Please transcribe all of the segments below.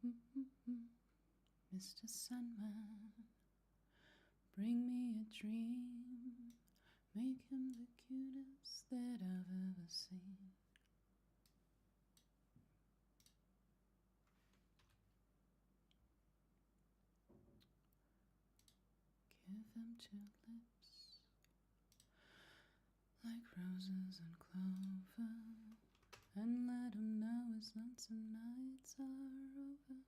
Mr. Sandman, bring me a dream. Make him the cutest that I've ever seen. Give him tulips like roses and clover, and let him know his lonesome nights are over.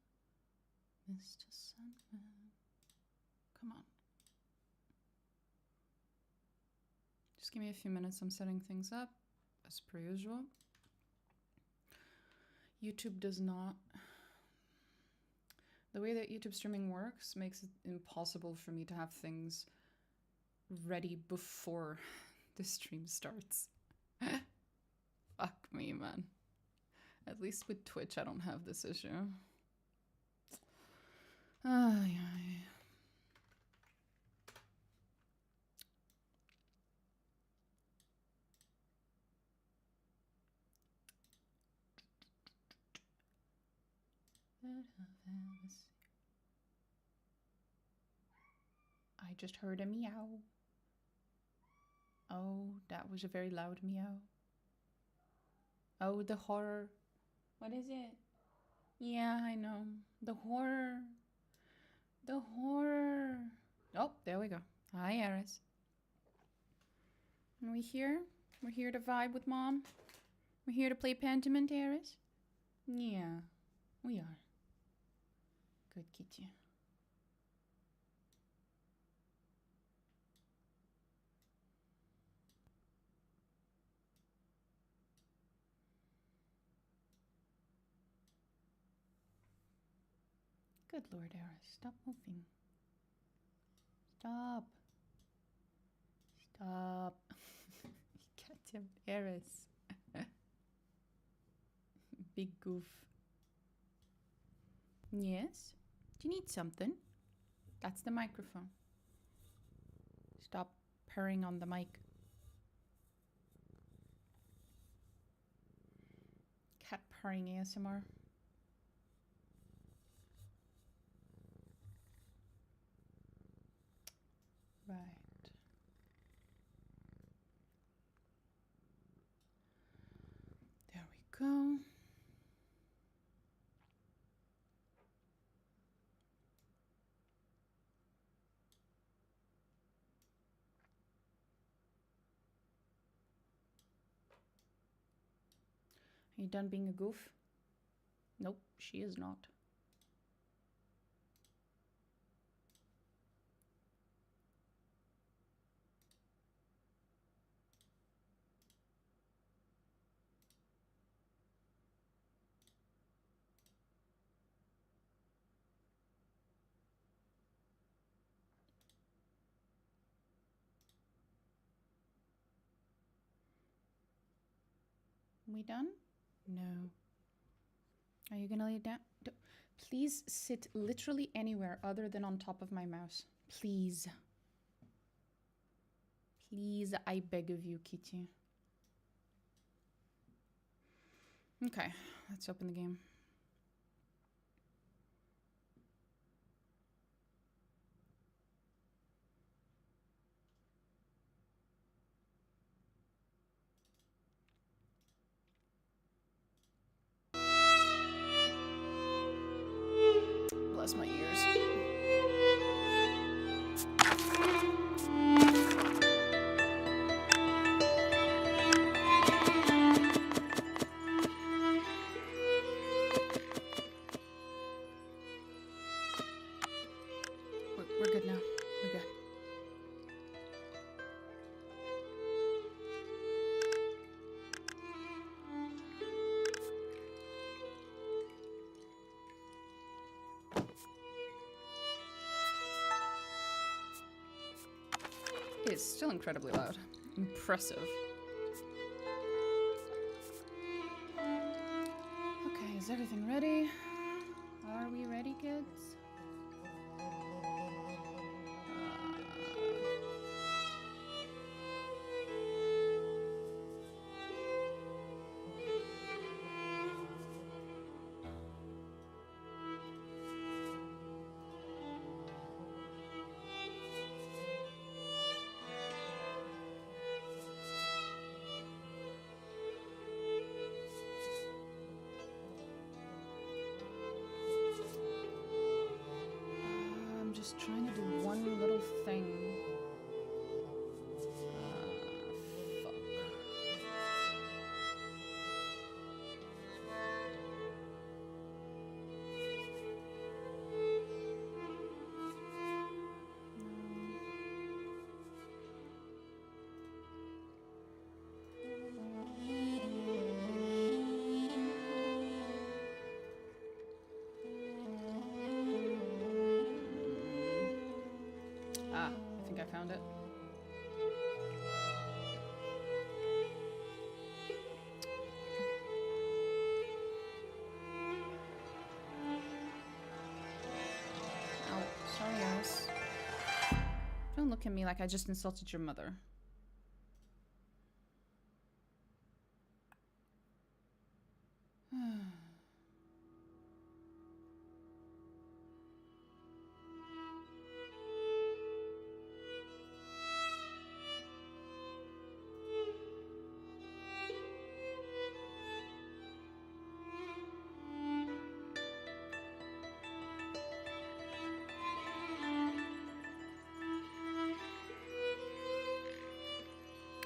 Mr. Sandman. Come on. Just give me a few minutes. I'm setting things up as per usual. YouTube does not... The way that YouTube streaming works makes it impossible for me to have things ready before the stream starts. Fuck me, man. At least with Twitch, I don't have this issue. Ay, ay. I just heard a meow. Oh, that was a very loud meow. Oh, the horror. What is it? Yeah, I know. The horror. The horror. Oh, there we go. Hi, Eris. Are we here? We're here to vibe with Mom? We're here to play Pentiment, Eris? Yeah, we are. Good kitty. Good Lord, Eris, stop moving. Stop. Stop. Goddamn Eris. Big goof. Yes? Do you need something? That's the microphone. Stop purring on the mic. Cat purring ASMR. Right. There we go. Are you done being a goof? Nope, she is not. We done? No. Are you gonna lay down? Please sit literally anywhere other than on top of my mouse. Please. Please, I beg of you, kitty. Okay, let's open the game. Bless my ears. We're good now. We're good. It is still incredibly loud. Impressive. Okay, is everything ready? Are we ready, kids? just trying to do one little thing. Fuck. Ah, I think I found it. Oh, sorry, Alice. Don't look at me like I just insulted your mother.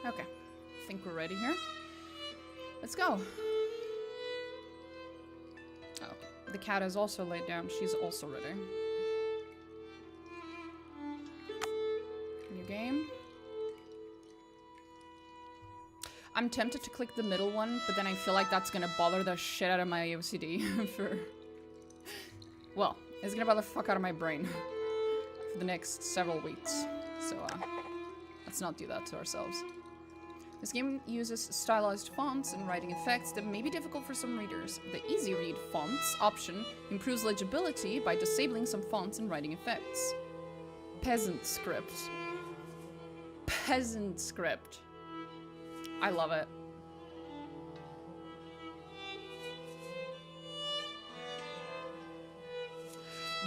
Okay, I think we're ready here. Let's go. Oh, the cat is also laid down. She's also ready. New game. I'm tempted to click the middle one, but then I feel like that's gonna bother the shit out of my OCD for... Well, it's gonna bother the fuck out of my brain for the next several weeks. So, let's not do that to ourselves. This game uses stylized fonts and writing effects that may be difficult for some readers. The Easy Read Fonts option improves legibility by disabling some fonts and writing effects. Peasant script. Peasant script. I love it.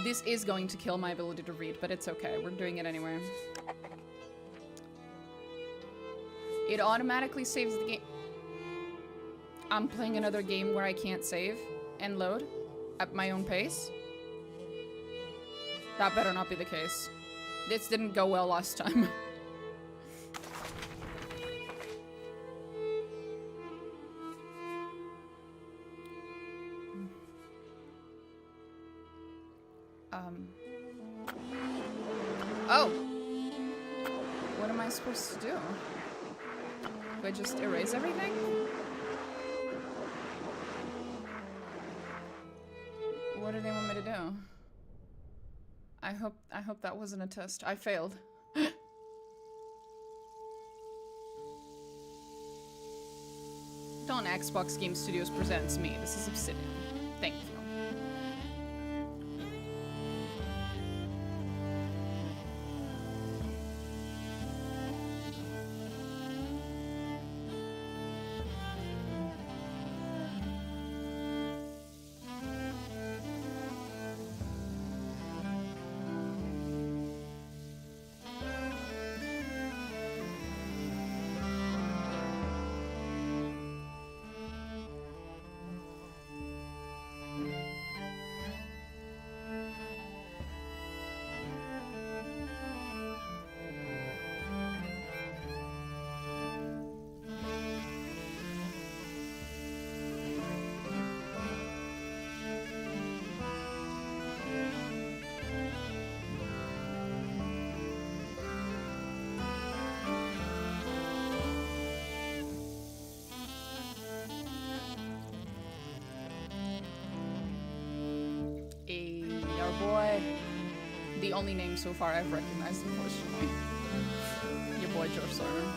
This is going to kill my ability to read, but it's okay. We're doing it anyway. It automatically saves the game. I'm playing another game where I can't save and load at my own pace. That better not be the case. This didn't go well last time. Oh! What am I supposed to do? Do I just erase everything? What do they want me to do? I hope that wasn't a test. I failed. Dawn Xbox Game Studios presents me. This is Obsidian. Thank you. Boy. The only name so far I've recognized, unfortunately. Your boy, George Sorman.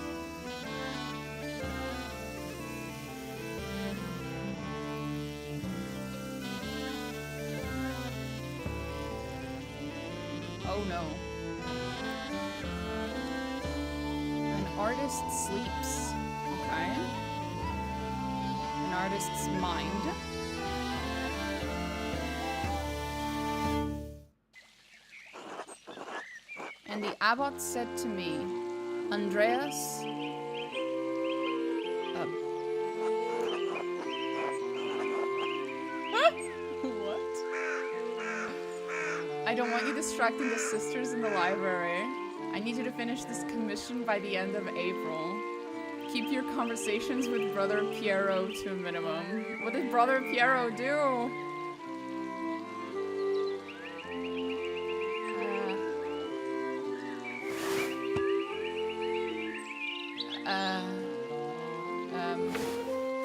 Oh no. An artist sleeps. Okay. An artist's mind. And the abbot said to me, Andreas, what? I I don't want you distracting the sisters in the library. I need you to finish this commission by the end of April. Keep your conversations with Brother Piero to a minimum. What did Brother Piero do?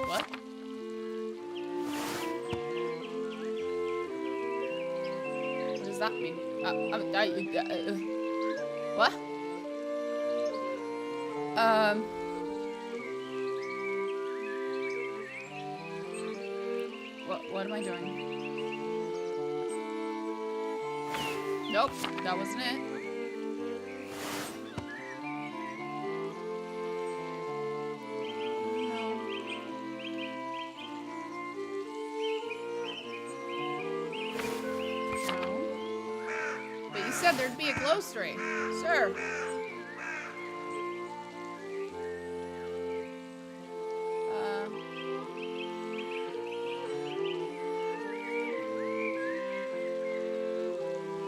What? What does that mean? What? What am I doing? Nope, that wasn't it. But you said there'd be a glow string, sir.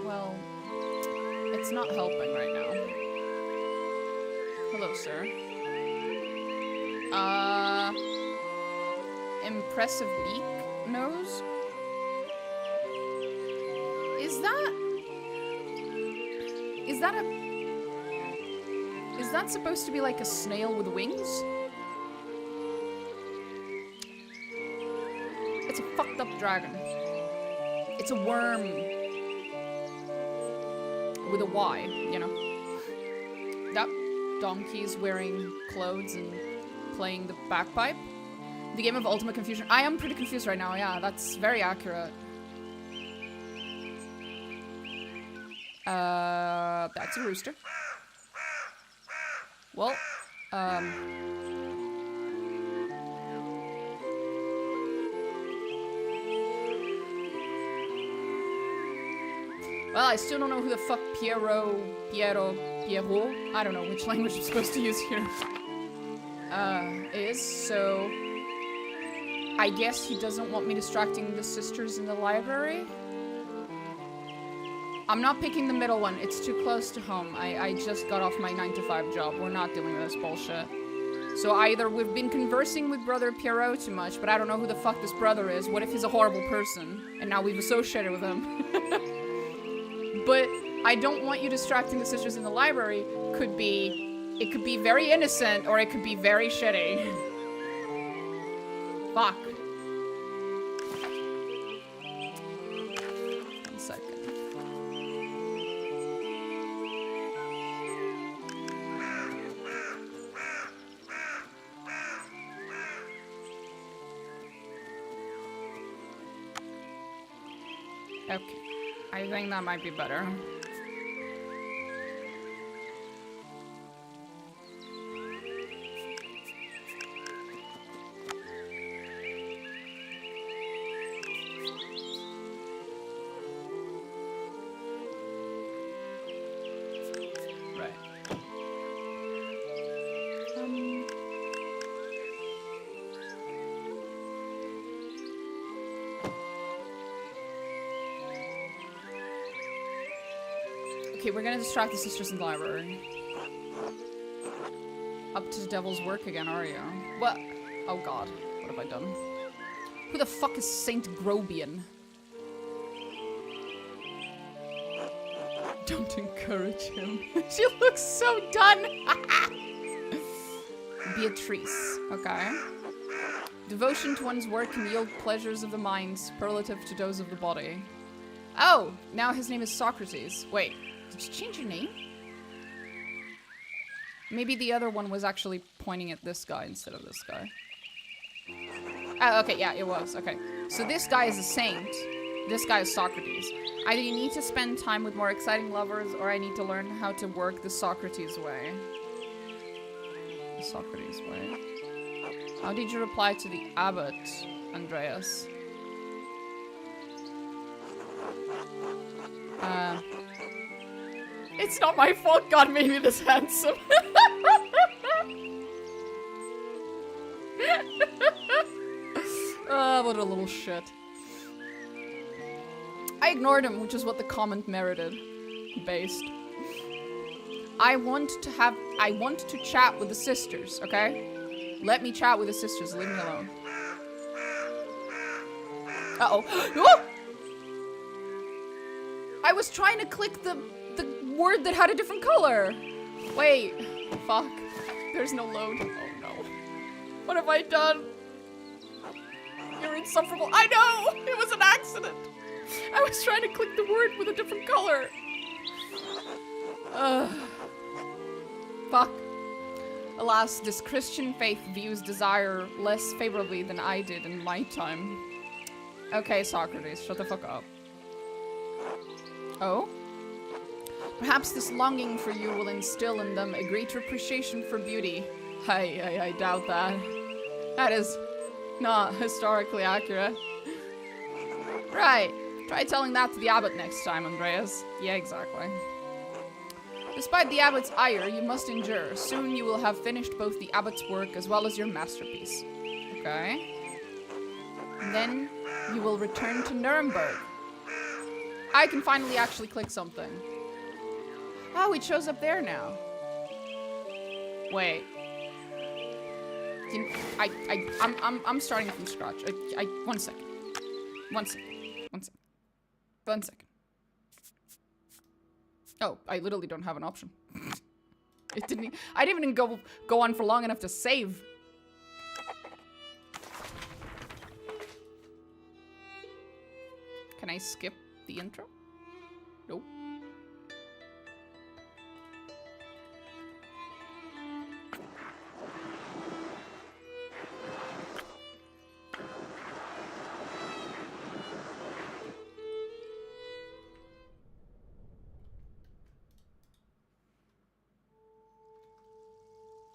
Well, it's not helping right now. Hello, sir. Impressive beak nose? Is that supposed to be like a snail with wings? It's a fucked up dragon. It's a worm. With a Y, you know. That donkey's wearing clothes and playing the bagpipe. The game of ultimate confusion. I am pretty confused right now, yeah, that's very accurate. That's a rooster. Well, well, I still don't know who the fuck Piero, I don't know which language I'm supposed to use here, is, so I guess he doesn't want me distracting the sisters in the library? I'm not picking the middle one, it's too close to home. I just got off my 9-to-5 job, we're not doing this bullshit. So either we've been conversing with Brother Piero too much, but I don't know who the fuck this brother is, what if he's a horrible person, and now we've associated with him? But I don't want you distracting the sisters in the library. It could be very innocent, or it could be very shitty. Fuck. 1 second. Okay. I think that might be better. Right. Okay, we're gonna distract the sisters in the library. Up to the devil's work again, are you? What? Oh god, what have I done? Who the fuck is Saint Grobian? Don't encourage him. She looks so done! Beatrice, okay. Devotion to one's work can yield pleasures of the mind, superlative to those of the body. Oh, now his name is Socrates. Wait. Did you change your name? Maybe the other one was actually pointing at this guy instead of this guy. Oh, okay, yeah, it was. Okay. So this guy is a saint. This guy is Socrates. Either you need to spend time with more exciting lovers, or I need to learn how to work the Socrates way. The Socrates way. How did you reply to the abbot, Andreas? It's not my fault God made me this handsome. What a little shit. I ignored him, which is what the comment merited. Based. I want to chat with the sisters, okay? Let me chat with the sisters, leave me alone. Uh-oh. Oh! I was trying to click the word that had a different color. Wait. Fuck. There's no load. Oh no. What have I done? You're insufferable. I know! It was an accident. I was trying to click the word with a different color. Fuck. Alas, this Christian faith views desire less favorably than I did in my time. Okay, Socrates, shut the fuck up. Oh? Perhaps this longing for you will instill in them a greater appreciation for beauty. I doubt that. That is not historically accurate. Right. Try telling that to the abbot next time, Andreas. Yeah, exactly. Despite the abbot's ire, you must endure. Soon you will have finished both the abbot's work as well as your masterpiece. Okay. And then you will return to Nuremberg. I can finally actually click something. Oh, it shows up there now. Wait. I'm starting from scratch. One second. Oh, I literally don't have an option. I didn't even go on for long enough to save. Can I skip the intro? Nope.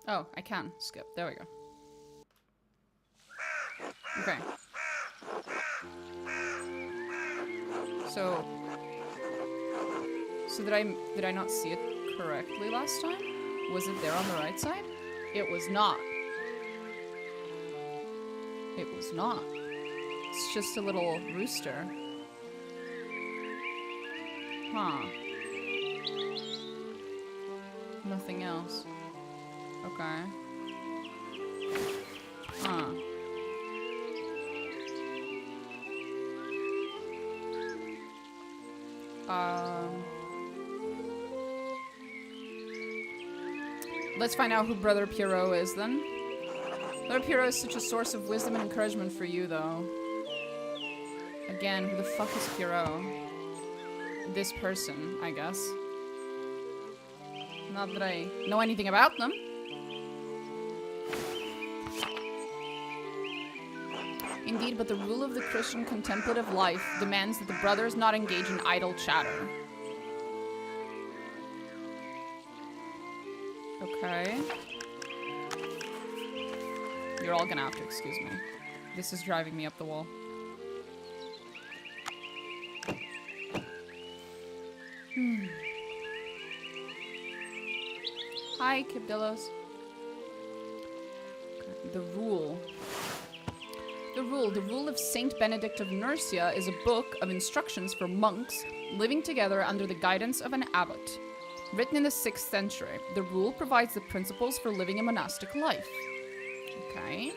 Oh, I can skip. There we go. Okay. So did I not see it correctly last time? Was it there on the right side? It was not. It was not. It's just a little rooster. Huh. Nothing else. Okay. Huh. Let's find out who Brother Pierrot is then. Brother Pierrot is such a source of wisdom and encouragement for you, though. Again, who the fuck is Pierrot? This person, I guess. Not that I know anything about them. Indeed, but the rule of the Christian contemplative life demands that the brothers not engage in idle chatter. Okay. You're all gonna have to excuse me. This is driving me up the wall. Hi, Kibdillos. Okay. The rule. The rule of Saint Benedict of Nursia is a book of instructions for monks living together under the guidance of an abbot. Written in the 6th century, the rule provides the principles for living a monastic life. Okay.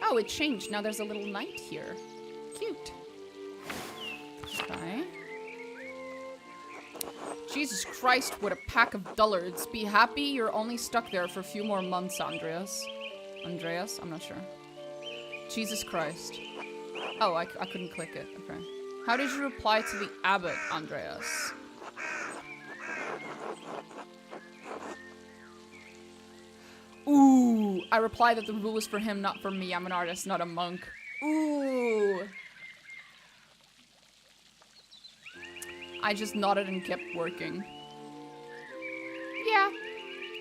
Oh, it changed. Now there's a little knight here. Cute. Okay. Jesus Christ, what a pack of dullards. Be happy you're only stuck there for a few more months, Andreas. Andreas? I'm not sure. Jesus Christ. Oh, I couldn't click it. Okay. How did you reply to the abbot, Andreas? Ooh, I replied that the rule was for him, not for me. I'm an artist, not a monk. Ooh. I just nodded and kept working. Yeah.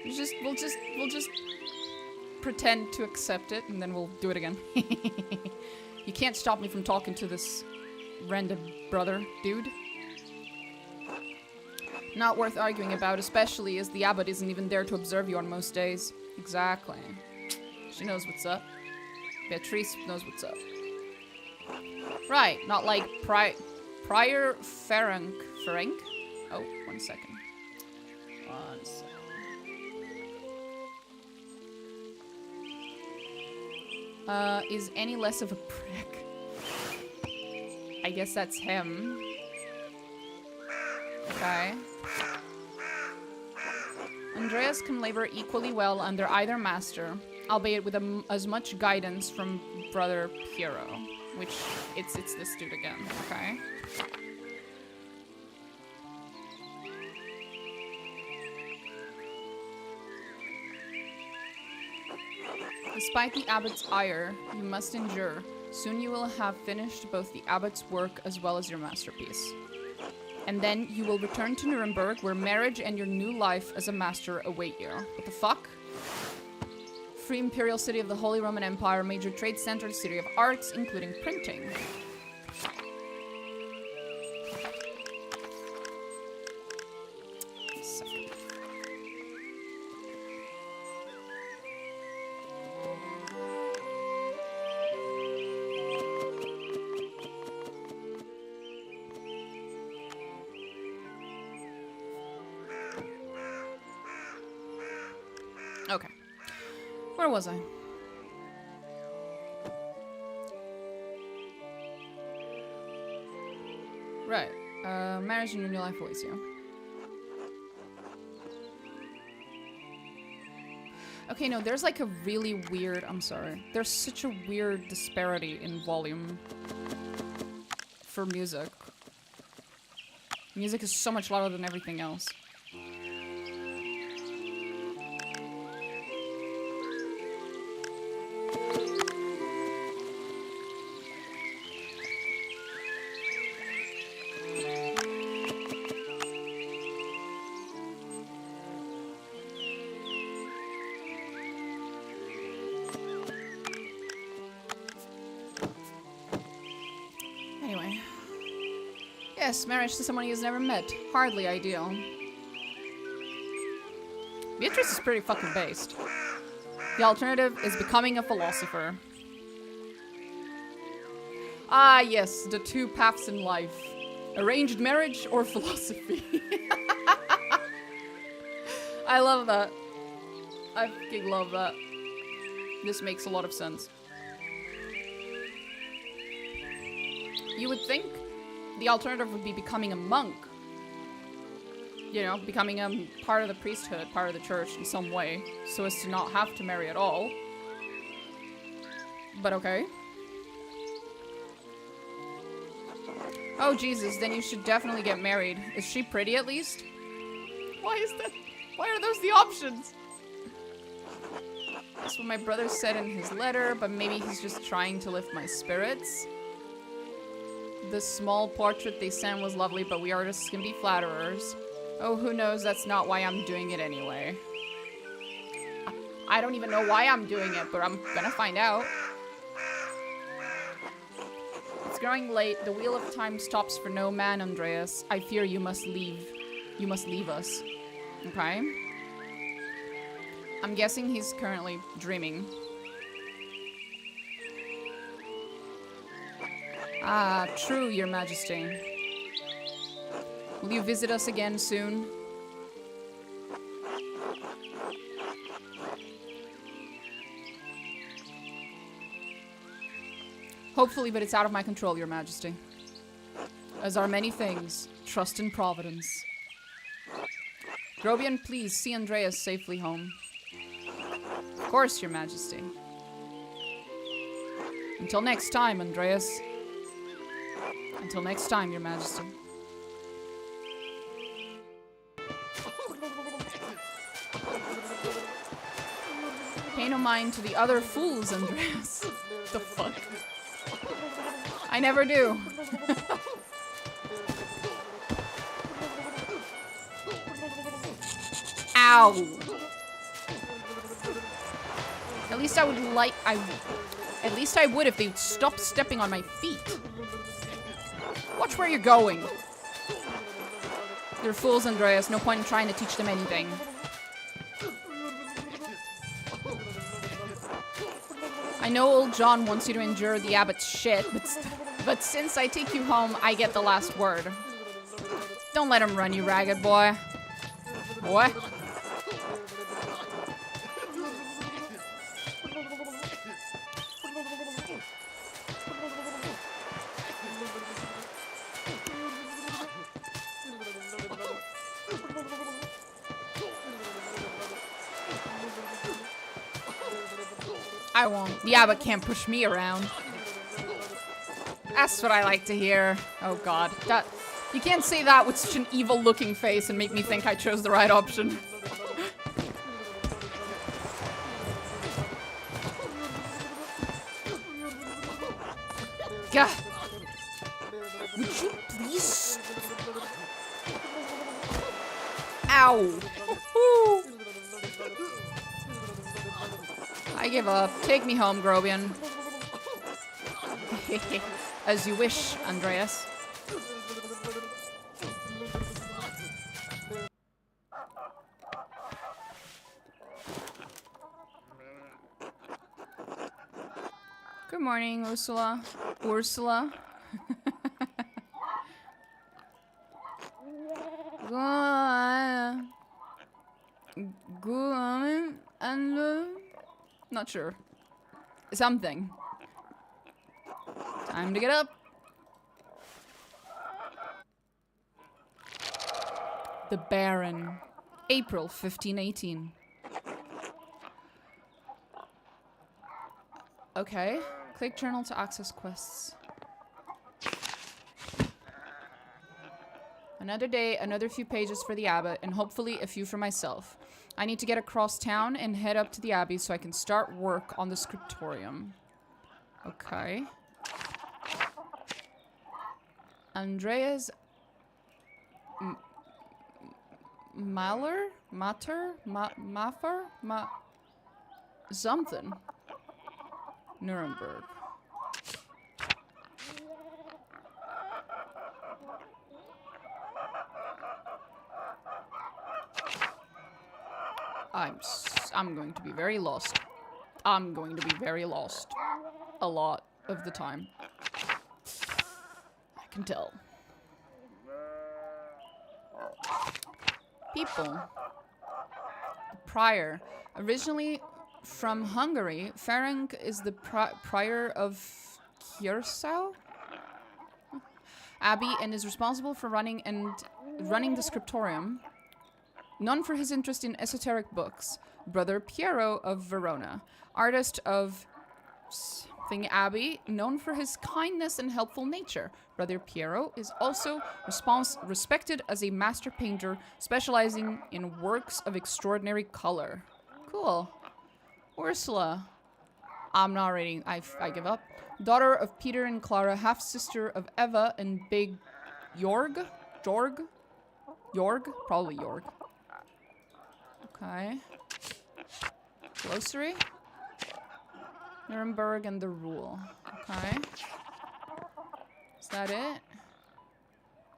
We'll just pretend to accept it and then we'll do it again. You can't stop me from talking to this random brother dude. Not worth arguing about, especially as the abbot isn't even there to observe you on most days. Exactly. She knows what's up. Beatrice knows what's up. Right, not like Prior Ferenc. Oh, 1 second. 1 second. Is any less of a prick? I guess that's him. Okay. Andreas can labor equally well under either master, albeit with as much guidance from brother Piero, which it's this dude again. Okay. Despite the abbot's ire, you must endure. Soon you will have finished both the abbot's work as well as your masterpiece. And then you will return to Nuremberg, where marriage and your new life as a master await you. What the fuck? Free imperial city of the Holy Roman Empire, major trade center, city of arts, including printing. Okay. Where was I? Right. Marriage and your new life awaits you. Okay, no, there's like a really weird... I'm sorry. There's such a weird disparity in volume for music. Music is so much louder than everything else. Yes, marriage to someone he has never met. Hardly ideal. Beatrice is pretty fucking based. The alternative is becoming a philosopher. Ah, yes, the two paths in life. Arranged marriage or philosophy. I love that. I fucking love that. This makes a lot of sense. You would think the alternative would be becoming a monk. You know, becoming a part of the priesthood, part of the church in some way, so as to not have to marry at all. But okay. Oh, Jesus, then you should definitely get married. Is she pretty at least? Why is that? Why are those the options? That's what my brother said in his letter, but maybe he's just trying to lift my spirits. The small portrait they sent was lovely, but we artists can be flatterers. Oh, who knows? That's not why I'm doing it anyway. I don't even know why I'm doing it, but I'm gonna find out. It's growing late. The wheel of time stops for no man, Andreas. I fear you must leave. You must leave us. Okay? I'm guessing he's currently dreaming. Ah, true, Your Majesty. Will you visit us again soon? Hopefully, but it's out of my control, Your Majesty. As are many things, trust in Providence. Grobian, please see Andreas safely home. Of course, Your Majesty. Until next time, Andreas. Until next time, Your Majesty. Pay no mind to the other fools, Andreas. The fuck? I never do. Ow. At least I would like... At least I would if they'd stop stepping on my feet. Watch where you're going. They're fools, Andreas. No point in trying to teach them anything. I know old John wants you to endure the abbot's shit, but But since I take you home, I get the last word. Don't let him run you ragged, boy. Boy. I won't. Yeah, but can't push me around. That's what I like to hear. Oh god. You can't say that with such an evil looking face and make me think I chose the right option. God. Would you please? Ow. I give up. Take me home, Grobian. As you wish, Andreas. Good morning, Ursula. Ursula. Not sure. Something. Time to get up. The Baron. April 1518. Okay. Click journal to access quests. Another day, another few pages for the abbot, and hopefully a few for myself. I need to get across town and head up to the abbey so I can start work on the scriptorium. Okay. Andreas... Mahler? Mater? Maffer? Something. Nuremberg. I'm going to be very lost. I'm going to be very lost. A lot of the time. I can tell. People. The prior. Originally from Hungary, Ferenc is the prior of Kiersau Abbey and is responsible for running the scriptorium. Known for his interest in esoteric books, Brother Piero of Verona, artist of something Abbey, known for his kindness and helpful nature. Brother Piero is also respected as a master painter, specializing in works of extraordinary color. Cool. Ursula. I'm not reading. I give up. Daughter of Peter and Clara, half-sister of Eva and Big Jorg? Jorg? Probably Jorg. Okay. Glossary. Nuremberg and the rule. Okay. Is that it?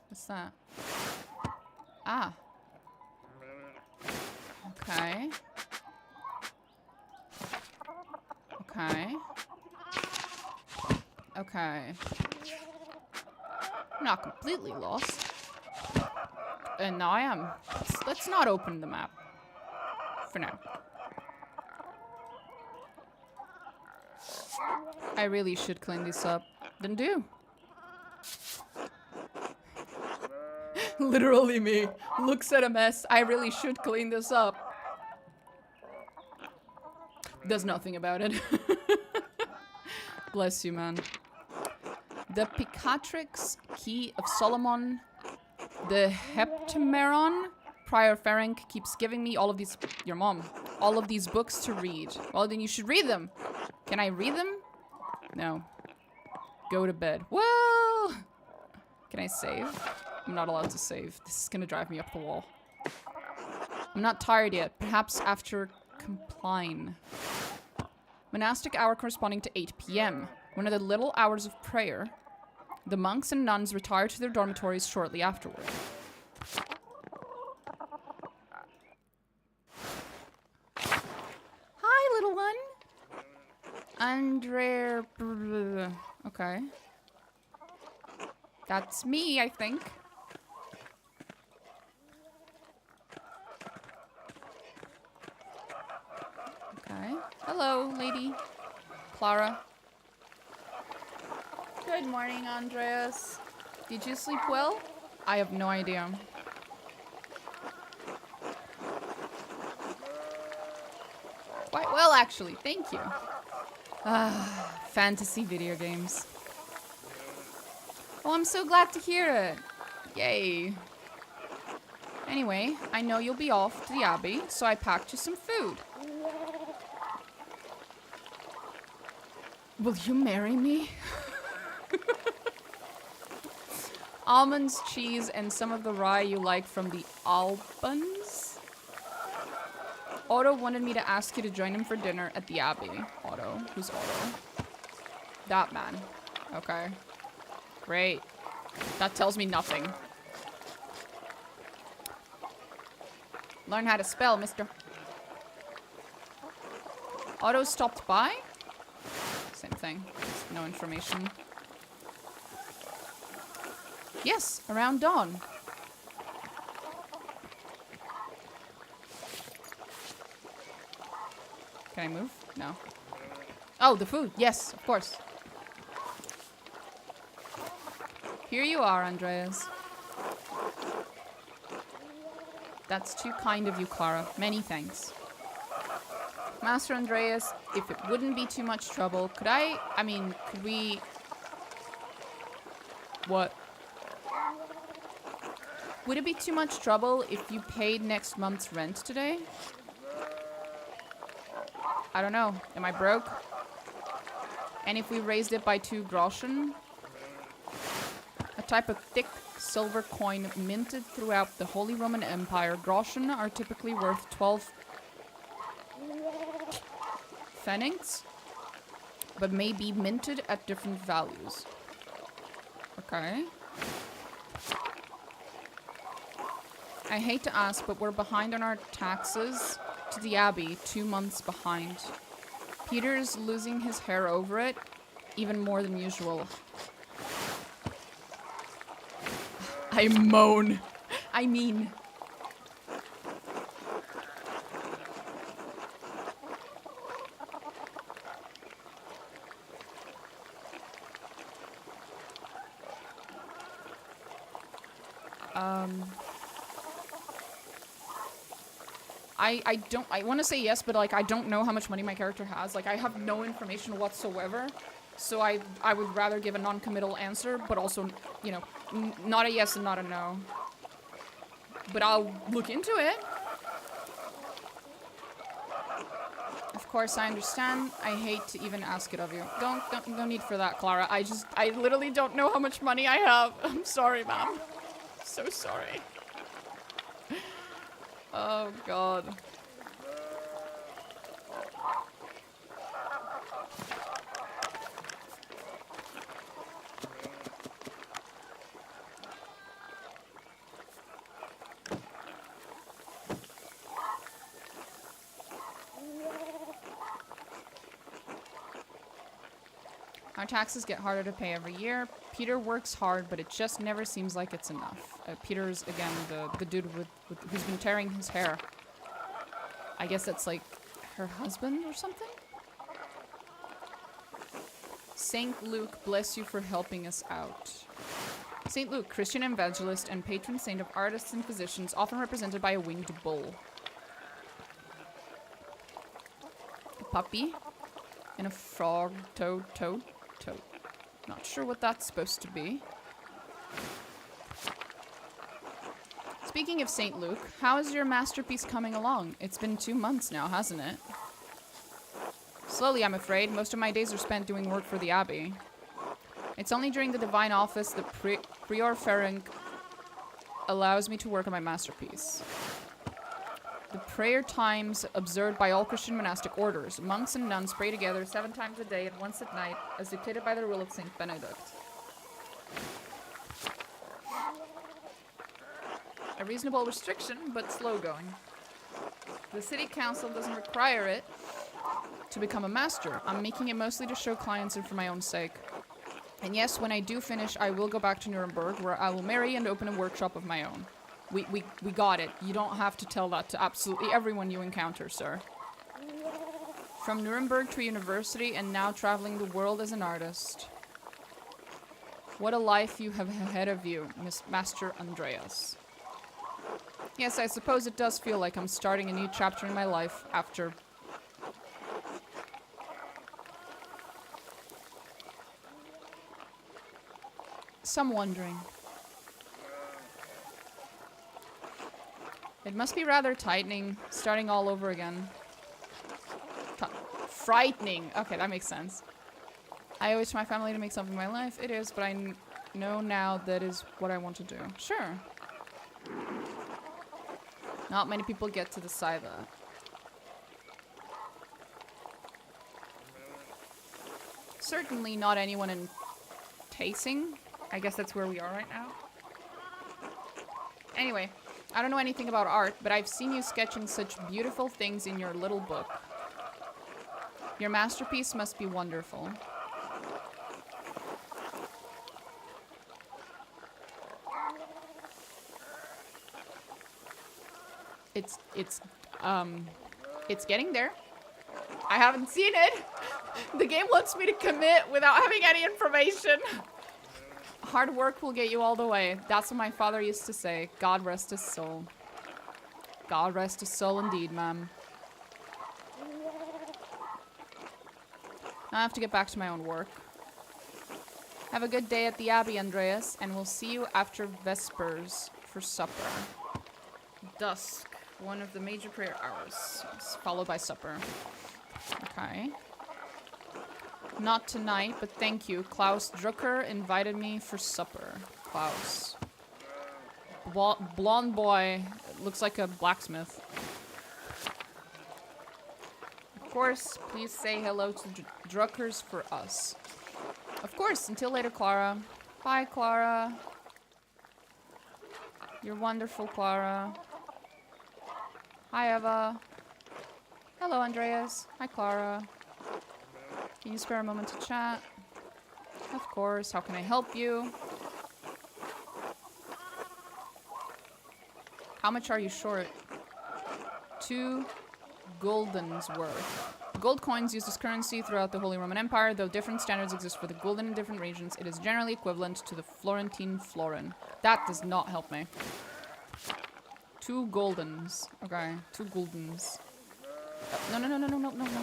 What's that? Ah. Okay. Okay. Okay. I'm not completely lost. And now I am. Let's not open the map. For now. I really should clean this up. Then do. Literally me. Looks at a mess. I really should clean this up. Does nothing about it. Bless you, man. The Picatrix Key of Solomon. The Heptameron. Prior Ferenc keeps giving me all of these... Your mom. All of these books to read. Well, then you should read them. Can I read them? No. Go to bed. Well... Can I save? I'm not allowed to save. This is gonna drive me up the wall. I'm not tired yet. Perhaps after compline. Monastic hour corresponding to 8 p.m. One of the little hours of prayer. The monks and nuns retire to their dormitories shortly afterward. Hi, little one. Andre... Okay. That's me, I think. Okay. Hello, lady. Clara. Good morning, Andreas. Did you sleep well? I have no idea. Quite well, actually. Thank you. Ah, fantasy video games. Oh, I'm so glad to hear it. Yay. Anyway, I know you'll be off to the Abbey, so I packed you some food. Will you marry me? Almonds, cheese, and some of the rye you like from the Albans? Otto wanted me to ask you to join him for dinner at the Abbey. Otto? Who's Otto? That man. Okay. Great. That tells me nothing. Learn how to spell, mister. Otto stopped by? Same thing. No information. Yes, around dawn. Can I move? No. Oh, the food. Yes, of course. Here you are, Andreas. That's too kind of you, Clara. Many thanks. Master Andreas, if it wouldn't be too much trouble, could we... What? Would it be too much trouble if you paid next month's rent today? I don't know. Am I broke? And if we raised it by 2 groschen? A type of thick silver coin minted throughout the Holy Roman Empire. Groschen are typically worth 12 pfennigs, but may be minted at different values. Okay. I hate to ask, but we're behind on our taxes to the Abbey, 2 months behind. Peter's losing his hair over it, even more than usual. I moan. I mean... I want to say yes, but like I don't know how much money my character has. Like I have no information whatsoever. So I would rather give a non-committal answer, but also, you know, not a yes and not a no. But I'll look into it. Of course, I understand. I hate to even ask it of you. No need for that, Clara. I literally don't know how much money I have. I'm sorry, ma'am. So sorry. Oh, God. Our taxes get harder to pay every year. Peter works hard, but it just never seems like it's enough. Peter's, again, the dude who's been tearing his hair. I guess that's like her husband or something? Saint Luke, bless you for helping us out. Saint Luke, Christian evangelist and patron saint of artists and physicians, often represented by a winged bull. A puppy and a frog, toad. Not sure what that's supposed to be. Speaking of St. Luke, how is your masterpiece coming along? It's been 2 months now, hasn't it? Slowly, I'm afraid. Most of my days are spent doing work for the Abbey. It's only during the Divine Office that Prior Ferenc allows me to work on my masterpiece. The prayer times observed by all Christian monastic orders. Monks and nuns pray together 7 times a day and once at night, as dictated by the rule of Saint Benedict. A reasonable restriction, but slow going. The city council doesn't require it to become a master. I'm making it mostly to show clients and for my own sake. And yes, when I do finish, I will go back to Nuremberg, where I will marry and open a workshop of my own. We got it. You don't have to tell that to absolutely everyone you encounter, sir. From Nuremberg to university and now traveling the world as an artist. What a life you have ahead of you, Master Andreas. Yes, I suppose it does feel like I'm starting a new chapter in my life after... some wandering. It must be rather tightening, starting all over again. Frightening. Okay, that makes sense. I owe it to my family to make something of my life. It is, but I know now that is what I want to do. Sure. Not many people get to decide that. Certainly not anyone in Tasing. I guess that's where we are right now. Anyway, I don't know anything about art, but I've seen you sketching such beautiful things in your little book. Your masterpiece must be wonderful. It's getting there. I haven't seen it. The game wants me to commit without having any information. Hard work will get you all the way. That's what my father used to say. God rest his soul. God rest his soul indeed, ma'am. Now I have to get back to my own work. Have a good day at the Abbey, Andreas, and we'll see you after Vespers for supper. Dusk. One of the major prayer hours, followed by supper. Okay. Not tonight, but thank you. Klaus Drucker invited me for supper. Klaus. Blonde boy. Looks like a blacksmith. Of course, please say hello to Druckers for us. Of course, until later, Clara. Bye, Clara. You're wonderful, Clara. Hi, Eva. Hello, Andreas. Hi, Clara. Can you spare a moment to chat? Of course. How can I help you? How much are you short? 2 guldens worth. Gold coins used as currency throughout the Holy Roman Empire. Though different standards exist for the gulden in different regions, it is generally equivalent to the Florentine florin. That does not help me. 2 guldens. Okay, 2 guldens. No,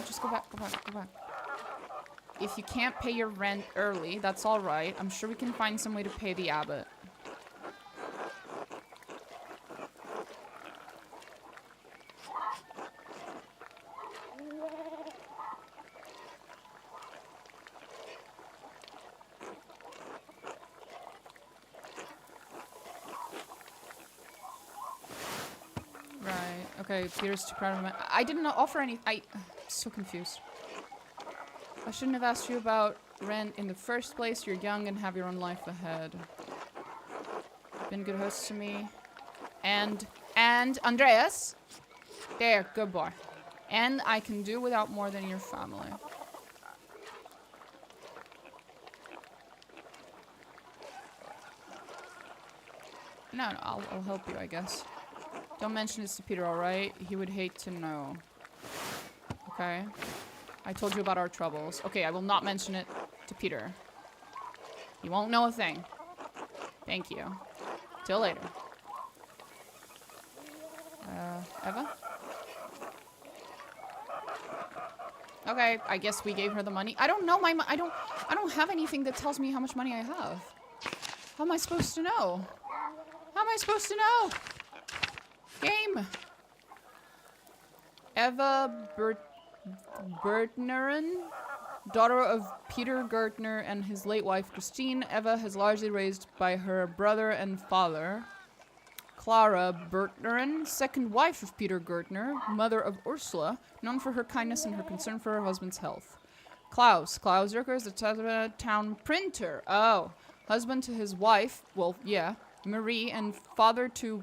just go back. If you can't pay your rent early, that's alright. I'm sure we can find some way to pay the abbot. Okay, Peter's too proud of me. I didn't offer any. I'm so confused. I shouldn't have asked you about rent in the first place. You're young and have your own life ahead. Been good host to me. And Andreas. There, good boy. And I can do without more than your family. No, I'll help you, I guess. Don't mention this to Peter, alright? He would hate to know. Okay? I told you about our troubles. Okay, I will not mention it to Peter. He won't know a thing. Thank you. Till later. Eva? Okay, I guess we gave her the money. I don't know I don't have anything that tells me how much money I have. How am I supposed to know? How am I supposed to know? Game. Eva Bertnerin, daughter of Peter Gertner and his late wife Christine. Eva has largely raised by her brother and father. Clara Bertnerin, second wife of Peter Gertner, mother of Ursula, known for her kindness and her concern for her husband's health. Klaus Drucker is the town printer. Oh, husband to his wife, well, yeah, Marie, and father to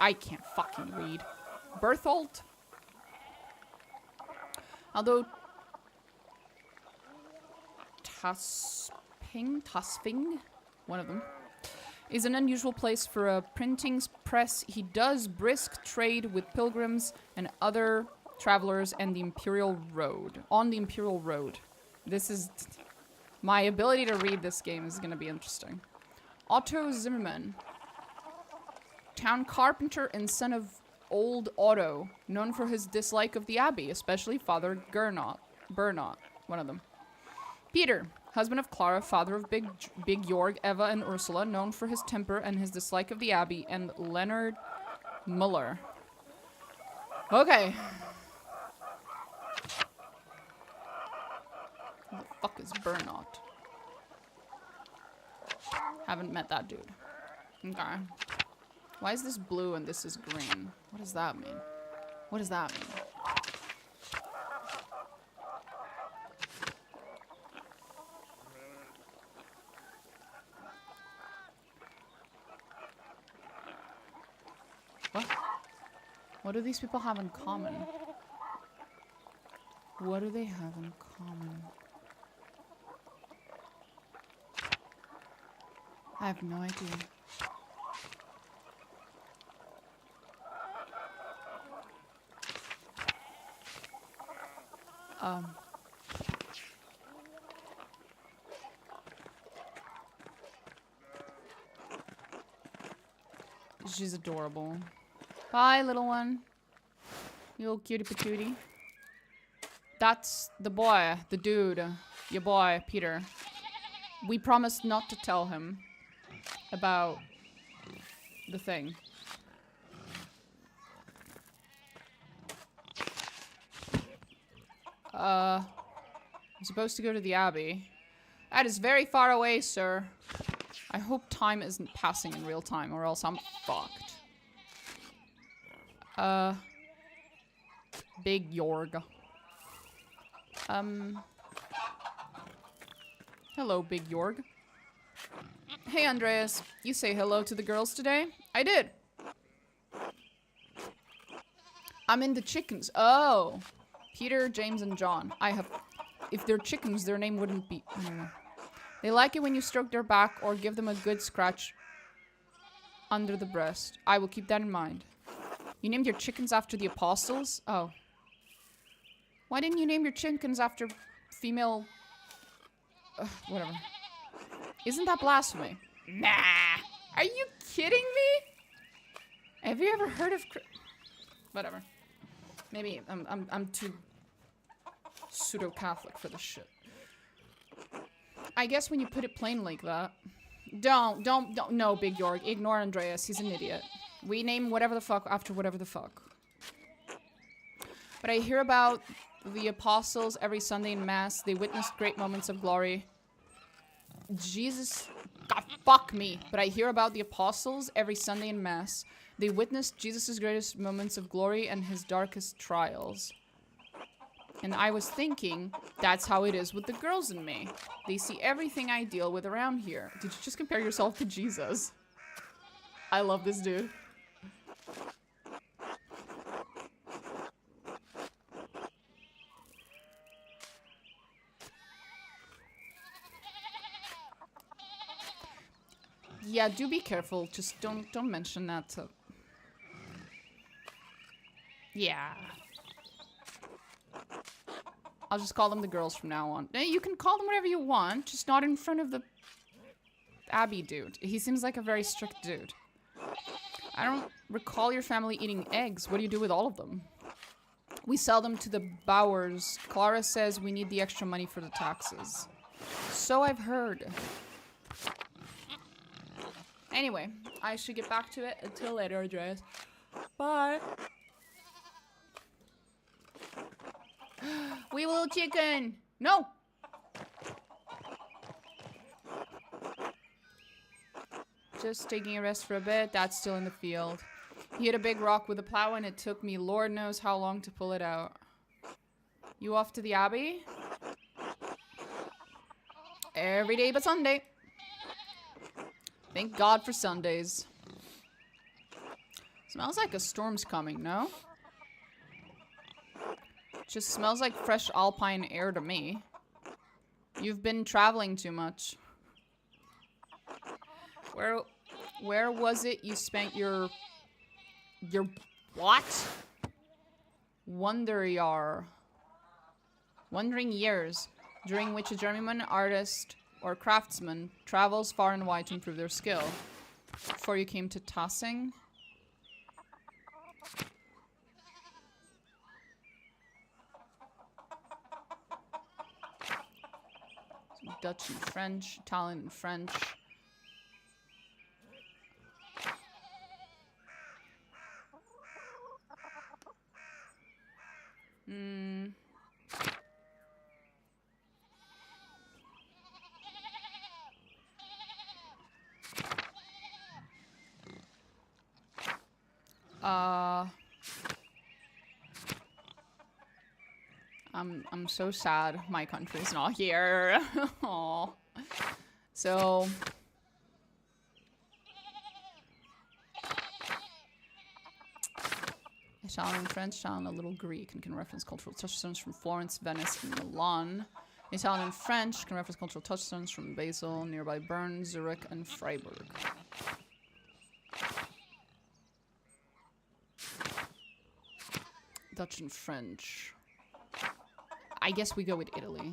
I can't fucking read. Berthold? Tasfing, one of them, is an unusual place for a printing press. He does brisk trade with pilgrims and other travelers and the Imperial Road. On the Imperial Road. This is... My ability to read this game is going to be interesting. Otto Zimmerman. Town carpenter and son of old Otto, known for his dislike of the Abbey, especially Father Bernot, one of them. Peter, husband of Clara, father of Big Jorg, Eva, and Ursula, known for his temper and his dislike of the Abbey, and Leonard Muller. Okay. Who the fuck is Bernot? Haven't met that dude. Okay. Why is this blue and this is green? What does that mean? What does that mean? What? What do these people have in common? What do they have in common? I have no idea. She's adorable. Bye, little one. You little cutie patootie. That's the boy, the dude, your boy, Peter. We promised not to tell him about the thing. I'm supposed to go to the Abbey. That is very far away, sir. I hope time isn't passing in real time, or else I'm fucked. Big Jorg. Hello, Big Jorg. Hey, Andreas. You say hello to the girls today? I did. I'm into chickens. Oh. Peter, James, and John. If they're chickens, their name wouldn't be... I don't know. They like it when you stroke their back or give them a good scratch under the breast. I will keep that in mind. You named your chickens after the apostles? Oh. Why didn't you name your chickens after female... whatever. Isn't that blasphemy? Nah. Are you kidding me? Have you ever heard of... Whatever. Maybe I'm too pseudo-Catholic for this shit. I guess when you put it plain like that. Don't. No, Big Jorg. Ignore Andreas. He's an idiot. We name whatever the fuck after whatever the fuck. But I hear about the apostles every Sunday in Mass. They witnessed great moments of glory. Jesus... God, fuck me. But I hear about the apostles every Sunday in Mass. They witnessed Jesus' greatest moments of glory and his darkest trials. And I was thinking, that's how it is with the girls and me. They see everything I deal with around here. Did you just compare yourself to Jesus? I love this dude. Yeah, do be careful. Just don't mention that to... Yeah. I'll just call them the girls from now on. You can call them whatever you want, just not in front of the Abbey dude. He seems like a very strict dude. I don't recall your family eating eggs. What do you do with all of them? We sell them to the Bowers. Clara says we need the extra money for the taxes. So I've heard. Anyway, I should get back to it. Until later, Andreas. Bye. Wee little chicken! No! Just taking a rest for a bit. That's still in the field. He hit a big rock with a plow and it took me Lord knows how long to pull it out. You off to the Abbey? Every day but Sunday. Thank God for Sundays. Smells like a storm's coming, no? Just smells like fresh alpine air to me. You've been traveling too much. Where was it you spent your what? Wandering years, during which a journeyman, artist, or craftsman travels far and wide to improve their skill. Before you came to Tassing. Some Dutch and French, Italian and French. I'm so sad my country's not here. Aww. So Italian, French, Italian, a little Greek, and can reference cultural touchstones from Florence, Venice, and Milan. Italian and French can reference cultural touchstones from Basel, nearby Bern, Zurich, and Freiburg. Dutch and French. I guess we go with Italy.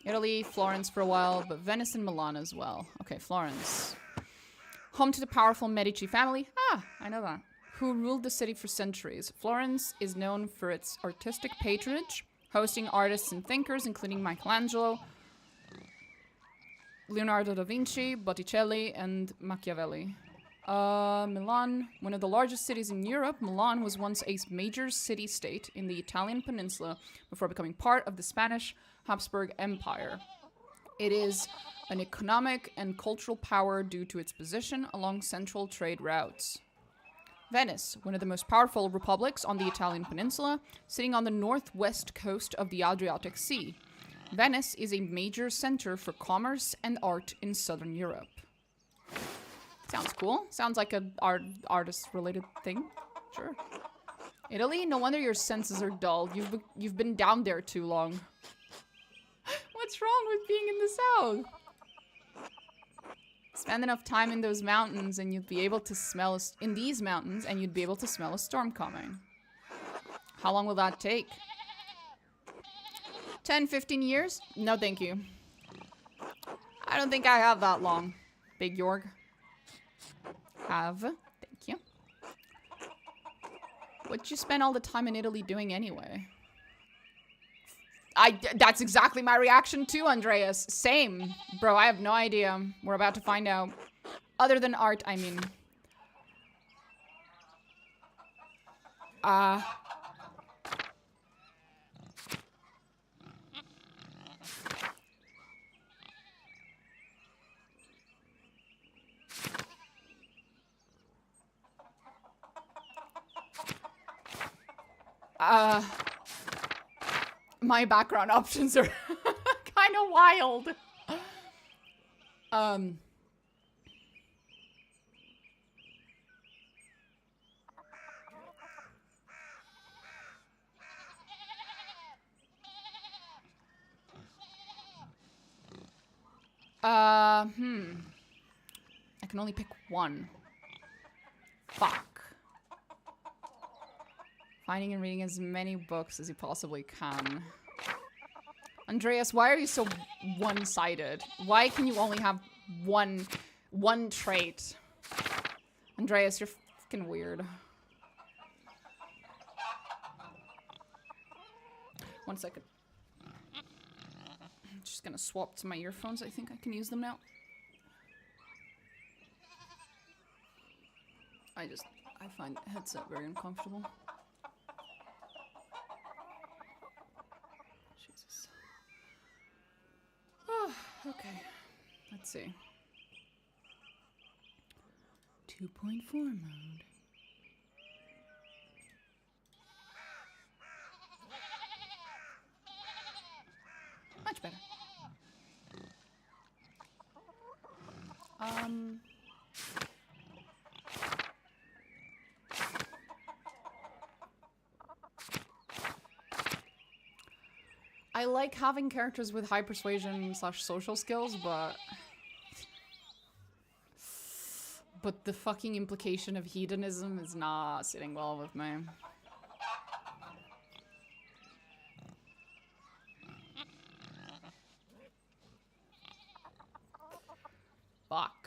Italy, Florence for a while, but Venice and Milan as well. Okay, Florence. Home to the powerful Medici family. Ah, I know that. Who ruled the city for centuries. Florence is known for its artistic patronage, hosting artists and thinkers including Michelangelo, Leonardo da Vinci, Botticelli, and Machiavelli. Milan, one of the largest cities in Europe, Milan was once a major city-state in the Italian peninsula before becoming part of the Spanish Habsburg Empire. It is an economic and cultural power due to its position along central trade routes. Venice, one of the most powerful republics on the Italian peninsula, sitting on the northwest coast of the Adriatic Sea. Venice is a major center for commerce and art in southern Europe. Sounds cool. Sounds like an artist-related thing. Sure. Italy? No wonder your senses are dull. You've been down there too long. What's wrong with being in the south? Spend enough time in those mountains and you'd be able to smell in these mountains and you'd be able to smell a storm coming. How long will that take? 10, 15 years? No, thank you. I don't think I have that long. Big Yorg. Have. Thank you. What'd you spend all the time in Italy doing anyway? That's exactly my reaction too, Andreas. Same. Bro, I have no idea. We're about to find out. Other than art, I mean. My background options are kind of wild. I can only pick one. Fuck. Finding and reading as many books as you possibly can. Andreas, why are you so one-sided? Why can you only have one trait? Andreas, you're fucking weird. One second. I'm just gonna swap to my earphones. I think I can use them now. I find the headset very uncomfortable. Jesus. Oh, okay. Let's see. 2.4 mode. Much better. I like having characters with high persuasion / social skills, but the fucking implication of hedonism is not sitting well with me. Fuck.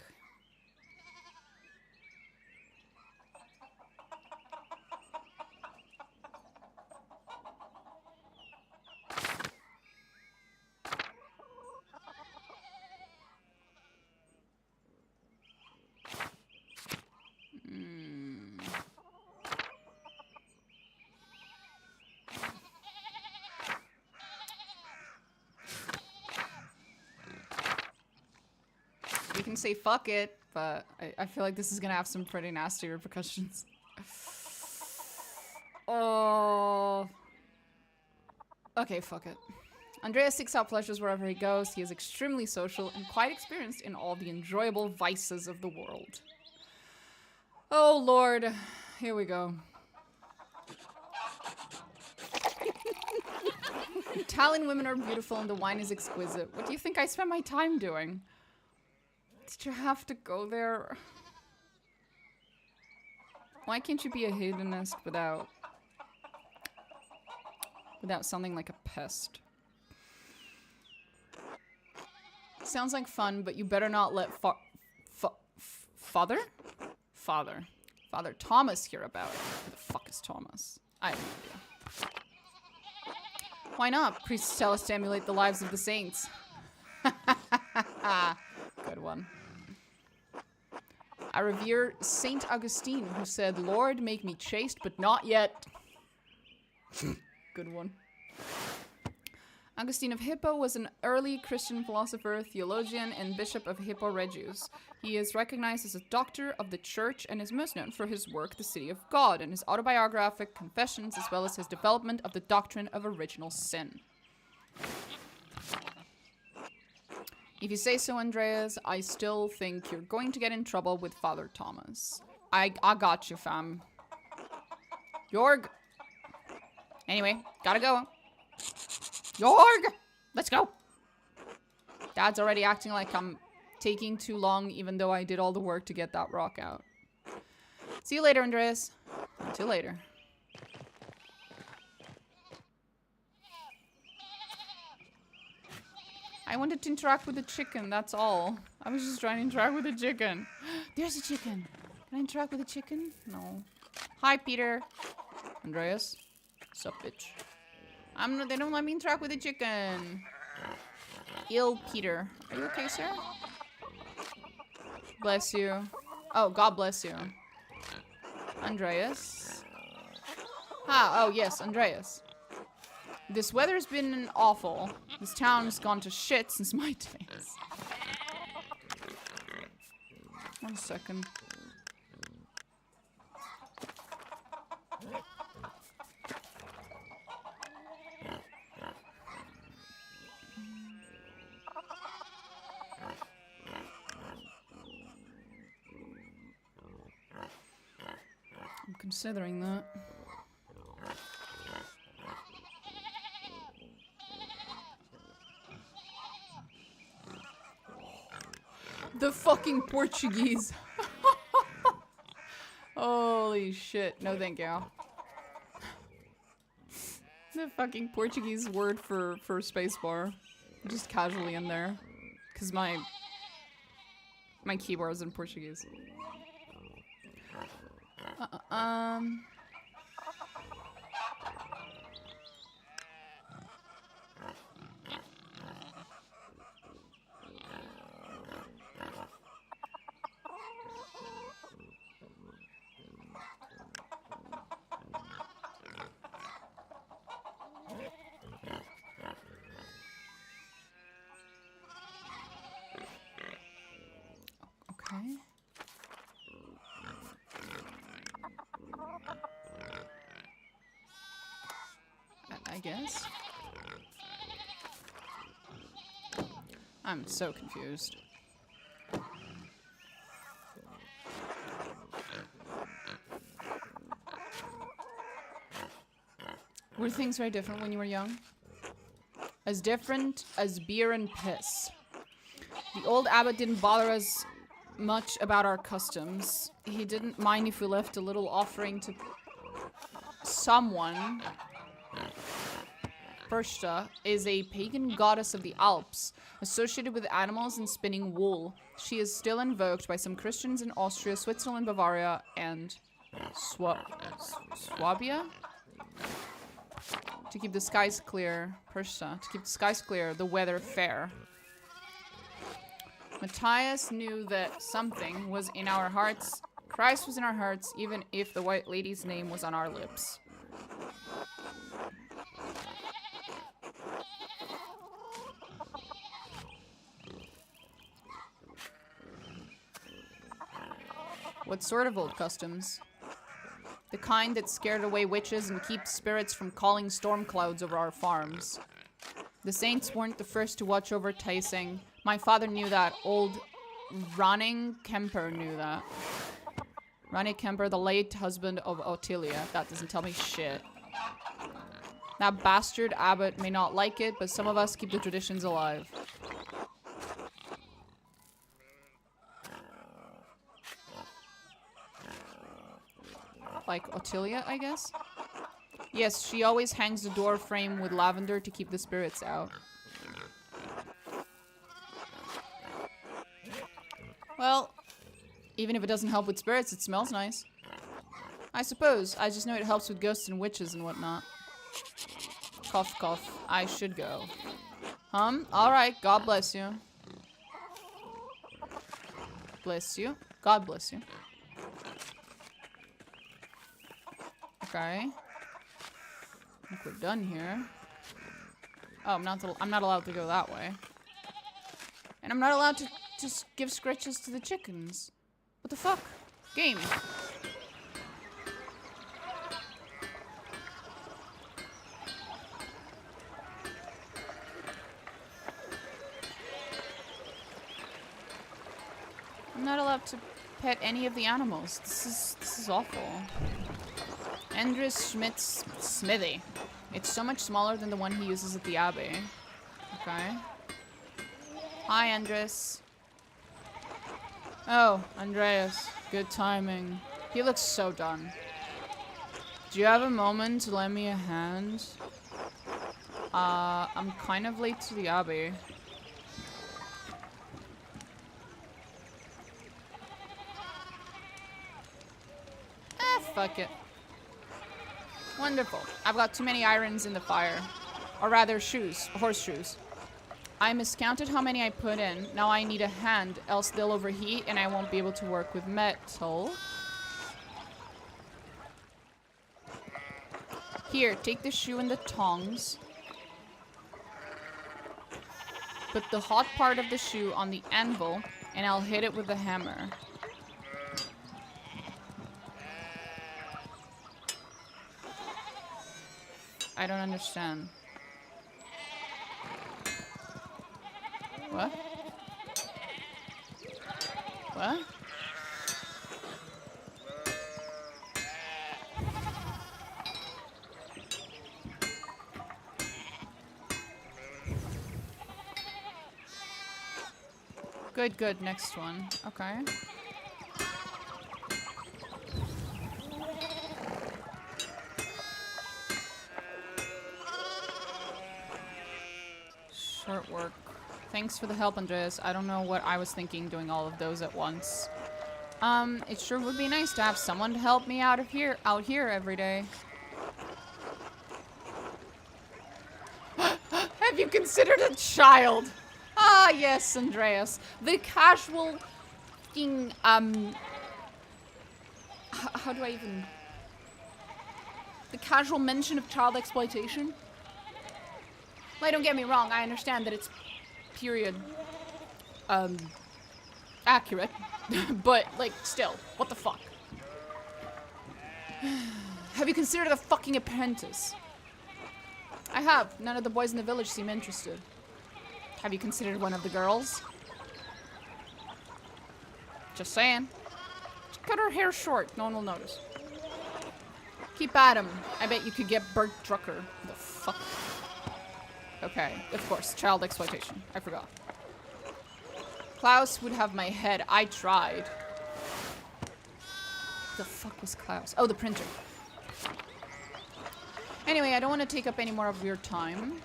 We can say fuck it, but I feel like this is gonna have some pretty nasty repercussions. Oh. Okay, fuck it. Andreas seeks out pleasures wherever he goes. He is extremely social and quite experienced in all the enjoyable vices of the world. Oh lord. Here we go. Italian women are beautiful and the wine is exquisite. What do you think I spend my time doing? Did you have to go there? Why can't you be a hedonist without sounding like a pest? Sounds like fun, but you better not let Father Thomas hear about it. Who the fuck is Thomas? I have no idea. Why not? Priests tell us to emulate the lives of the saints. Good one. I revere Saint Augustine, who said, "Lord, make me chaste, but not yet." Good one. Augustine of Hippo was an early Christian philosopher, theologian, and bishop of Hippo Regius. He is recognized as a doctor of the church and is most known for his work, The City of God, and his autobiographic confessions, as well as his development of the doctrine of original sin. If you say so, Andreas, I still think you're going to get in trouble with Father Thomas. I got you, fam. Jorg. Anyway, gotta go. Jorg! Let's go! Dad's already acting like I'm taking too long, even though I did all the work to get that rock out. See you later, Andreas. Until later. I wanted to interact with the chicken, that's all. I was just trying to interact with the chicken. There's a chicken. Can I interact with the chicken? No. Hi, Peter. Andreas. Sup, bitch. They don't let me interact with the chicken. Ill Peter. Are you okay, sir? Bless you. Oh, God bless you. Andreas. Oh yes, Andreas. This weather's been awful. This town's gone to shit since my days. 1 second. I'm considering that. The fucking Portuguese. Holy shit. No thank you. The fucking Portuguese word for spacebar. Just casually in there. Because my keyboard is in Portuguese. Okay. I guess. I'm so confused. Were things very different when you were young? As different as beer and piss. The old abbot didn't bother us much about our customs. He didn't mind if we left a little offering to someone. Pershta is a pagan goddess of the Alps, associated with animals and spinning wool. She is still invoked by some Christians in Austria, Switzerland, Bavaria, and Swabia? To keep the skies clear. Pershta. To keep the skies clear, the weather fair. Matthias knew that something was in our hearts. Christ was in our hearts, even if the White Lady's name was on our lips. What sort of old customs? The kind that scared away witches and keeps spirits from calling storm clouds over our farms. The saints weren't the first to watch over Taising. My father knew that. Old Ranning Kemper knew that. Ranning Kemper, the late husband of Ottilia. That doesn't tell me shit. That bastard abbot may not like it, but some of us keep the traditions alive. Like Ottilia, I guess? Yes, she always hangs the door frame with lavender to keep the spirits out. Well, even if it doesn't help with spirits, it smells nice. I suppose. I just know it helps with ghosts and witches and whatnot. Cough, cough. I should go. Alright. God bless you. Bless you. God bless you. Okay. I think we're done here. Oh, I'm not allowed to go that way. And I'm not allowed to just give scratches to the chickens. What the fuck? Game. I'm not allowed to pet any of the animals. This is awful. Andres Schmidt's smithy. It's so much smaller than the one he uses at the Abbey. Okay. Hi, Andres. Oh, Andreas. Good timing. He looks so done. Do you have a moment to lend me a hand? I'm kind of late to the Abbey. Fuck it. Wonderful. I've got too many irons in the fire. Or rather, shoes. Horseshoes. I miscounted how many I put in. Now I need a hand, else they'll overheat and I won't be able to work with metal. Here, take the shoe and the tongs. Put the hot part of the shoe on the anvil and I'll hit it with the hammer. I don't understand. What? What? Good, good. Next one. Okay. Short work. Thanks for the help, Andreas. I don't know what I was thinking doing all of those at once. It sure would be nice to have someone to help me out here every day. Have you considered a child? Ah, yes, Andreas. The casual fucking, how do I even... The casual mention of child exploitation? Like, don't get me wrong, I understand that it's period, accurate. But, like, still, what the fuck? Have you considered a fucking apprentice? I have. None of the boys in the village seem interested. Have you considered one of the girls? Just saying. Just cut her hair short. No one will notice. Keep at him. I bet you could get Bert Drucker. The fuck? Okay, of course. Child exploitation. I forgot. Klaus would have my head. I tried. The fuck was Klaus? Oh, the printer. Anyway, I don't want to take up any more of your time.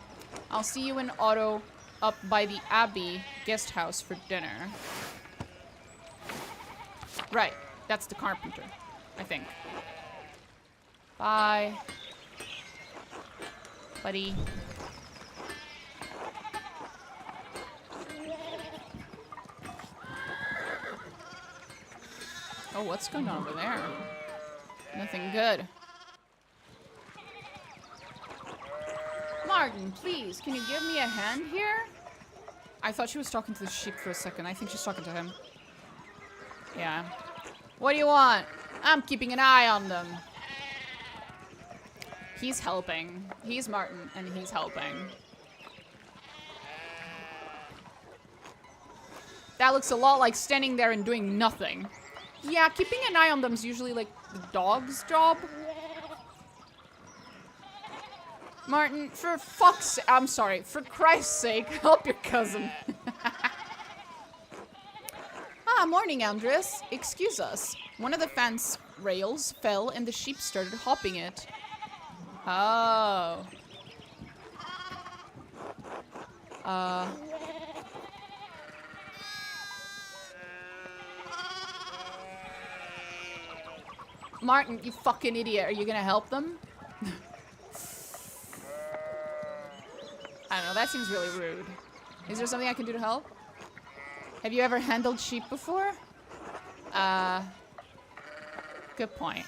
I'll see you in Otto up by the Abbey guest house for dinner. Right. That's the carpenter, I think. Bye. Buddy. Oh, what's going on over there? Nothing good. Martin, please, can you give me a hand here? I thought she was talking to the sheep for a second. I think she's talking to him. Yeah. What do you want? I'm keeping an eye on them. He's helping. He's Martin, and he's helping. That looks a lot like standing there and doing nothing. Yeah, keeping an eye on them is usually like the dog's job. Martin, for fuck's sake, I'm sorry, for Christ's sake, help your cousin. Ah, morning, Andres. Excuse us. One of the fence rails fell and the sheep started hopping it. Oh. Martin, you fucking idiot. Are you gonna help them? I don't know, that seems really rude. Is there something I can do to help? Have you ever handled sheep before? Good point.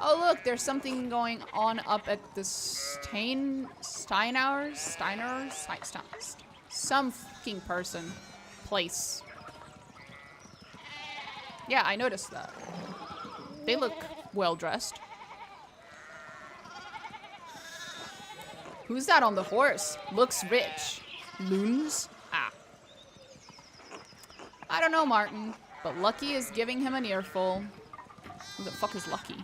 Oh look, there's something going on up at the Steiners? Some fucking person. Place. Yeah, I noticed that. They look well dressed. Who's that on the horse? Looks rich. Loons? Ah. I don't know, Martin, but Lucky is giving him an earful. Who the fuck is Lucky?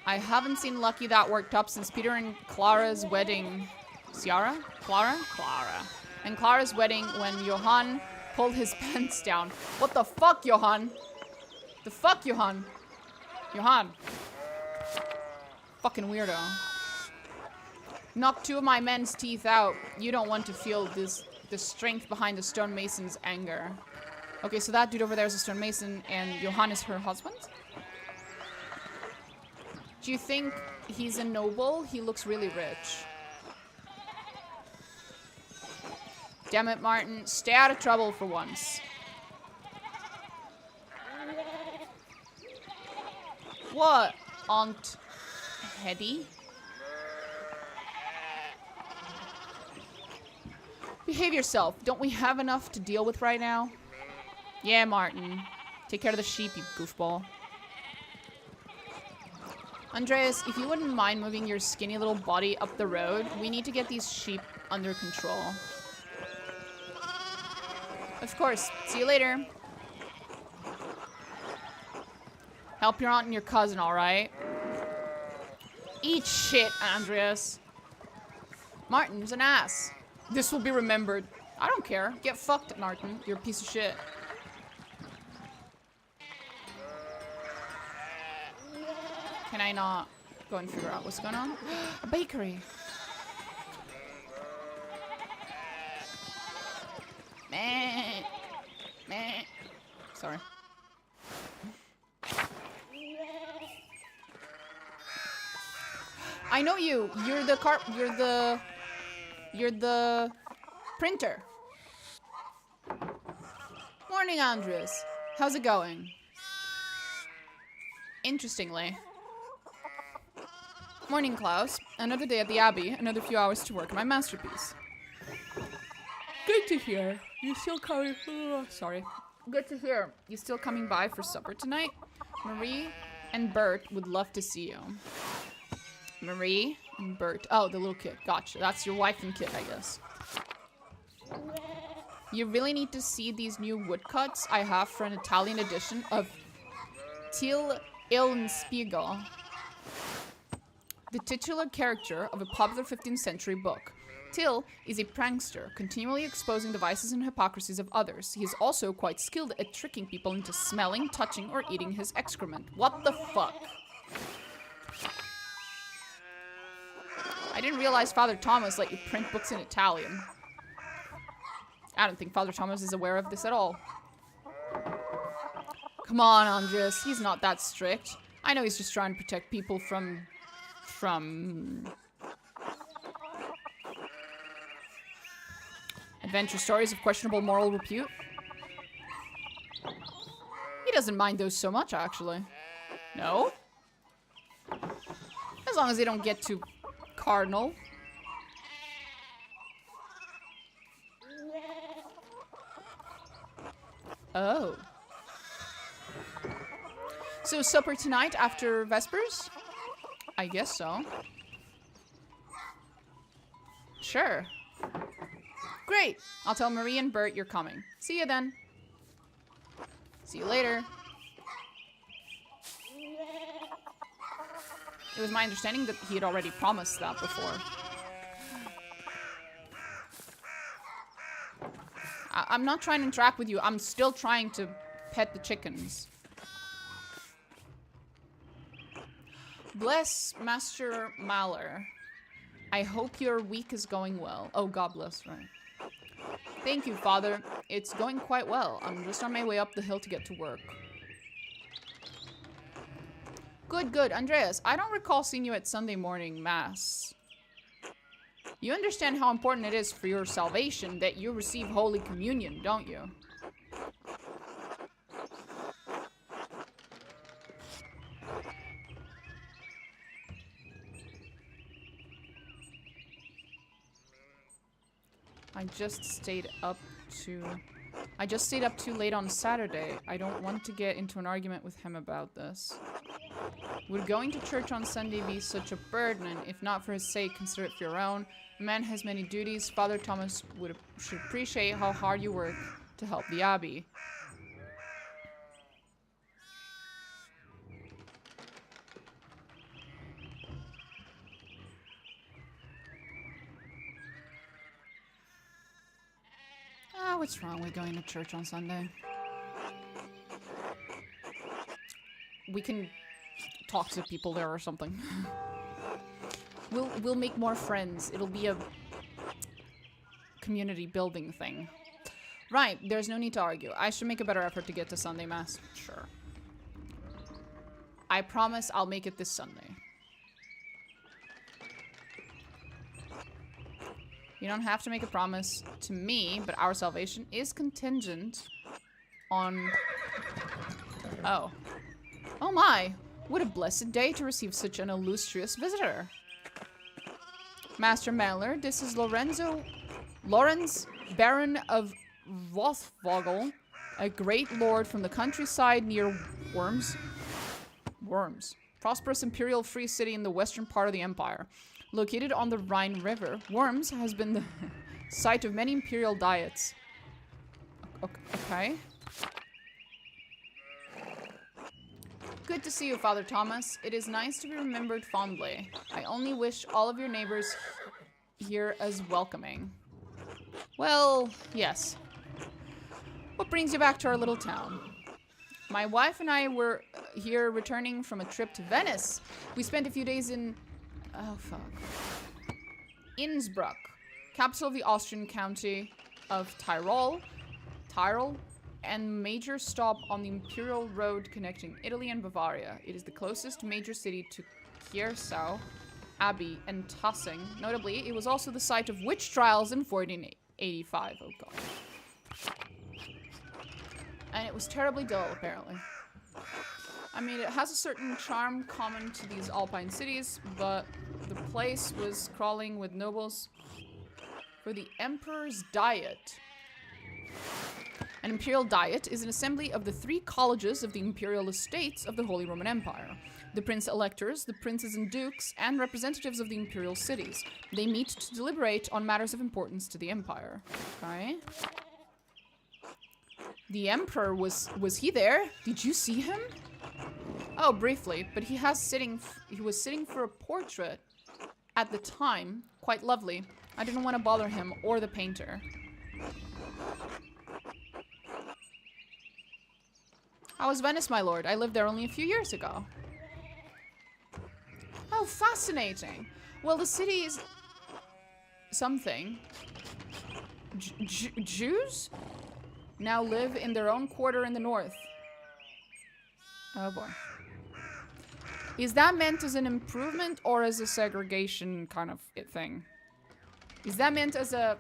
I haven't seen Lucky that worked up since Peter and Clara's wedding. Ciara? Clara? Clara. And Clara's wedding when Johann pulled his pants down. What the fuck, Johann? The fuck, Johann? Johann. Fucking weirdo. Knocked two of my men's teeth out. You don't want to feel the strength behind the stonemason's anger. Okay, so that dude over there is a stonemason and Johann is her husband? Do you think he's a noble? He looks really rich. Damn it, Martin. Stay out of trouble for once. What, Aunt Hetty? Behave yourself. Don't we have enough to deal with right now? Yeah, Martin. Take care of the sheep, you goofball. Andreas, if you wouldn't mind moving your skinny little body up the road, we need to get these sheep under control. Of course. See you later. Help your aunt and your cousin, alright? Eat shit, Andreas. Martin's an ass. This will be remembered. I don't care. Get fucked, Martin. You're a piece of shit. Can I not go and figure out what's going on? A bakery. Meh. Meh. Sorry. I know you. You're the printer. Morning, Andres. How's it going? Interestingly. Morning, Klaus. Another day at the Abbey. Another few hours to work on my masterpiece. Good to hear. You still coming? Sorry. Good to hear. You still coming by for supper tonight? Marie and Bert would love to see you. Marie and Bert. Oh, the little kid. Gotcha. That's your wife and kid, I guess. You really need to see these new woodcuts I have for an Italian edition of Till Illenspiegel. the titular character of a popular 15th century book. Till is a prankster, continually exposing the vices and hypocrisies of others. He is also quite skilled at tricking people into smelling, touching, or eating his excrement. What the fuck? I didn't realize Father Thomas let you print books in Italian. I don't think Father Thomas is aware of this at all. Come on, Andres. He's not that strict. I know he's just trying to protect people from... adventure stories of questionable moral repute. He doesn't mind those so much, actually. No? As long as they don't get too cardinal. Oh. So supper tonight after Vespers? I guess so. Sure. Great. I'll tell Marie and Bert you're coming. See you then. See you later. It was my understanding that he had already promised that before. I'm not trying to interact with you. I'm still trying to pet the chickens. Bless Master Maller. I hope your week is going well. Oh, God bless, right. Thank you, Father. It's going quite well. I'm just on my way up the hill to get to work. Good, good. Andreas, I don't recall seeing you at Sunday morning Mass. You understand how important it is for your salvation that you receive Holy Communion, don't you? I just stayed up too late on Saturday. I don't want to get into an argument with him about this. Would going to church on Sunday be such a burden? And if not for his sake, consider it for your own. A man has many duties. Father Thomas should appreciate how hard you work to help the Abbey. What's wrong with going to church on Sunday? We can talk to people there or something. We'll make more friends. It'll be a community building thing. Right, there's no need to argue. I should make a better effort to get to Sunday Mass. Sure. I promise I'll make it this Sunday. You don't have to make a promise to me, but our salvation is contingent on... Oh. Oh my! What a blessed day to receive such an illustrious visitor. Master Maller, this is Lorenz, Baron of Rothvogel, a great lord from the countryside near Worms. Prosperous imperial free city in the western part of the empire. Located on the Rhine River, Worms has been the site of many imperial diets. Okay. Good to see you, Father Thomas. It is nice to be remembered fondly. I only wish all of your neighbors here as welcoming. Well, yes. What brings you back to our little town? My wife and I were here returning from a trip to Venice. We spent a few days in... Oh, fuck. Innsbruck, capital of the Austrian county of Tyrol, and major stop on the imperial road connecting Italy and Bavaria. It is the closest major city to Kiersau, Abbey, and Tassing. Notably, it was also the site of witch trials in 1485. Oh, God. And it was terribly dull, apparently. I mean, it has a certain charm common to these alpine cities, but the place was crawling with nobles for the Emperor's Diet. An imperial diet is an assembly of the 3 colleges of the imperial estates of the Holy Roman Empire. The prince-electors, the princes and dukes, and representatives of the imperial cities. They meet to deliberate on matters of importance to the empire. Okay. The Emperor was he there? Did you see him? Oh, briefly, but he was sitting for a portrait at the time. Quite lovely. I didn't want to bother him or the painter. How was Venice, my lord? I lived there only a few years ago. Oh, fascinating. Well, the city is something. Jews now live in their own quarter in the north. Oh boy. Is that meant as an improvement or as a segregation kind of thing? Is that meant as a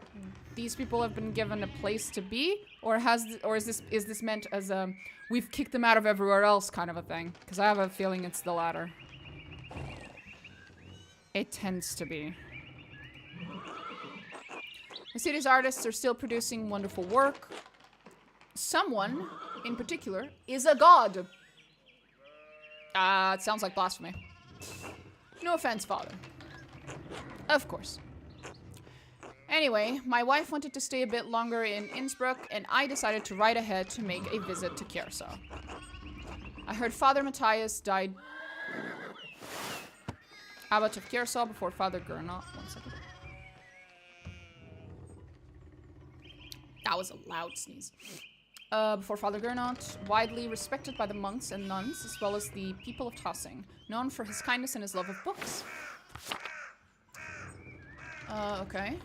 these people have been given a place to be, or is this meant as a we've kicked them out of everywhere else kind of a thing? Because I have a feeling it's the latter. It tends to be. The city's artists are still producing wonderful work. Someone, in particular, is a god. It sounds like blasphemy. No offense, father. Of course. Anyway, my wife wanted to stay a bit longer in Innsbruck, and I decided to ride ahead to make a visit to Kierso. I heard Father Matthias died Abbot of Kierso before Father Gernot. 1 second. That was a loud sneeze. Before Father Gernot, widely respected by the monks and nuns, as well as the people of Tassing, known for his kindness and his love of books. Okay.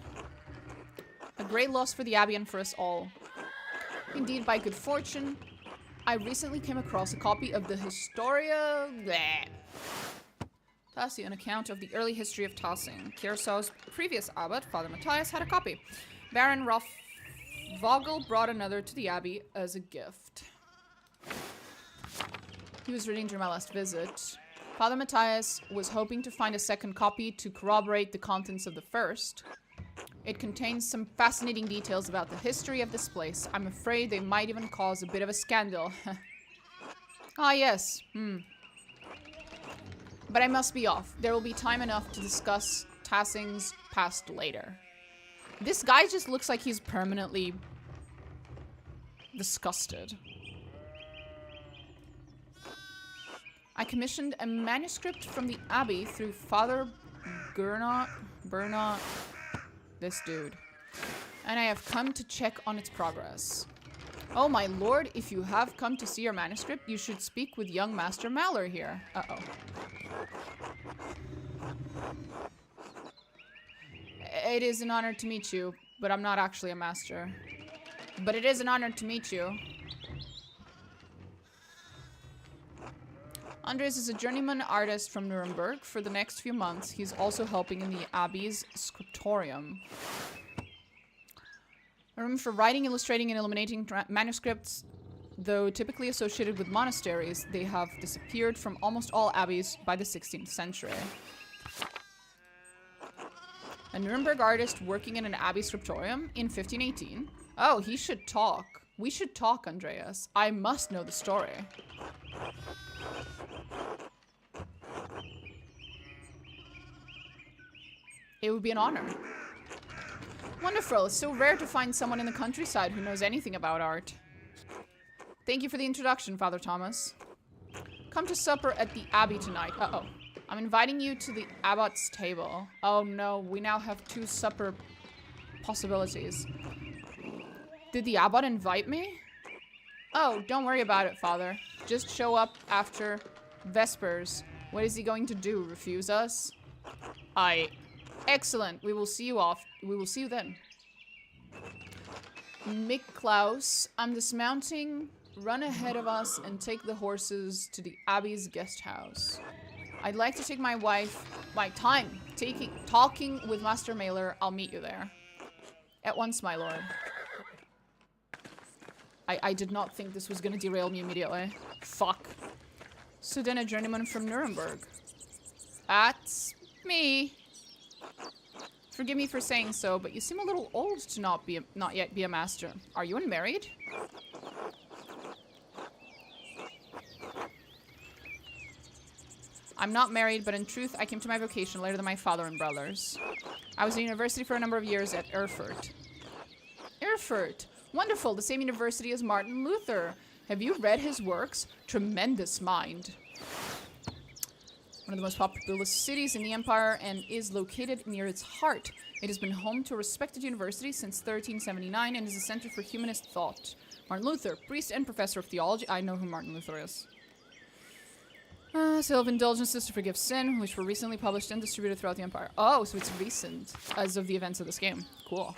A great loss for the Abbey and for us all. Indeed, by good fortune, I recently came across a copy of the Historia Tassi, an account of the early history of Tassing. Kierso's previous abbot, Father Matthias, had a copy. Baron Vogel brought another to the Abbey as a gift. He was reading during my last visit. Father Matthias was hoping to find a second copy to corroborate the contents of the first. It contains some fascinating details about the history of this place. I'm afraid they might even cause a bit of a scandal. Ah, yes. But I must be off. There will be time enough to discuss Tassing's past later. This guy just looks like he's permanently disgusted. I commissioned a manuscript from the Abbey through Father Bernot, this dude. And I have come to check on its progress. Oh my lord, if you have come to see your manuscript, you should speak with young Master Maller here. Uh-oh. It is an honor to meet you, but I'm not actually a master. But it is an honor to meet you. Andres is a journeyman artist from Nuremberg. For the next few months, he's also helping in the Abbey's scriptorium. A room for writing, illustrating, and illuminating manuscripts. Though typically associated with monasteries, they have disappeared from almost all abbeys by the 16th century. A Nuremberg artist working in an abbey scriptorium in 1518. Oh, he should talk. We should talk, Andreas. I must know the story. It would be an honor. Wonderful. It's so rare to find someone in the countryside who knows anything about art. Thank you for the introduction, Father Thomas. Come to supper at the Abbey tonight. Uh-oh. I'm inviting you to the abbot's table. Oh no, we now have 2 supper possibilities. Did the abbot invite me? Oh, don't worry about it, Father. Just show up after Vespers. What is he going to do? Refuse us? Excellent. We will see you off. We will see you then. Miklaus, I'm dismounting. Run ahead of us and take the horses to the Abbey's guest house. I'd like to take my time talking with Master Mailer. I'll meet you there. At once, my lord. I did not think this was gonna derail me immediately. Fuck. So then a journeyman from Nuremberg. That's me. Forgive me for saying so, but you seem a little old to not yet be a master. Are you unmarried? I'm not married, but in truth, I came to my vocation later than my father and brothers. I was in university for a number of years at Erfurt. Erfurt! Wonderful, the same university as Martin Luther. Have you read his works? Tremendous mind. One of the most populous cities in the empire and is located near its heart. It has been home to a respected university since 1379 and is a center for humanist thought. Martin Luther, priest and professor of theology. I know who Martin Luther is. Sale of indulgences to forgive sin, which were recently published and distributed throughout the empire. Oh, so it's recent as of the events of this game. Cool.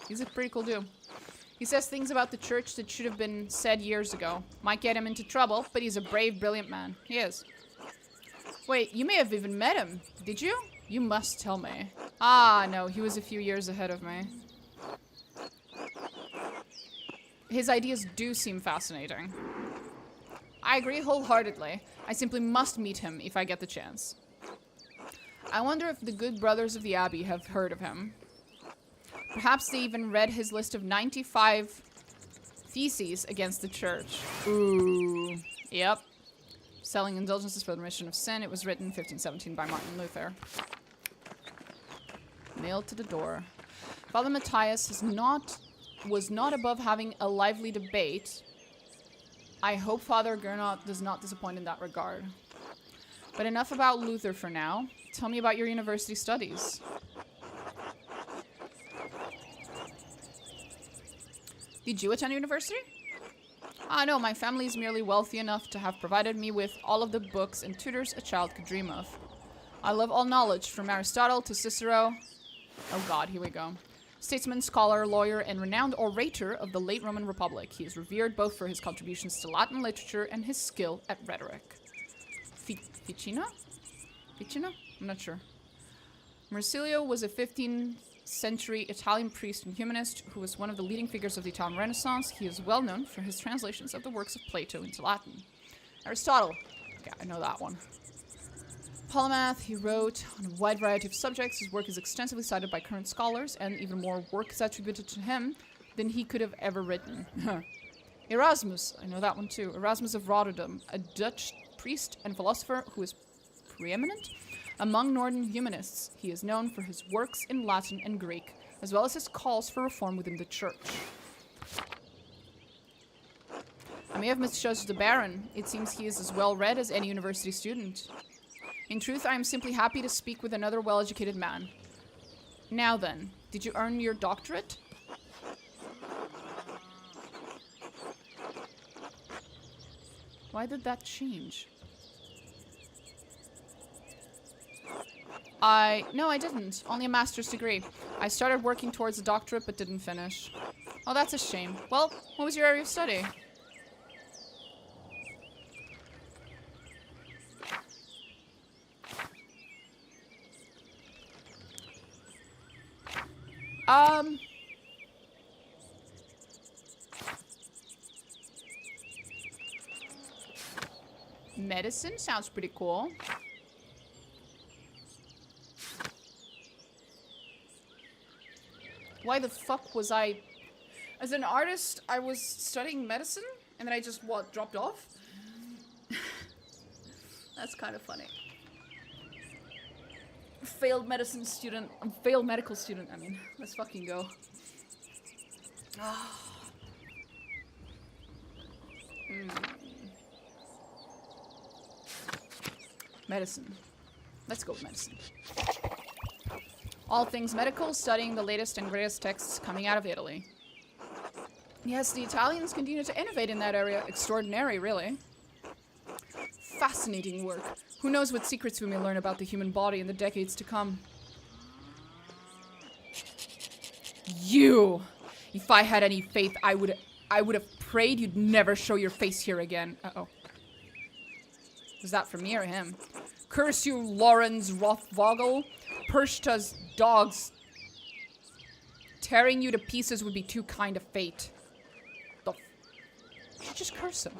He's a pretty cool dude. He says things about the church that should have been said years ago. Might get him into trouble, but he's a brave, brilliant man. He is. Wait, you may have even met him. Did you? You must tell me. Ah, no, he was a few years ahead of me. His ideas do seem fascinating. I agree wholeheartedly. I simply must meet him if I get the chance. I wonder if the good brothers of the Abbey have heard of him. Perhaps they even read his list of 95 theses against the church. Ooh. Yep. Selling indulgences for the remission of sin. It was written 1517 by Martin Luther. Nailed to the door. Father Matthias was not above having a lively debate. I hope Father Gernot does not disappoint in that regard. But enough about Luther for now. Tell me about your university studies. Did you attend university? Ah, no, my family is merely wealthy enough to have provided me with all of the books and tutors a child could dream of. I love all knowledge, from Aristotle to Cicero. Oh god, here we go. Statesman, scholar, lawyer, and renowned orator of the late Roman Republic. He is revered both for his contributions to Latin literature and his skill at rhetoric. Ficino? Ficino? I'm not sure. Marsilio was a 15th century Italian priest and humanist who was one of the leading figures of the Italian Renaissance. He is well known for his translations of the works of Plato into Latin. Aristotle. Okay, I know that one. Polymath, he wrote on a wide variety of subjects. His work is extensively cited by current scholars, and even more work is attributed to him than he could have ever written. Erasmus, I know that one too. Erasmus of Rotterdam, a Dutch priest and philosopher who is preeminent among Northern humanists. He is known for his works in Latin and Greek, as well as his calls for reform within the church. I may have misjudged the Baron. It seems he is as well read as any university student. In truth, I am simply happy to speak with another well-educated man. Now then, did you earn your doctorate? Why did that change? No, I didn't. Only a master's degree. I started working towards a doctorate but didn't finish. Oh, that's a shame. Well, what was your area of study? Medicine sounds pretty cool. Why the fuck was I... As an artist, I was studying medicine, and then I just, dropped off? That's kind of funny. Failed medicine student. Failed medical student, I mean. Let's fucking go. Medicine. Let's go with medicine. All things medical, studying the latest and greatest texts coming out of Italy. Yes, the Italians continue to innovate in that area. Extraordinary, really. Fascinating work. Who knows what secrets we may learn about the human body in the decades to come. You! If I had any faith, I would have prayed you'd never show your face here again. Uh-oh. Was that for me or him? Curse you, Lorenz Rothvogel. Pershta's dogs. Tearing you to pieces would be too kind of fate. You should just curse him.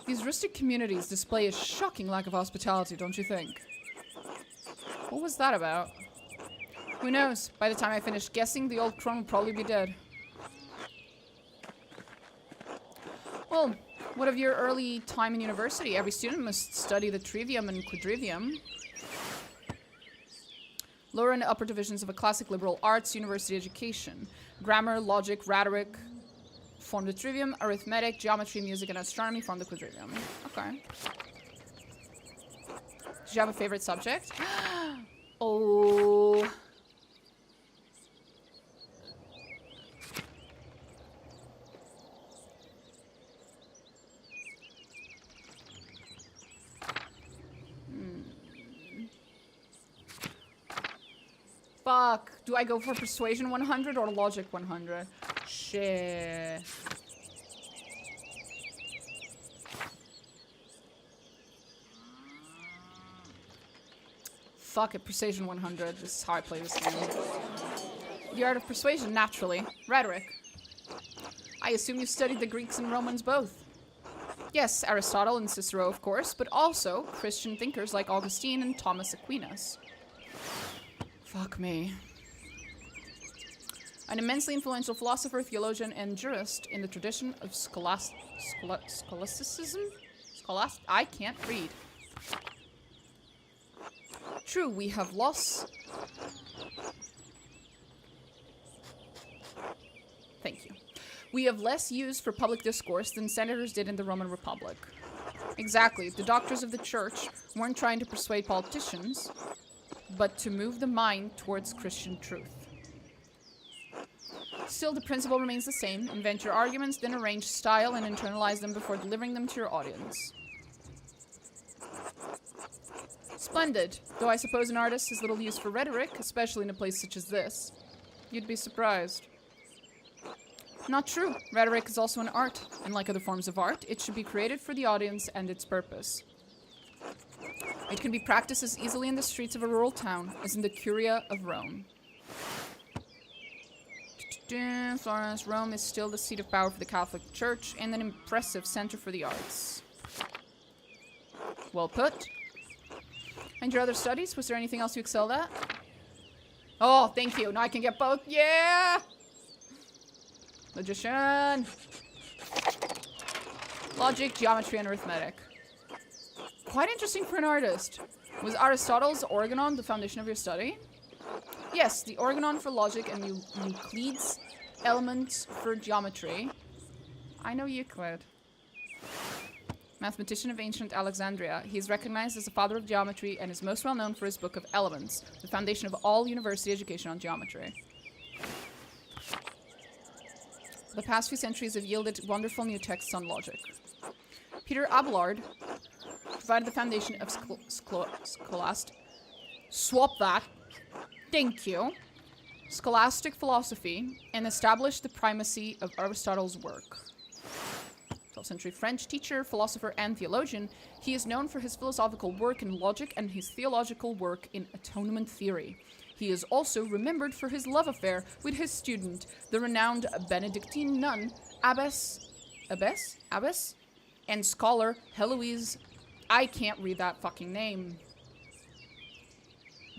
These rustic communities display a shocking lack of hospitality, don't you think? What was that about? Who knows? By the time I finish guessing, the old crone will probably be dead. Well, what of your early time in university? Every student must study the trivium and quadrivium. Lower and upper divisions of a classic liberal arts university education. Grammar, logic, rhetoric form the trivium. Arithmetic, geometry, music, and astronomy form the quadrivium. Okay. Did you have a favorite subject? Oh. Fuck. Do I go for Persuasion 100 or Logic 100? Shit. Fuck it, Persuasion 100. This is how I play this game. The art of persuasion, naturally. Rhetoric. I assume you studied the Greeks and Romans both. Yes, Aristotle and Cicero, of course, but also Christian thinkers like Augustine and Thomas Aquinas. Fuck me. An immensely influential philosopher, theologian, and jurist in the tradition of scholasticism? I can't read. True, we have lost... Thank you. We have less use for public discourse than senators did in the Roman Republic. Exactly. The doctors of the church weren't trying to persuade politicians, but to move the mind towards Christian truth. Still, the principle remains the same. Invent your arguments, then arrange style and internalize them before delivering them to your audience. Splendid. Though I suppose an artist has little use for rhetoric, especially in a place such as this. You'd be surprised. Not true. Rhetoric is also an art, and like other forms of art, it should be created for the audience and its purpose. It can be practiced as easily in the streets of a rural town as in the Curia of Rome. Florence, Rome is still the seat of power for the Catholic Church and an impressive center for the arts. Well put. And your other studies? Was there anything else you excelled at? Oh, thank you. Now I can get both. Yeah! Logician. Logic, geometry, and arithmetic. Quite interesting for an artist. Was Aristotle's organon the foundation of your study? Yes, the organon for logic and Euclid's elements for geometry. I know Euclid. Mathematician of ancient Alexandria, he is recognized as the father of geometry and is most well known for his book of Elements, the foundation of all university education on geometry. The past few centuries have yielded wonderful new texts on logic. Peter Abelard provided the foundation of scholastic philosophy and established the primacy of Aristotle's work. 12th century French teacher, philosopher, and theologian, he is known for his philosophical work in logic and his theological work in atonement theory. He is also remembered for his love affair with his student, the renowned Benedictine nun, Abbess, and scholar Heloise, I can't read that fucking name,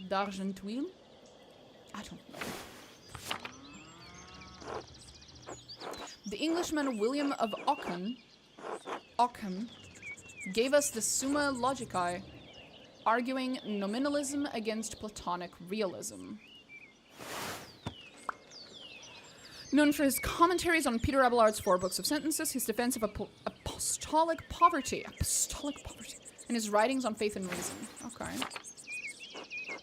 d'Argenteuil? I don't know. The Englishman William of Ockham gave us the Summa Logicae, arguing nominalism against Platonic realism. Known for his commentaries on Peter Abelard's 4 books of sentences, his defense of apostolic poverty, and his writings on faith and reason. Okay.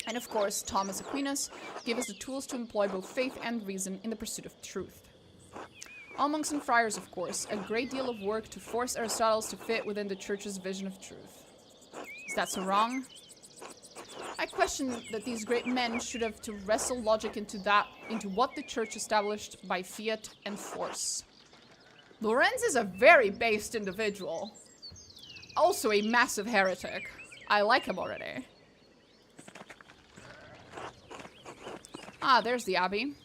And of course, Thomas Aquinas gave us the tools to employ both faith and reason in the pursuit of truth. All monks and friars, of course, a great deal of work to force Aristotle to fit within the church's vision of truth. Is that so wrong? I question that these great men should have to wrestle logic into what the church established by fiat and force. Lorenz is a very based individual. Also a massive heretic. I like him already. Ah, there's the abbey.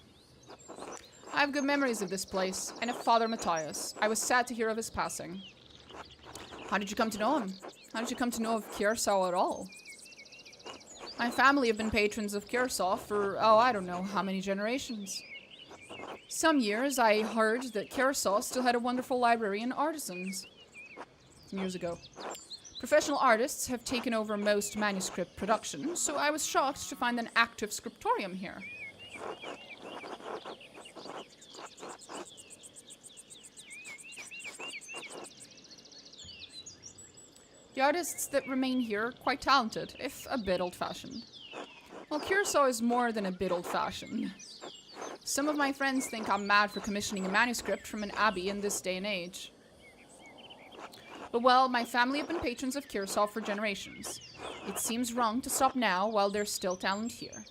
I have good memories of this place, and of Father Matthias. I was sad to hear of his passing. How did you come to know him? How did you come to know of Curacao at all? My family have been patrons of Curacao for, oh, I don't know how many generations. Some years I heard that Curacao still had a wonderful library and artisans. Some years ago. Professional artists have taken over most manuscript production, so I was shocked to find an active scriptorium here. The artists that remain here are quite talented, if a bit old-fashioned. Well, Curacao is more than a bit old-fashioned. Some of my friends think I'm mad for commissioning a manuscript from an abbey in this day and age. But well, my family have been patrons of Curacao for generations. It seems wrong to stop now while there's still talent here.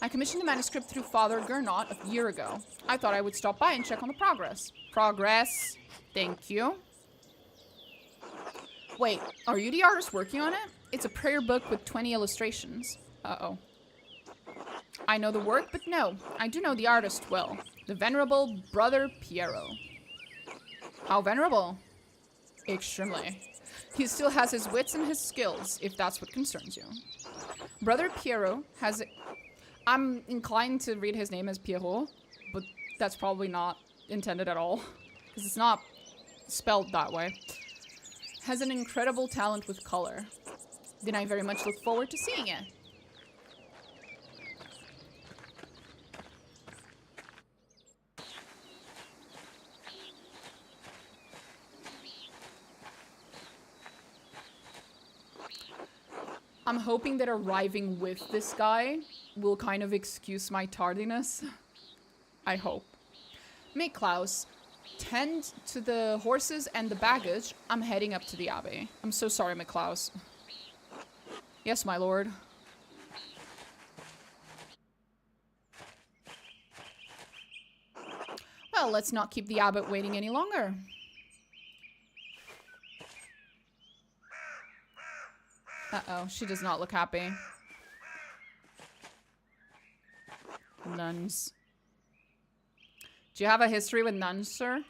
I commissioned a manuscript through Father Gernot a year ago. I thought I would stop by and check on the progress. Progress. Thank you. Wait, are you the artist working on it? It's a prayer book with 20 illustrations. Uh-oh. I know the work, but no, I do know the artist well. The venerable Brother Piero. How venerable? Extremely. He still has his wits and his skills, if that's what concerns you. Brother Piero has... I'm inclined to read his name as Pierrot, but that's probably not intended at all, because it's not spelled that way. Has an incredible talent with color. Then I very much look forward to seeing it. I'm hoping that arriving with this guy will kind of excuse my tardiness. I hope. Make Klaus tend to the horses and the baggage. I'm heading up to the abbey. I'm so sorry, McClaus. Yes, my lord. Well, let's not keep the abbot waiting any longer. Uh-oh, she does not look happy. Nuns. Do you have a history with nuns, sir?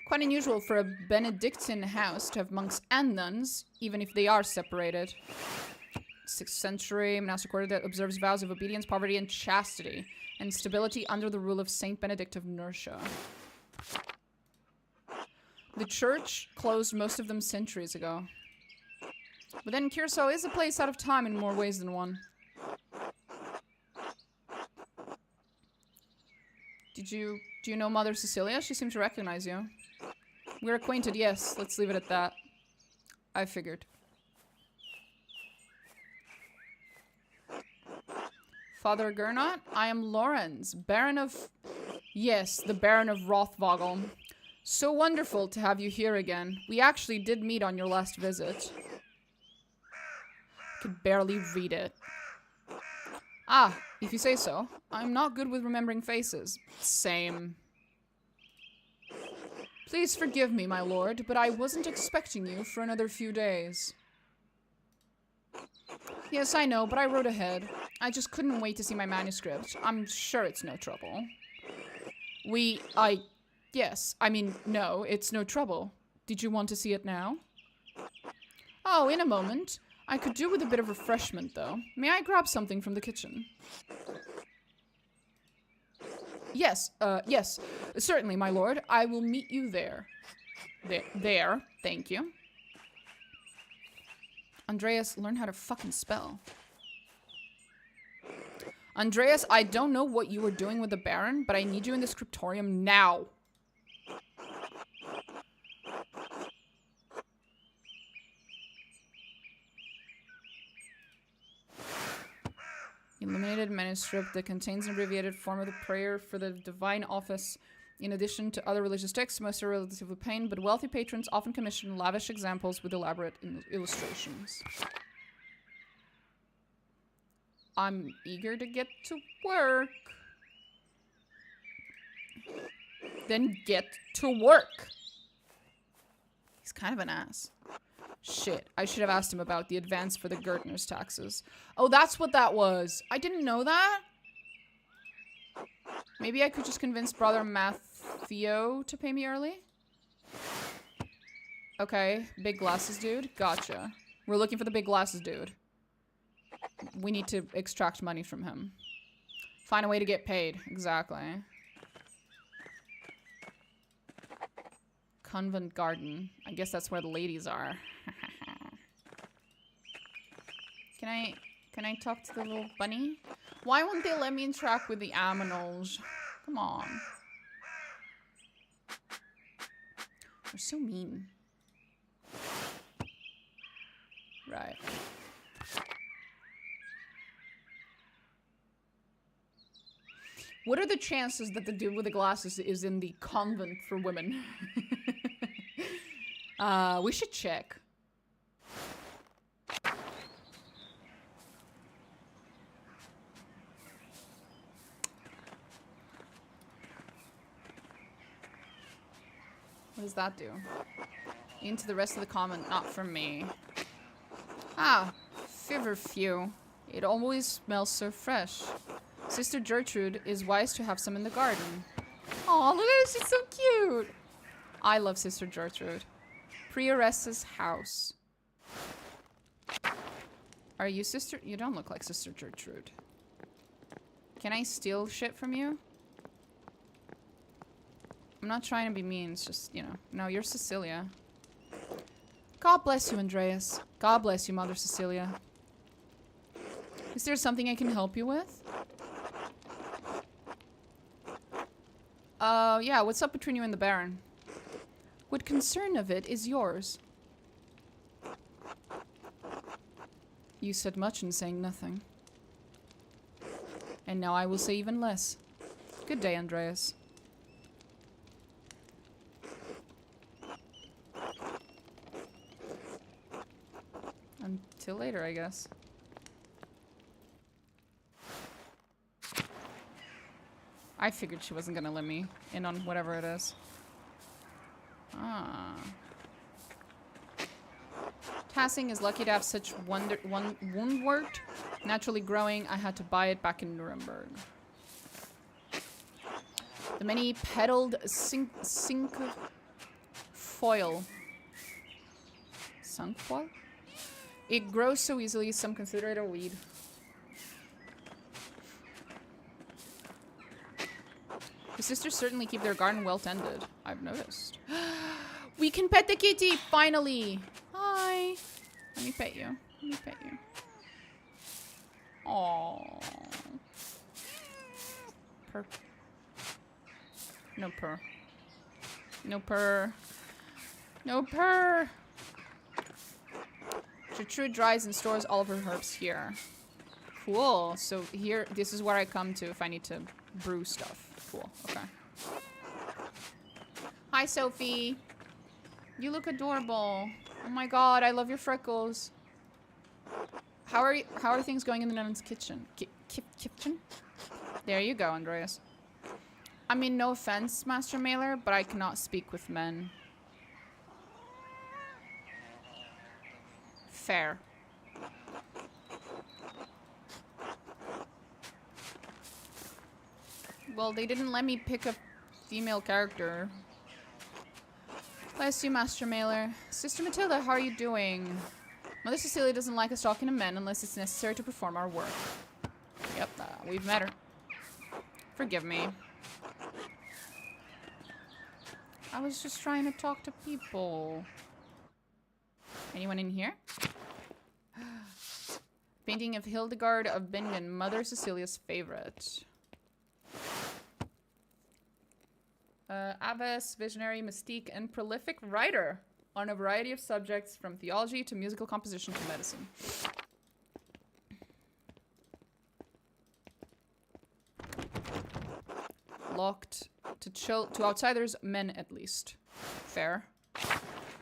Quite unusual for a Benedictine house to have monks and nuns, even if they are separated. 6th century monastic order that observes vows of obedience, poverty, and chastity, and stability under the rule of Saint Benedict of Nursia. The church closed most of them centuries ago. But then Curacao is a place out of time in more ways than one. Do you know Mother Cecilia? She seemed to recognize you. We're acquainted, yes. Let's leave it at that. I figured. Father Gernot? I am Lorenz, Baron of... Yes, the Baron of Rothvogel. So wonderful to have you here again. We actually did meet on your last visit. Could barely read it. Ah, if you say so. I'm not good with remembering faces. Same. Please forgive me, my lord, but I wasn't expecting you for another few days. Yes, I know, but I wrote ahead. I just couldn't wait to see my manuscript. I'm sure it's no trouble. Yes, I mean, no, it's no trouble. Did you want to see it now? Oh, in a moment. I could do with a bit of refreshment, though. May I grab something from the kitchen? Yes, yes. Certainly, my lord. I will meet you there. There. Thank you. Andreas, learn how to fucking spell. Andreas, I don't know what you were doing with the Baron, but I need you in the scriptorium now. Illuminated manuscript that contains an abbreviated form of the prayer for the divine office. In addition to other religious texts, most are relatively plain, but wealthy patrons often commission lavish examples with elaborate illustrations. I'm eager to get to work. Then get to work. He's kind of an ass. Shit, I should have asked him about the advance for the Gertner's taxes. Oh, that's what that was. I didn't know that. Maybe I could just convince Brother Matteo to pay me early? Okay, big glasses dude. Gotcha. We're looking for the big glasses dude. We need to extract money from him. Find a way to get paid. Exactly. Convent Garden. I guess that's where the ladies are. Can I talk to the little bunny? Why won't they let me interact with the aminals? Come on. They're so mean. What are the chances that the dude with the glasses is in the convent for women? We should check. What does that do? Into the rest of the convent, not for me. Ah, feverfew. It always smells so fresh. Sister Gertrude is wise to have some in the garden. Aw, look at her, she's so cute. I love Sister Gertrude. Prioress's house. Are you Sister? You don't look like Sister Gertrude. Can I steal shit from you? I'm not trying to be mean, it's just, you know. No, you're Cecilia. God bless you, Andreas. God bless you, Mother Cecilia. Is there something I can help you with? Yeah, what's up between you and the Baron? What concern of it is yours? You said much in saying nothing. And now I will say even less. Good day, Andreas. Until later, I guess. I figured she wasn't gonna let me in on whatever it is. Ah. Tassing is lucky to have such woundwort. Naturally growing, I had to buy it back in Nuremberg. The many-petaled cinquefoil. Cinquefoil? It grows so easily, some consider it a weed. The sisters certainly keep their garden well tended, I've noticed. We can pet the kitty, finally! Hi! Let me pet you. Let me pet you. Aww. Purr. No purr. No purr. No purr! Gertrude dries and stores all of her herbs here. Cool. So here, this is where I come to if I need to brew stuff. Cool. Okay. Hi, Sophie. You look adorable. Oh my god, I love your freckles. How are things going in the nuns' kitchen? Kitchen? There you go, Andreas. I mean, no offense, Master Mailer, but I cannot speak with men. Fair. Well, they didn't let me pick a female character. Bless you, Master Mailer. Sister Matilda, how are you doing? Mother Cecilia doesn't like us talking to men unless it's necessary to perform our work. Yep, we've met her. Forgive me. I was just trying to talk to people. Anyone in here? Painting of Hildegard of Bingen, Mother Cecilia's favorite. Abbess, visionary, mystique, and prolific writer on a variety of subjects from theology to musical composition to medicine. Locked to outsiders, men at least. Fair.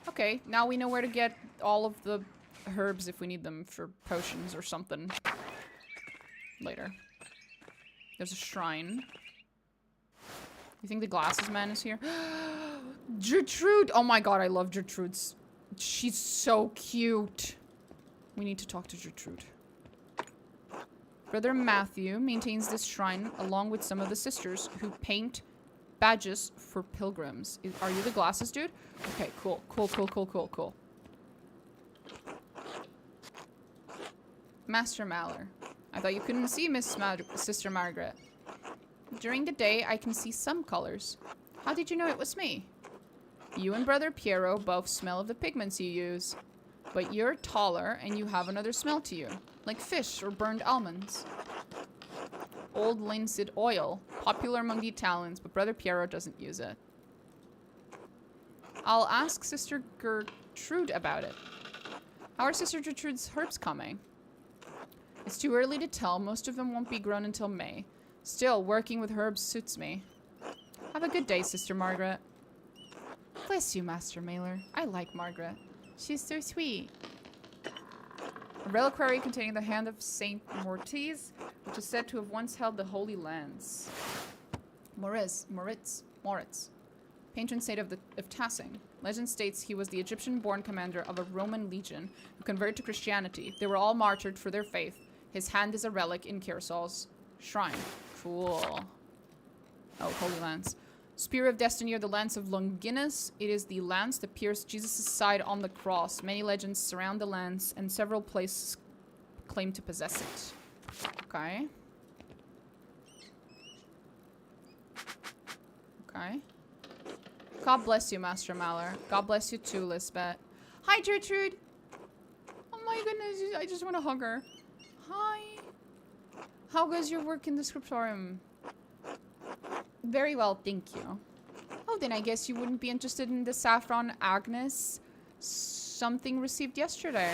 Okay, now we know where to get all of the herbs if we need them for potions or something. Later. There's a shrine. You think the glasses man is here? Gertrude! Oh my god, I love Gertrude. She's so cute. We need to talk to Gertrude. Brother Matthew maintains this shrine along with some of the sisters who paint badges for pilgrims. Are you the glasses dude? Okay, cool. Cool. Master Maller. I thought you couldn't see Sister Margaret. During the day, I can see some colors. How did you know it was me? You and Brother Piero both smell of the pigments you use. But you're taller and you have another smell to you. Like fish or burned almonds. Old linseed oil. Popular among the Italians, but Brother Piero doesn't use it. I'll ask Sister Gertrude about it. How are Sister Gertrude's herbs coming? It's too early to tell. Most of them won't be grown until May. Still, working with herbs suits me. Have a good day, Sister Margaret. Bless you, Master Mailer. I like Margaret. She's so sweet. A reliquary containing the hand of Saint Moritz, which is said to have once held the Holy Lands. Moritz. Patron saint of Tassing. Legend states he was the Egyptian-born commander of a Roman legion who converted to Christianity. They were all martyred for their faith. His hand is a relic in Kearsal's shrine. Cool. Oh, Holy Lance. Spear of Destiny or the Lance of Longinus. It is the lance that pierced Jesus' side on the cross. Many legends surround the lance, and several places claim to possess it. Okay. Okay. God bless you, Master Maller. God bless you too, Lisbeth. Hi, Gertrude. Oh my goodness, I just want to hug her. Hi. How goes your work in the scriptorium? Very well, thank you. Oh, then I guess you wouldn't be interested in the Saffron Agnes something received yesterday.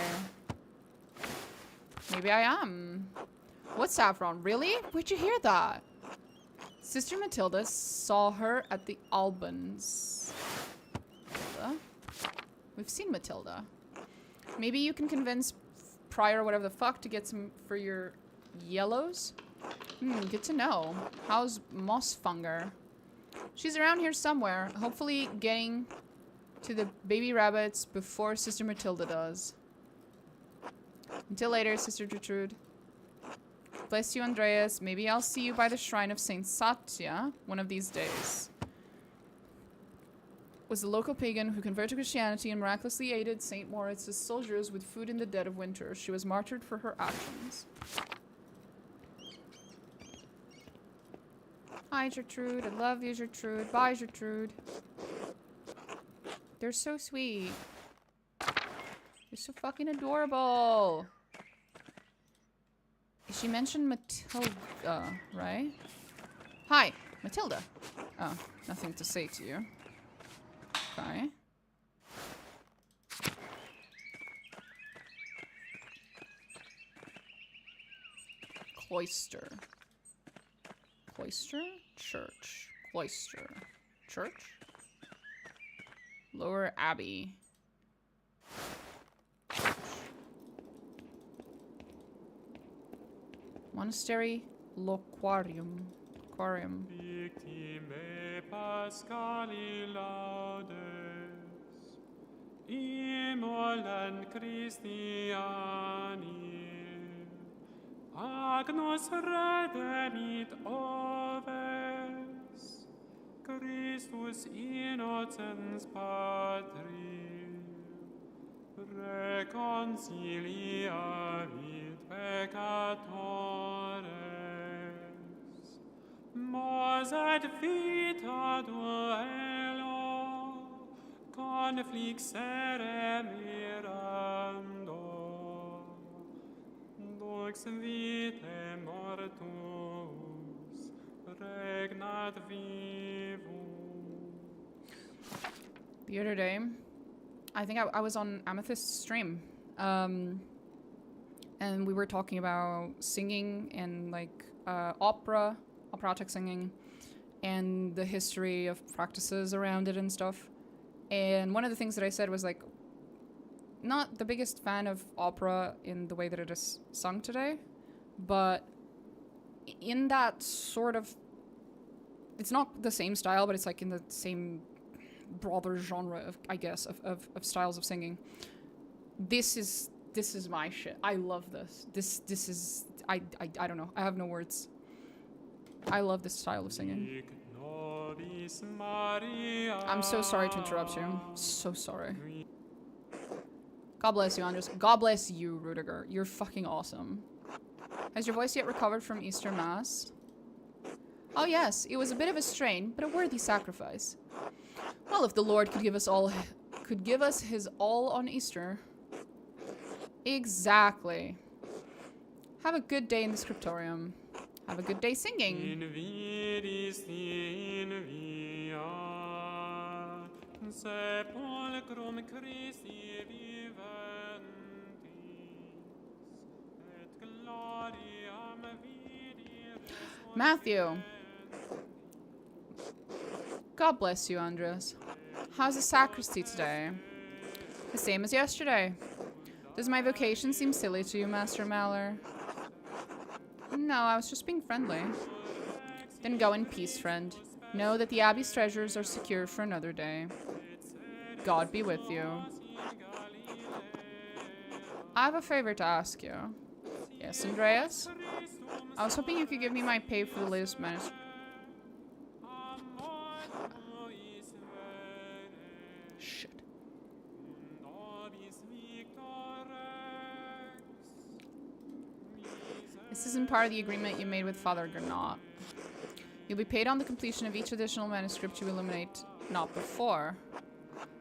Maybe I am. What Saffron? Really? Where'd you hear that? Sister Matilda saw her at the Albans. Matilda? We've seen Matilda. Maybe you can convince Prior whatever the fuck to get some for your yellows? Good to know. How's Mossfunger? She's around here somewhere. Hopefully getting to the baby rabbits before Sister Matilda does. Until later, Sister Gertrude. Bless you, Andreas. Maybe I'll see you by the shrine of Saint Satya one of these days. Was a local pagan who converted to Christianity and miraculously aided Saint Moritz's soldiers with food in the dead of winter. She was martyred for her actions. Hi, Gertrude. I love you, Gertrude. Bye, Gertrude. They're so sweet. They're so fucking adorable. She mentioned Matilda, right? Hi, Matilda. Oh, nothing to say to you. Okay. Cloister. Cloister? Church. Cloister. Church? Lower Abbey. Church. Monastery. Loquarium. Aquarium. Victime Pascali laudes, immolant Christiani, Agnus redemit oves, Christus innocens Patri, reconciliavit peccatores, Mos et vita duello conflixere mirando, dux vitae mortus regnat vivum. The other day, I think I was on Amethyst's stream, and we were talking about singing and like operatic singing, and the history of practices around it and stuff. And one of the things that I said was like, not the biggest fan of opera in the way that it is sung today, but in that sort of, it's not the same style, but it's like in the same broader genre of, I guess, of styles of singing. This is my shit. I love this. This is, I don't know. I have no words. I love this style of singing. I'm so sorry to interrupt you. So sorry. God bless you, Andres. God bless you, Rudiger. You're fucking awesome. Has your voice yet recovered from Easter Mass? Oh yes, it was a bit of a strain, but a worthy sacrifice. Well, if the Lord could give us his all on Easter. Exactly. Have a good day in the scriptorium. Have a good day singing. In vidis in via sepulchrum Christi viventis et gloriam vidi Matthew. God bless you, Andres. How's the sacristy today? The same as yesterday. Does my vocation seem silly to you, Master Maller? No, I was just being friendly. Then go in peace, friend. Know that the Abbey's treasures are secure for another day. God be with you. I have a favor to ask you. Yes, Andreas? I was hoping you could give me my pay for the latest manuscript. Shit. This isn't part of the agreement you made with Father Gernot. You'll be paid on the completion of each additional manuscript you illuminate, not before.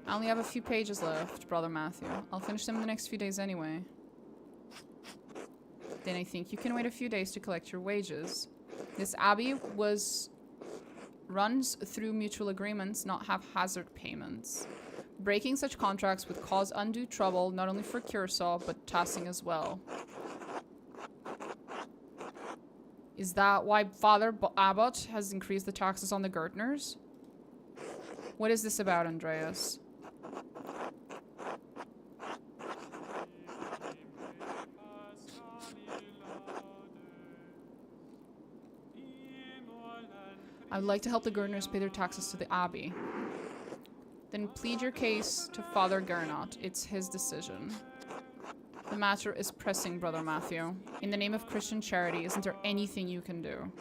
I only have a few pages left, Brother Matthew. I'll finish them in the next few days anyway. Then I think you can wait a few days to collect your wages. This abbey runs through mutual agreements, not haphazard payments. Breaking such contracts would cause undue trouble, not only for Curacao, but Tassing as well. Is that why Father Abbot has increased the taxes on the Gertners? What is this about, Andreas? I would like to help the Gertners pay their taxes to the Abbey. Then plead your case to Father Gernot. It's his decision. The matter is pressing, Brother Matthew. In the name of Christian charity, isn't there anything you can do?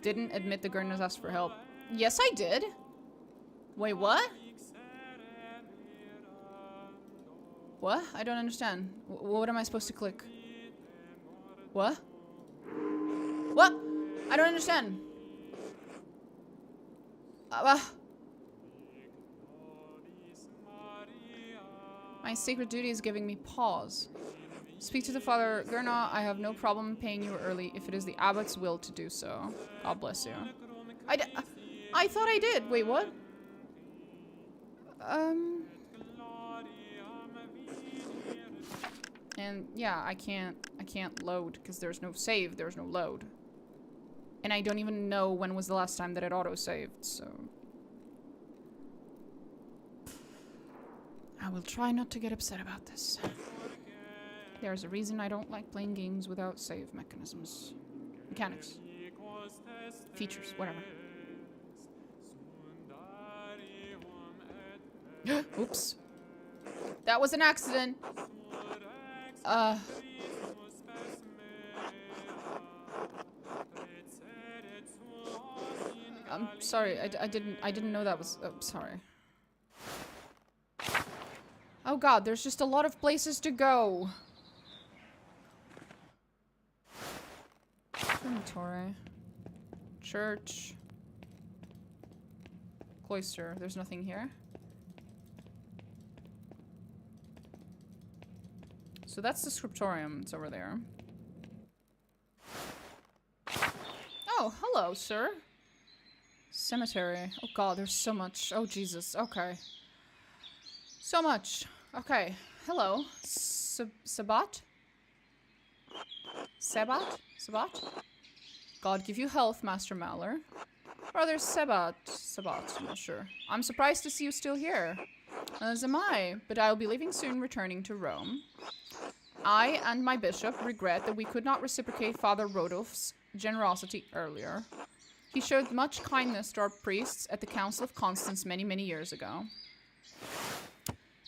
Didn't admit the Gerners asked for help. Yes, I did. Wait, what? What? I don't understand. What am I supposed to click? What? What? I don't understand. My sacred duty is giving me pause. Speak to the Father Gernot. I have no problem paying you early if it is the abbot's will to do so. God bless you. I thought I did. Wait, what? And yeah, I can't load because there's no save, there's no load. And I don't even know when was the last time that it auto-saved, so... I will try not to get upset about this. There's a reason I don't like playing games without save mechanisms. Mechanics. Features, whatever. Oops. That was an accident. I'm sorry, I didn't know that was, oh, sorry. Oh god, there's just a lot of places to go. Dormitory. Church. Cloister, there's nothing here. So that's the scriptorium, it's over there. Oh, hello, sir. Cemetery. Oh god, there's so much. Oh Jesus, okay. So much. Okay, hello. Sabat? Sabat? Sabat? God give you health, Master Maller. Brother Sabat, I'm not sure. I'm surprised to see you still here. As am I, but I'll be leaving soon, returning to Rome. I and my bishop regret that we could not reciprocate Father Rodolph's generosity earlier. He showed much kindness to our priests at the Council of Constance many, many years ago.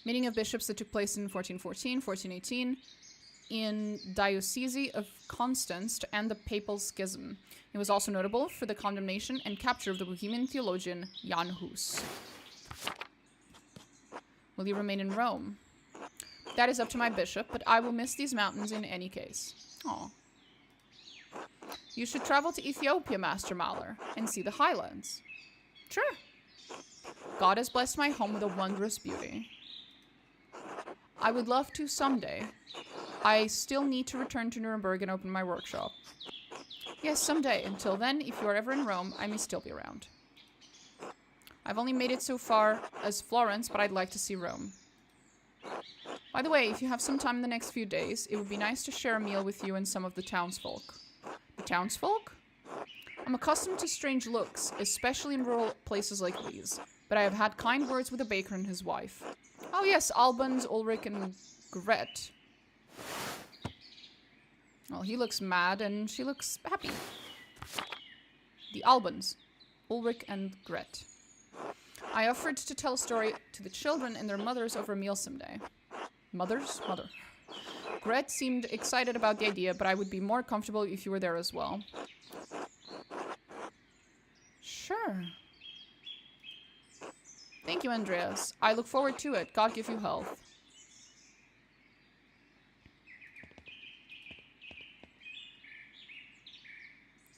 Meeting of bishops that took place in 1414, 1418 in Diocese of Constance to end the Papal Schism. It was also notable for the condemnation and capture of the Bohemian theologian Jan Hus. Will you remain in Rome? That is up to my bishop, but I will miss these mountains in any case. Aw. You should travel to Ethiopia, Master Maller, and see the highlands. Sure. God has blessed my home with a wondrous beauty. I would love to someday. I still need to return to Nuremberg and open my workshop. Yes, someday. Until then, if you are ever in Rome, I may still be around. I've only made it so far as Florence, but I'd like to see Rome. By the way, if you have some time in the next few days, it would be nice to share a meal with you and some of the townsfolk. The townsfolk? I'm accustomed to strange looks, especially in rural places like these, but I have had kind words with a baker and his wife. Oh yes, Albans, Ulrich, and Gret. Well, he looks mad and she looks happy. The Albans, Ulrich and Gret. I offered to tell a story to the children and their mothers over a meal someday. Mothers? Mother. Gret seemed excited about the idea, but I would be more comfortable if you were there as well. Sure. Thank you, Andreas. I look forward to it. God give you health.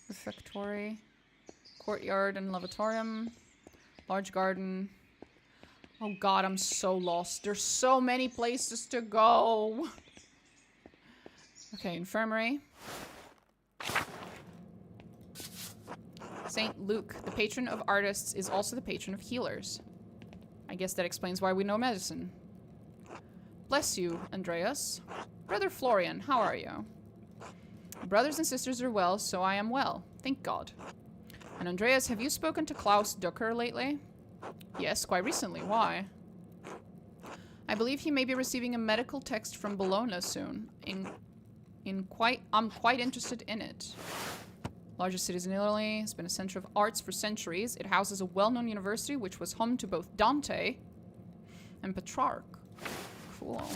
Refectory. Courtyard and lavatorium. Large garden. Oh god, I'm so lost. There's so many places to go. Okay, infirmary. Saint Luke, the patron of artists, is also the patron of healers. I guess that explains why we know medicine. Bless you, Andreas. Brother Florian, how are you? Brothers and sisters are well, so I am well. Thank God. And Andreas, have you spoken to Klaus Ducker lately? Yes, quite recently. Why? I believe he may be receiving a medical text from Bologna soon. I'm quite interested in it. Largest cities in Italy, has been a center of arts for centuries. It houses a well-known university which was home to both Dante and Petrarch. Cool.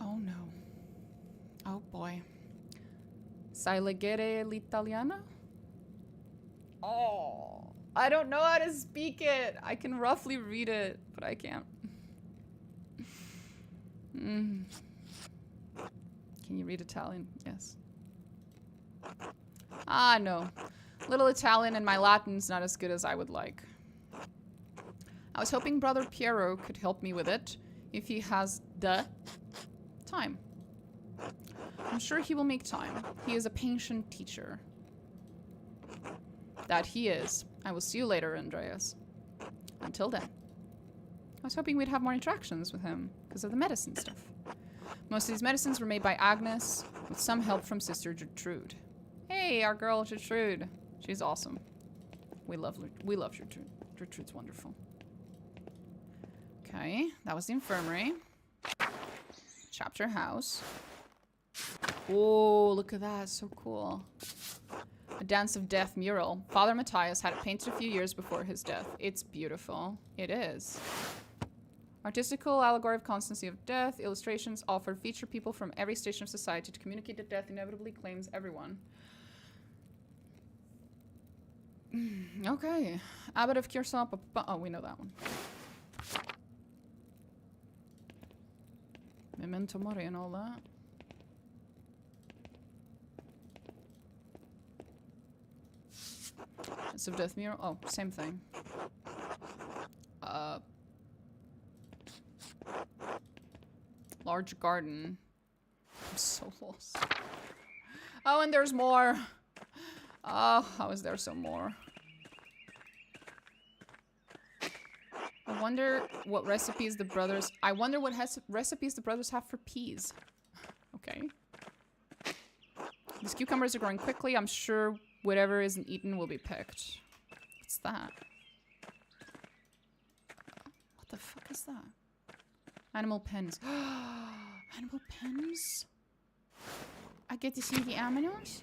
Oh no. Oh boy. Sai leggere l'italiano? Oh, I don't know how to speak it. I can roughly read it, but I can't. Can you read Italian? Yes. Ah, no. Little Italian and my Latin's not as good as I would like. I was hoping Brother Piero could help me with it, if he has the time. I'm sure he will make time. He is a patient teacher. That he is. I will see you later, Andreas. Until then. I was hoping we'd have more interactions with him, because of the medicine stuff. Most of these medicines were made by Agnes, with some help from Sister Gertrude. Hey, our girl Gertrude. She's awesome. We love Gertrude. Gertrude's wonderful. Okay, that was the infirmary. Chapter house. Oh, look at that. So cool. A Dance of Death mural. Father Matthias had it painted a few years before his death. It's beautiful. It is. Artistical allegory of constancy of death. Illustrations offered feature people from every station of society to communicate that death inevitably claims everyone. Okay. Abbot of Kiersop. Oh, we know that one. Memento Mori and all that. Dance of Death mural. Oh, same thing. Large garden. I'm so lost. Oh, and there's more. Oh, how is there some more? I wonder what recipes the brothers... I wonder what recipes the brothers have for peas. Okay. These cucumbers are growing quickly. I'm sure whatever isn't eaten will be picked. What's that? What the fuck is that? Animal pens. Animal pens? I get to see the animals?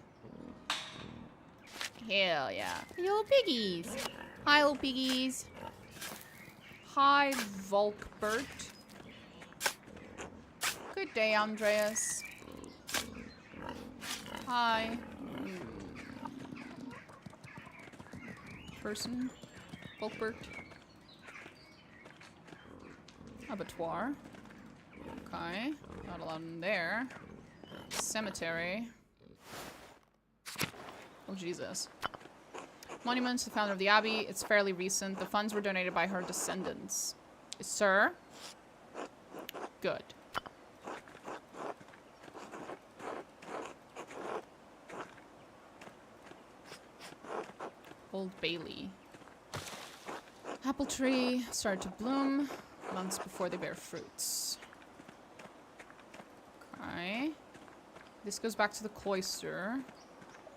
Hell yeah. Little piggies. Hi, little piggies. Hi, Volkbert. Good day, Andreas. Hi. Person. Volkbert. Abattoir. Okay. Not a lot in there. Cemetery. Oh, Jesus. Monument to the founder of the Abbey. It's fairly recent. The funds were donated by her descendants. Sir? Good. Old Bailey. Apple tree started to bloom months before they bear fruits. Okay. This goes back to the cloister.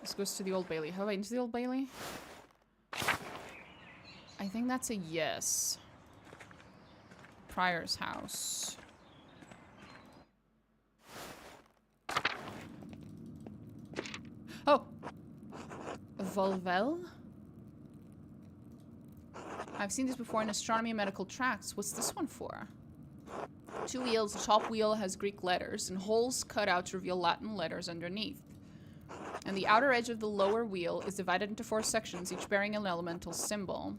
This goes to the Old Bailey. Have I been to the Old Bailey? I think that's a yes. Prior's house. Oh! Volvel? I've seen this before in astronomy and medical tracts. What's this one for? 2 wheels. The top wheel has Greek letters and holes cut out to reveal Latin letters underneath. And the outer edge of the lower wheel is divided into 4 sections, each bearing an elemental symbol.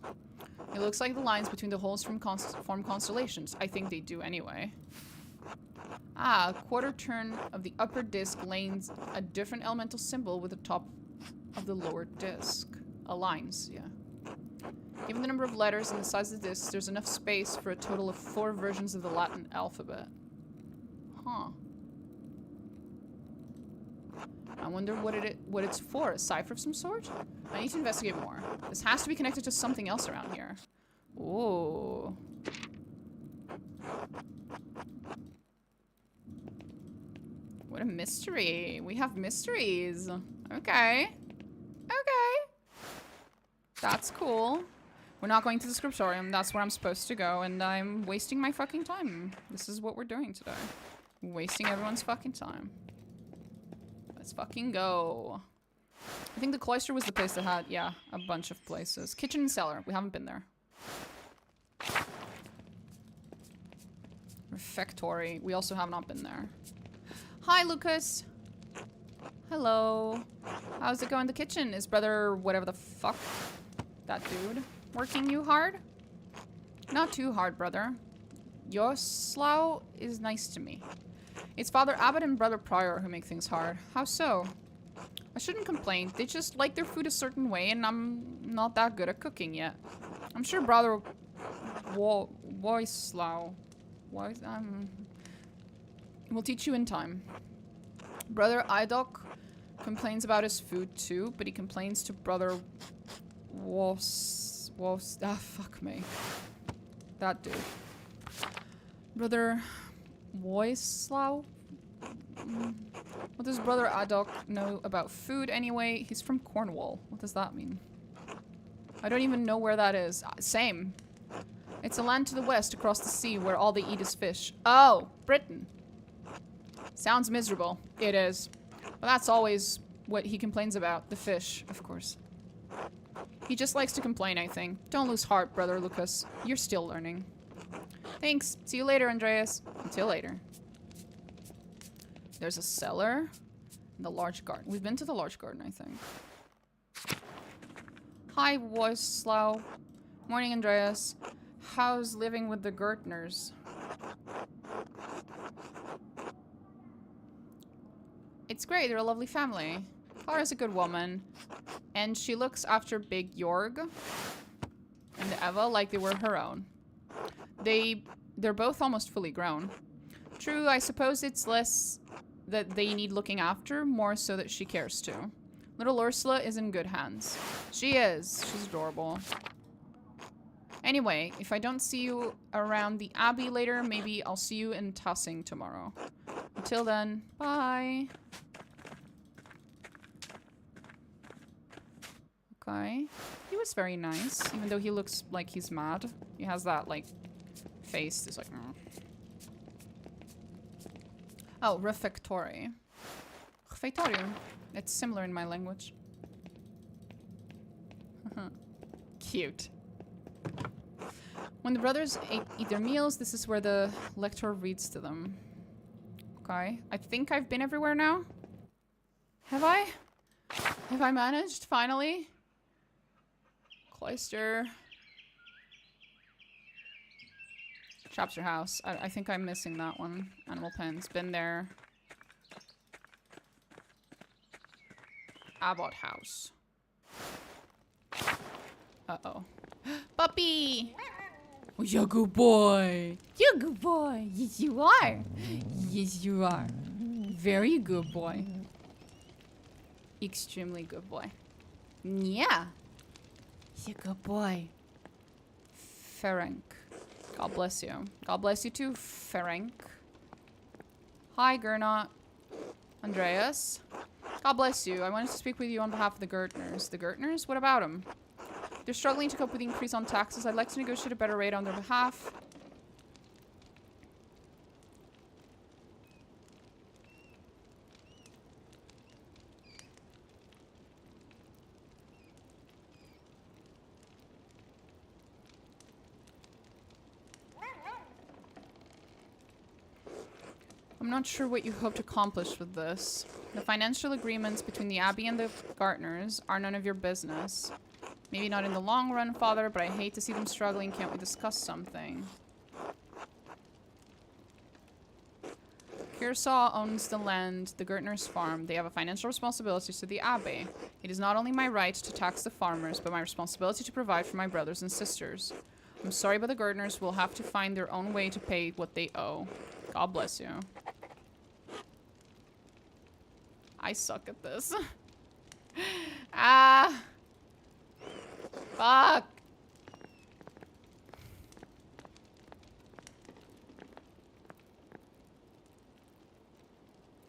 It looks like the lines between the holes form constellations. I think they do anyway. Ah, a quarter turn of the upper disc lanes a different elemental symbol with the top of the lower disc. Aligns, yeah. Given the number of letters and the size of the disc, there's enough space for a total of 4 versions of the Latin alphabet. Huh. I wonder what it's for. A cipher of some sort? I need to investigate more. This has to be connected to something else around here. Ooh. What a mystery. We have mysteries. Okay. Okay. That's cool. We're not going to the scriptorium. That's where I'm supposed to go, and I'm wasting my fucking time. This is what we're doing today. Wasting everyone's fucking time. Let's fucking go. I think the cloister was the place that had, yeah, a bunch of places. Kitchen and cellar. We haven't been there. Refectory. We also have not been there. Hi, Lucas. Hello. How's it going in the kitchen? Is brother whatever the fuck that dude working you hard? Not too hard, brother. Yoslaw is nice to me. It's Father Abbot and Brother Prior who make things hard. How so? I shouldn't complain. They just like their food a certain way, and I'm not that good at cooking yet. I'm sure Brother Woislaw will teach you in time. Brother Idok complains about his food too, but he complains to Brother fuck me. That dude. Brother Woislaw? What does Brother Adok know about food anyway? He's from Cornwall. What does that mean? I don't even know where that is. Same. It's a land to the west across the sea where all they eat is fish. Oh, Britain. Sounds miserable. It is. But that's always what he complains about. The fish, of course. He just likes to complain, I think. Don't lose heart, Brother Lucas. You're still learning. Thanks. See you later, Andreas. Until later. There's a cellar. And the large garden. We've been to the large garden, I think. Hi, Woislaw. Morning, Andreas. How's living with the Gertners? It's great. They're a lovely family. Clara's a good woman. And she looks after Big Jorg and Eva like they were her own. They're both almost fully grown. True, I suppose it's less that they need looking after, more so that she cares too. Little Ursula is in good hands. She is. She's adorable. Anyway, if I don't see you around the Abbey later, maybe I'll see you in Tassing tomorrow. Until then, bye. Okay. He was very nice, even though he looks like he's mad. He has that, like, face. It's like... Oh, refectory. Refectorium. It's similar in my language. Cute. When the brothers eat their meals, this is where the lector reads to them. Okay. I think I've been everywhere now. Have I? Have I managed, finally? Cloister. Chapter house. I think I'm missing that one. Animal pens. Been there. Abbot house. Uh-oh. Puppy! Oh, you're a good boy. You're a good boy. Yes, you are. Yes, you are. Very good boy. Extremely good boy. Yeah. You're a good boy. Ferenc. God bless you. God bless you too, Ferenc. Hi, Gernot. Andreas. God bless you. I wanted to speak with you on behalf of the Gertners. The Gertners? What about them? They're struggling to cope with the increase on taxes. I'd like to negotiate a better rate on their behalf. I'm not sure what you hope to accomplish with this. The financial agreements between the Abbey and the Gartners are none of your business. Maybe not in the long run, Father, but I hate to see them struggling. Can't we discuss something? Kearsaw owns the land, the Gertners farm. They have a financial responsibility to the Abbey. It is not only my right to tax the farmers, but my responsibility to provide for my brothers and sisters. I'm sorry, but the Gertners will have to find their own way to pay what they owe. God bless you. I suck at this. Ah. Fuck.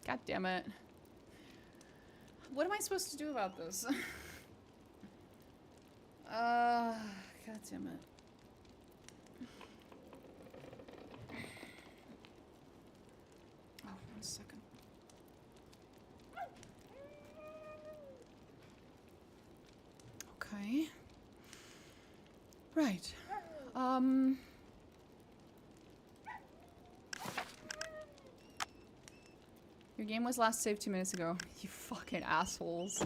God damn it. What am I supposed to do about this? God damn it. Oh, 1 second. Okay. Right. Your game was last saved 2 minutes ago. You fucking assholes.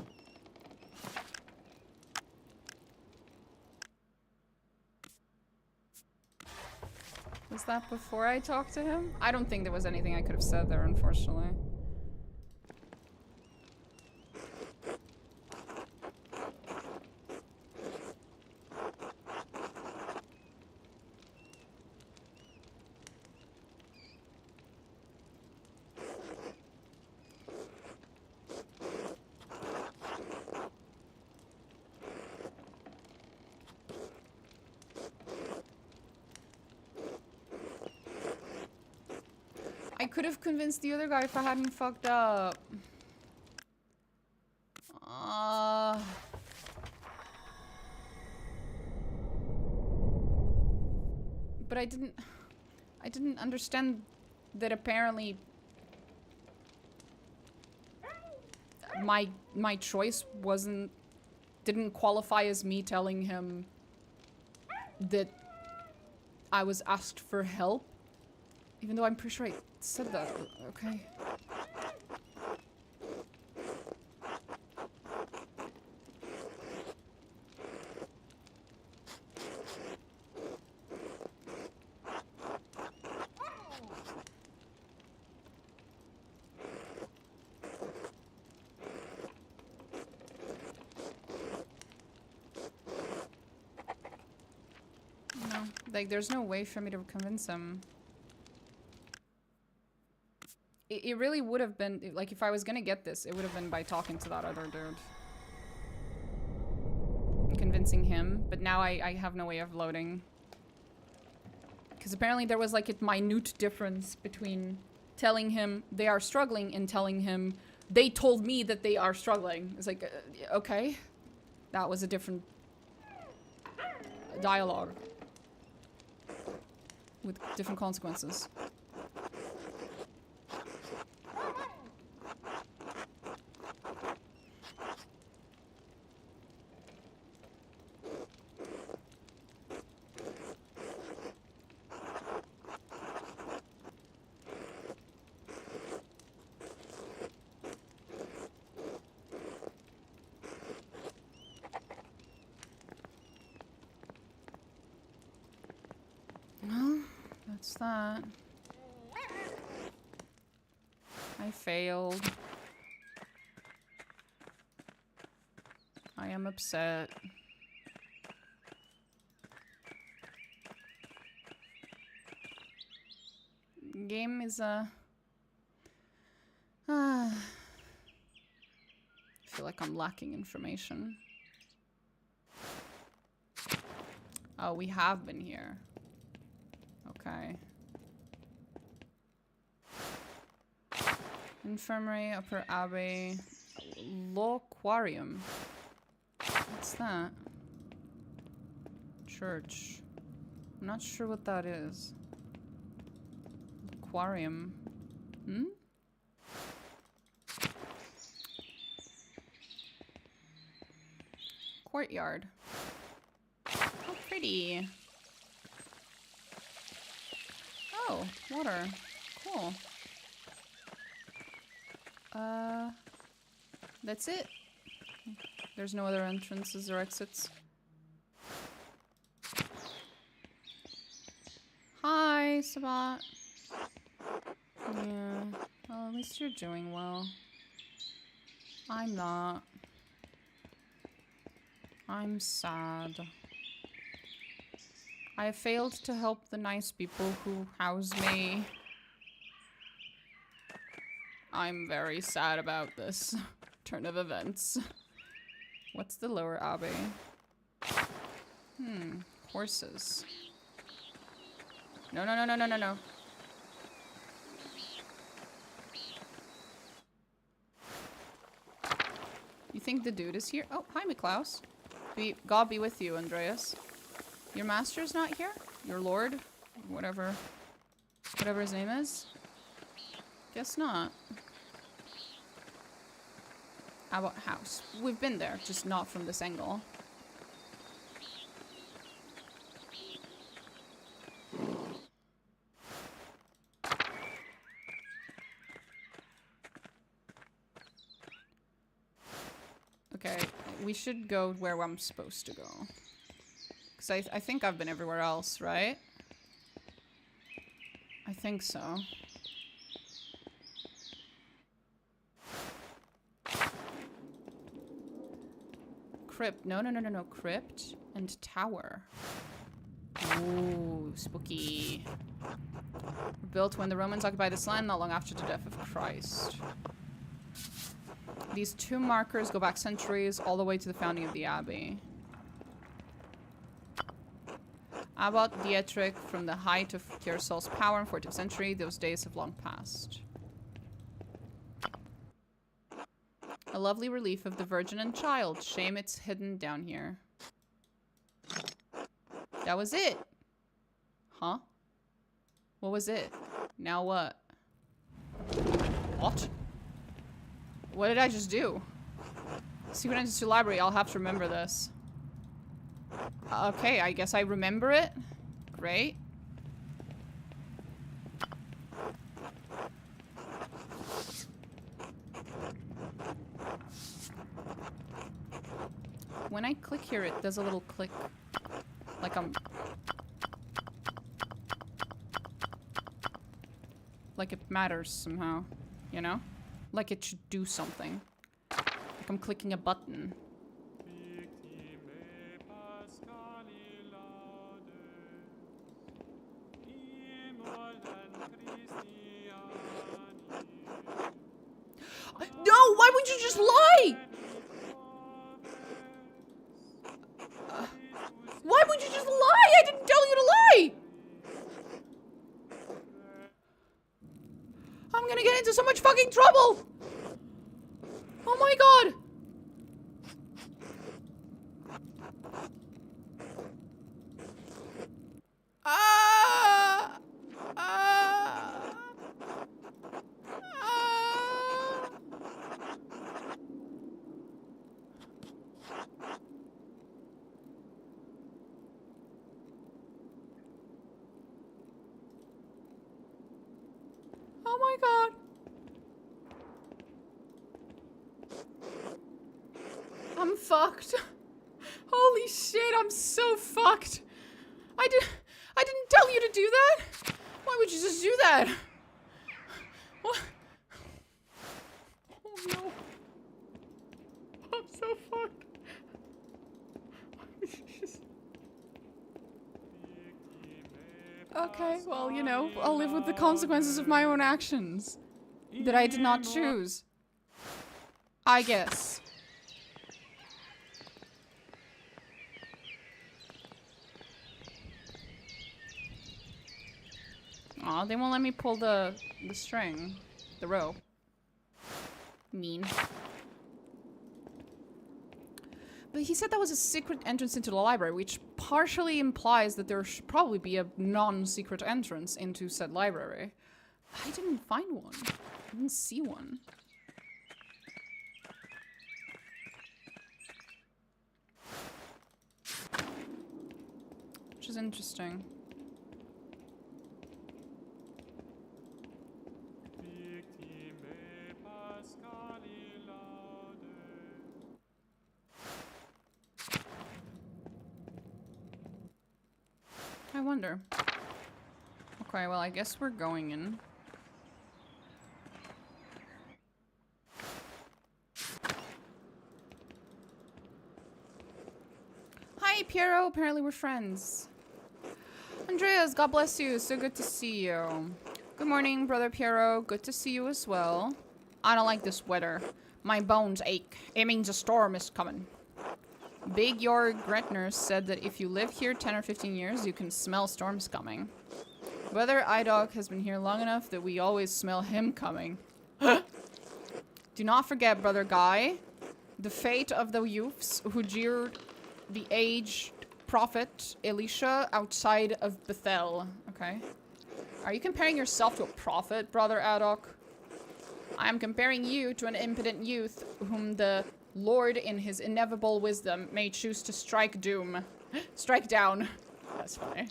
Was that before I talked to him? I don't think there was anything I could have said there, unfortunately. I could have convinced the other guy if I hadn't fucked up. But I didn't understand that apparently my choice didn't qualify as me telling him that I was asked for help. Even though I'm pretty sure I said that, okay. No, like there's no way for me to convince him. It really would have been, like, if I was gonna get this, it would have been by talking to that other dude. Convincing him, but now I have no way of loading. Because apparently there was, like, a minute difference between telling him they are struggling and telling him they told me that they are struggling. It's like, okay. That was a different dialogue. With different consequences. That's that. I failed. I am upset. Game is I feel like I'm lacking information. Oh, we have been here. Okay. Infirmary, Upper Abbey, Loquarium. What's that? Church. I'm not sure what that is. Aquarium. Hmm? Courtyard. How pretty. Oh, water. Cool. That's it. There's no other entrances or exits. Hi, Sabat. Yeah. Well, at least you're doing well. I'm not. I'm sad. I have failed to help the nice people who house me. I'm very sad about this turn of events. What's the lower abbey? Horses. No, no, no, no, no, no, no. You think the dude is here? Oh, hi, Miklaus. God be with you, Andreas. Your master's not here? Your lord? Whatever his name is? Guess not. Abbot House. We've been there, just not from this angle. Okay, we should go where I'm supposed to go. Because I think I've been everywhere else, right? I think so. Crypt. No, no, no, no, no. Crypt and tower. Ooh, spooky. Built when the Romans occupied this land, not long after the death of Christ. These two markers go back centuries, all the way to the founding of the abbey. Abbot Dietrich, from the height of Kiersol's power in 14th century, those days have long passed. A lovely relief of the Virgin and Child. Shame it's hidden down here. That was it. Huh? What was it? Now what? What? What did I just do? Secret entrance to library. I'll have to remember this. Okay, I guess I remember it. Great. When I click here, it does a little click. Like I'm... Like it matters somehow. You know? Like it should do something. Like I'm clicking a button. No! Why would you just lie? Why would you just lie? I didn't tell you to lie! I'm gonna get into so much fucking trouble! Oh my god! Ah! Ah! Ah! Oh my god. I'm fucked. Holy shit, I'm so fucked. I didn't tell you to do that. Why would you just do that? What? Oh no. I'm so fucked. Okay, well, you know, I'll live with the consequences of my own actions. That I did not choose. I guess. Aw, they won't let me pull the string. The rope. Mean. But he said that was a secret entrance into the library, which partially implies that there should probably be a non-secret entrance into said library. I didn't find one. I didn't see one. Which is interesting. I wonder. Okay, well, I guess we're going in. Hi, Piero. Apparently we're friends. Andreas, God bless you. So good to see you. Good morning, Brother Piero. Good to see you as well. I don't like this weather. My bones ache. It means a storm is coming. Big Jorg Gretner said that if you live here 10 or 15 years, you can smell storms coming. Brother Idog has been here long enough that we always smell him coming. Do not forget, Brother Guy, the fate of the youths who jeered the aged prophet Elisha outside of Bethel. Okay. Are you comparing yourself to a prophet, Brother Adok? I am comparing you to an impotent youth whom the Lord in his ineffable wisdom may choose to strike doom. Strike down. That's funny.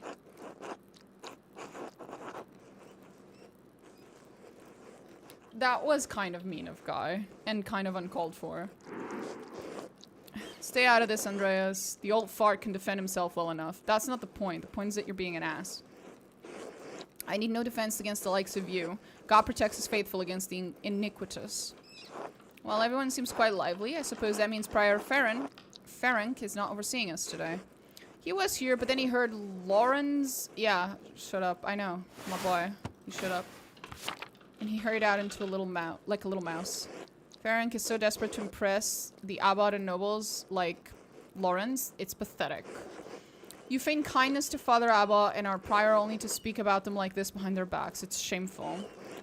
That was kind of mean of Guy, and kind of uncalled for. Stay out of this, Andreas. The old fart can defend himself well enough. That's not the point. The point is that you're being an ass. I need no defense against the likes of you. God protects his faithful against the iniquitous. Well, everyone seems quite lively. I suppose that means Prior Ferenc is not overseeing us today. He was here, but then he heard Lauren's... Yeah, shut up. I know. My boy. You shut up. And he hurried out into a little mouse, like a little mouse. Ferenc is so desperate to impress the abbot and nobles like Lawrence. It's pathetic. You feign kindness to Father Abbot and our prior only to speak about them like this behind their backs. It's shameful.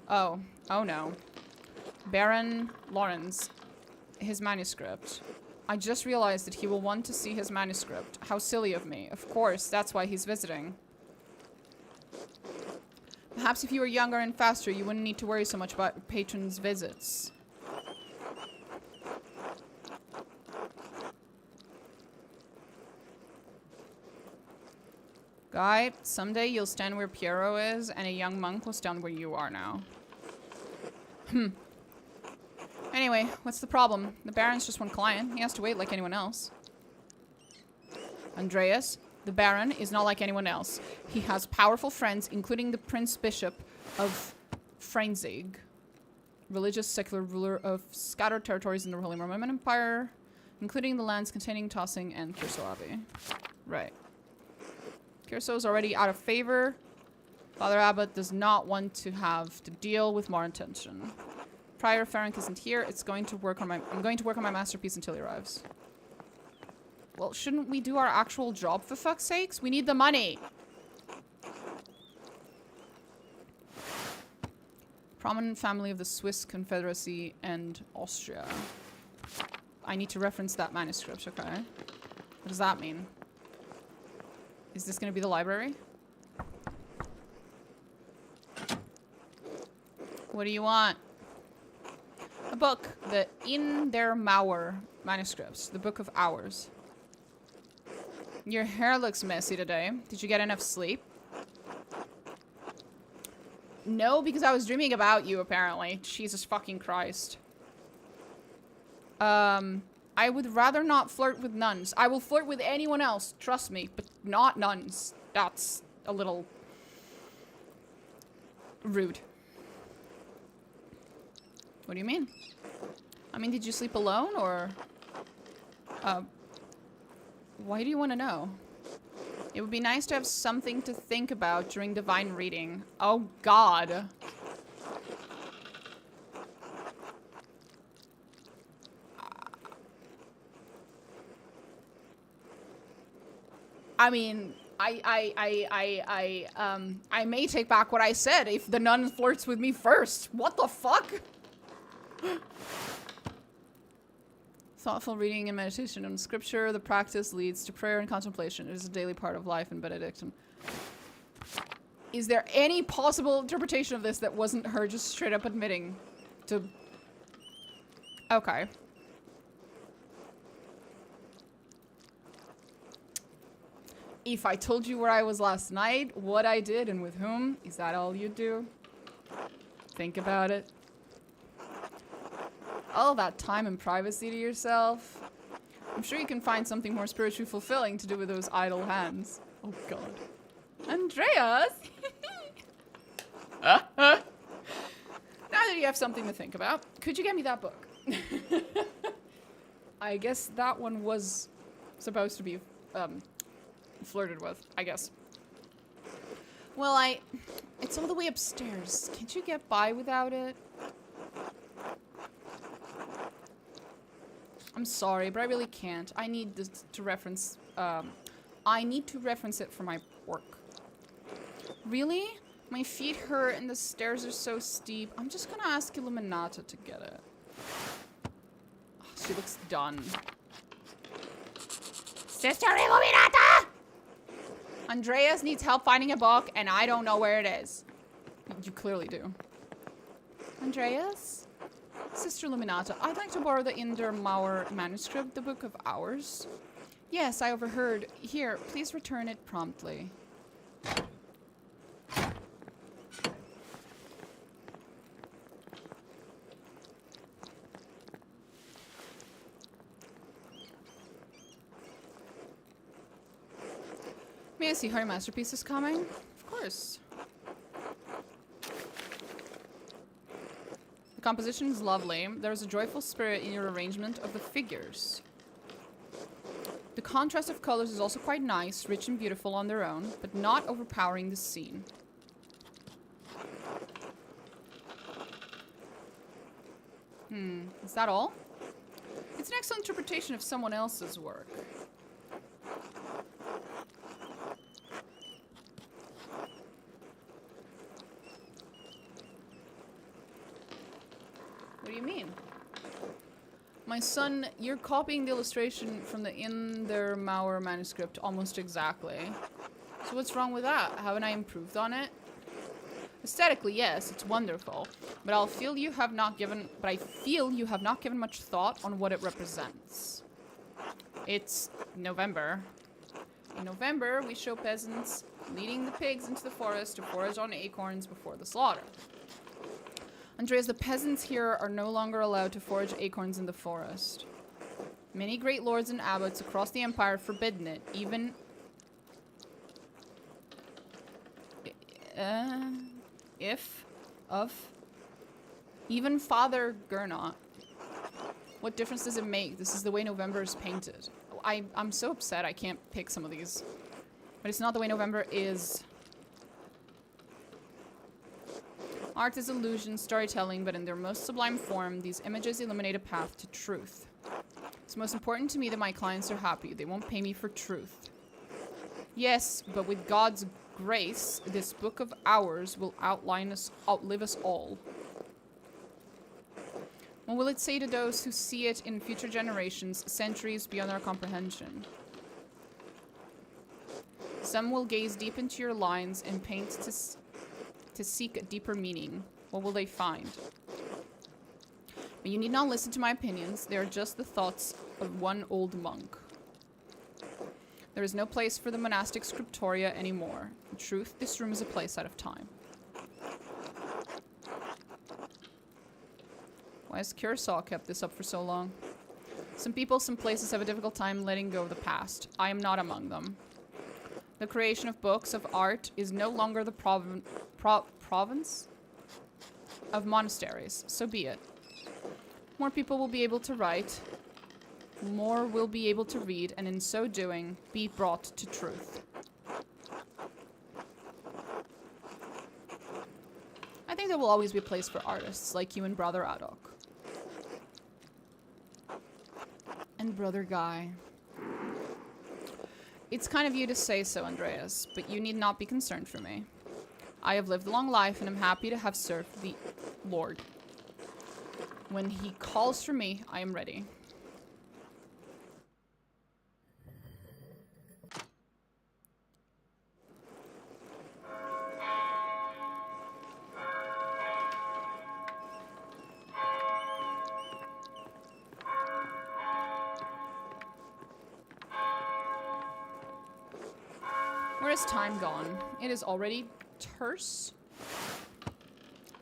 Oh. Oh no. Baron Lawrence. His manuscript. I just realized that he will want to see his manuscript. How silly of me. Of course, that's why he's visiting. Perhaps if you were younger and faster, you wouldn't need to worry so much about patrons' visits. Guy, someday you'll stand where Piero is, and a young monk will stand where you are now. Anyway, what's the problem? The Baron's just one client. He has to wait like anyone else. Andreas, the Baron is not like anyone else. He has powerful friends, including the Prince Bishop of Frenzig, religious secular ruler of scattered territories in the Holy Roman Empire, including the lands containing Tossing and Curso Abbey. Right. Curso is already out of favor. Father Abbot does not want to have to deal with more attention. Prior Ferenc isn't here. I'm going to work on my masterpiece until he arrives. Well, shouldn't we do our actual job for fuck's sakes? We need the money. Prominent family of the Swiss Confederacy and Austria. I need to reference that manuscript, okay? What does that mean? Is this going to be the library? What do you want? A book. The In Der Mauer manuscripts. The Book of Hours. Your hair looks messy today. Did you get enough sleep? No, because I was dreaming about you, apparently. Jesus fucking Christ. I would rather not flirt with nuns. I will flirt with anyone else, trust me, but not nuns. That's a little rude. What do you mean? I mean, did you sleep alone, or... why do you want to know? It would be nice to have something to think about during divine reading. Oh, God. I mean, I may take back what I said if the nun flirts with me first. What the fuck? Thoughtful reading and meditation on scripture. The practice leads to prayer and contemplation. It is a daily part of life in Benedictine. Is there any possible interpretation of this that wasn't her just straight up admitting to... Okay. If I told you where I was last night, what I did, and with whom, is that all you do? Think about it. All that time and privacy to yourself. I'm sure you can find something more spiritually fulfilling to do with those idle hands. Oh god. Andreas! Now that you have something to think about, could you get me that book? I guess that one was supposed to be flirted with, I guess. Well, it's all the way upstairs. Can't you get by without it? I'm sorry, but I really can't. I need this to reference, I need to reference it for my work. Really? My feet hurt and the stairs are so steep. I'm just gonna ask Illuminata to get it. Oh, she looks done. Sister Illuminata! Andreas needs help finding a book, and I don't know where it is. You clearly do. Andreas? Sister Illuminata, I'd like to borrow the Inder Mauer manuscript, the Book of Hours. Yes, I overheard. Here, please return it promptly. May I see how your masterpiece is coming? Of course. The composition is lovely. There is a joyful spirit in your arrangement of the figures. The contrast of colors is also quite nice, rich and beautiful on their own, but not overpowering the scene. Is that all? It's an excellent interpretation of someone else's work. What do you mean? My son, you're copying the illustration from the Inder Mauer manuscript almost exactly. So what's wrong with that? Haven't I improved on it? Aesthetically, yes, it's wonderful, but I feel you have not given much thought on what it represents. It's November. In November, we show peasants leading the pigs into the forest to forage on acorns before the slaughter. Andreas, the peasants here are no longer allowed to forage acorns in the forest. Many great lords and abbots across the empire have forbidden it, even even Father Gernot. What difference does it make? This is the way November is painted. I'm so upset I can't pick some of these. But it's not the way November is. Art is illusion, storytelling, but in their most sublime form, these images illuminate a path to truth. It's most important to me that my clients are happy. They won't pay me for truth. Yes, but with God's grace, this book of ours will outlive us all. What will it say to those who see it in future generations, centuries beyond our comprehension? Some will gaze deep into your lines and paint to seek a deeper meaning. What will they find? But you need not listen to my opinions. They are just the thoughts of one old monk. There is no place for the monastic scriptoria anymore. In truth, this room is a place out of time. Why has Curacao kept this up for so long? Some people, some places have a difficult time letting go of the past. I am not among them. The creation of books, of art, is no longer the province of monasteries. So be it. More people will be able to write. More will be able to read, and in so doing, be brought to truth. I think there will always be a place for artists like you and Brother Adok. And Brother Guy. It's kind of you to say so, Andreas, but you need not be concerned for me. I have lived a long life and am happy to have served the Lord. When he calls for me, I am ready. Where has time gone? It is already terse.